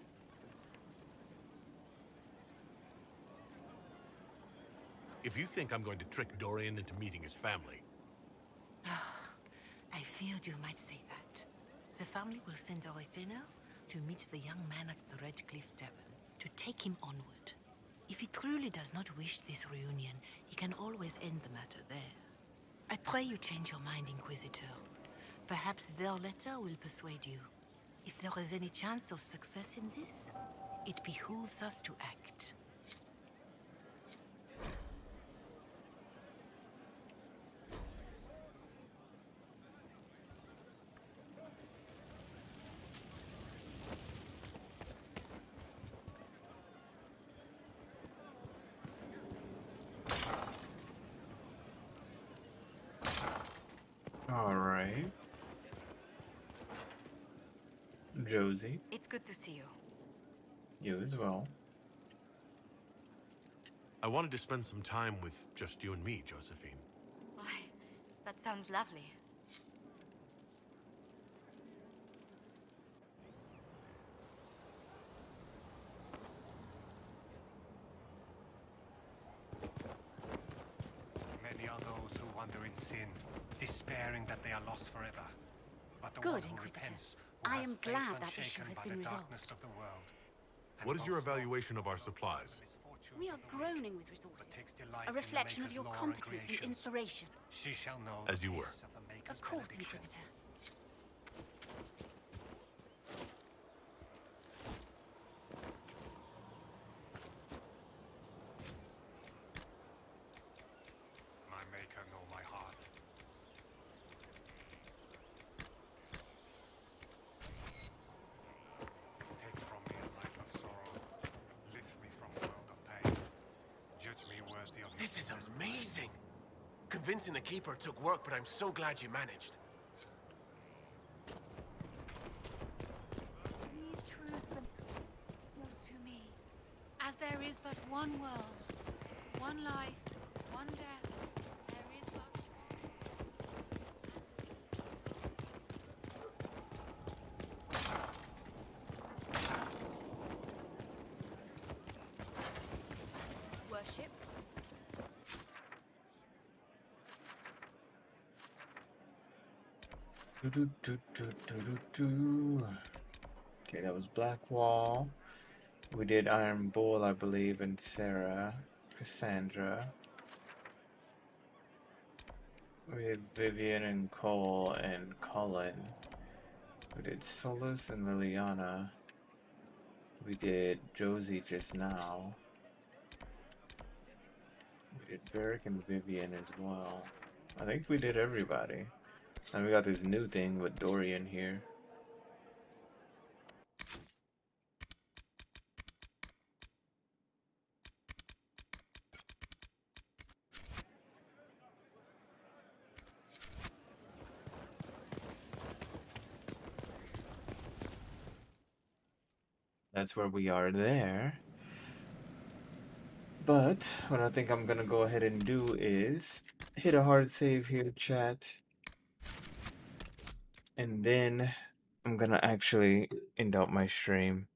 If you think I'm going to trick Dorian into meeting his family... I feared you might say that. The family will send a retainer to meet the young man at the Red Cliff Tavern, to take him onward. If he truly does not wish this reunion, he can always end the matter there. I pray you change your mind, Inquisitor. Perhaps their letter will persuade you. If there is any chance of success in this, it behooves us to act. All right. Josie. It's good to see you. You as well. I wanted to spend some time with just you and me, Josephine. Why, that sounds lovely. Many are those who wander in sin, despairing that they are lost forever. But the Good, one who Inquisitor. repents, I who am has glad faith that issue unshaken has by been the resolved. darkness of the world. What is your evaluation of our supplies? We are groaning with resources. Delight A in the reflection of Maker's your law and competence and creations. inspiration. She shall know As the you were. peace of the Maker's Of course, benediction. Inquisitor. My Maker know my heart. Take from me a life of sorrow. Lift me from a world of pain. Judge me worthy of your This is sister's amazing. Convincing the Keeper took work, but I'm so glad you managed. These truths belong to me. As there is but one world, one life, one death, there is but Worship. Okay, that was Blackwall. We did Iron Bull, I believe, and Sarah, Cassandra. We did Vivian and Cole and Cullen. We did Solus and Liliana. We did Josie just now. We did Varric and Vivian as well. I think we did everybody. And we got this new thing with Dorian here. That's where we are there. But what I think I'm gonna go ahead and do is hit a hard save here, chat. And then I'm gonna actually end out my stream.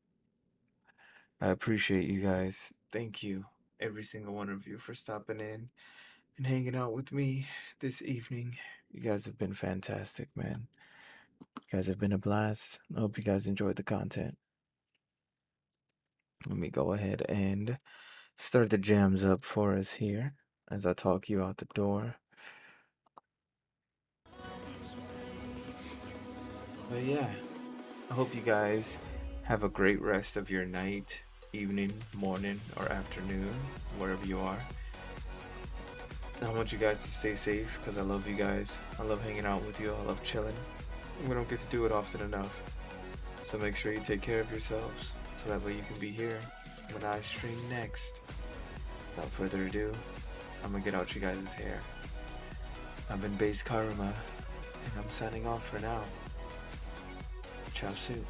I appreciate you guys. Thank you, every single one of you, for stopping in and hanging out with me this evening. You guys have been fantastic, man. You guys have been a blast. I hope you guys enjoyed the content. Let me go ahead and start the jams up for us here as I talk you out the door. But yeah, I hope you guys have a great rest of your night, evening, morning, or afternoon, wherever you are. I want you guys to stay safe because I love you guys. I love hanging out with you. I love chilling. We don't get to do it often enough. So make sure you take care of yourselves so that way you can be here when I stream next. Without further ado, I'm gonna get out you guys' hair. I've been basedKaruma, and I'm signing off for now. Ciao soon.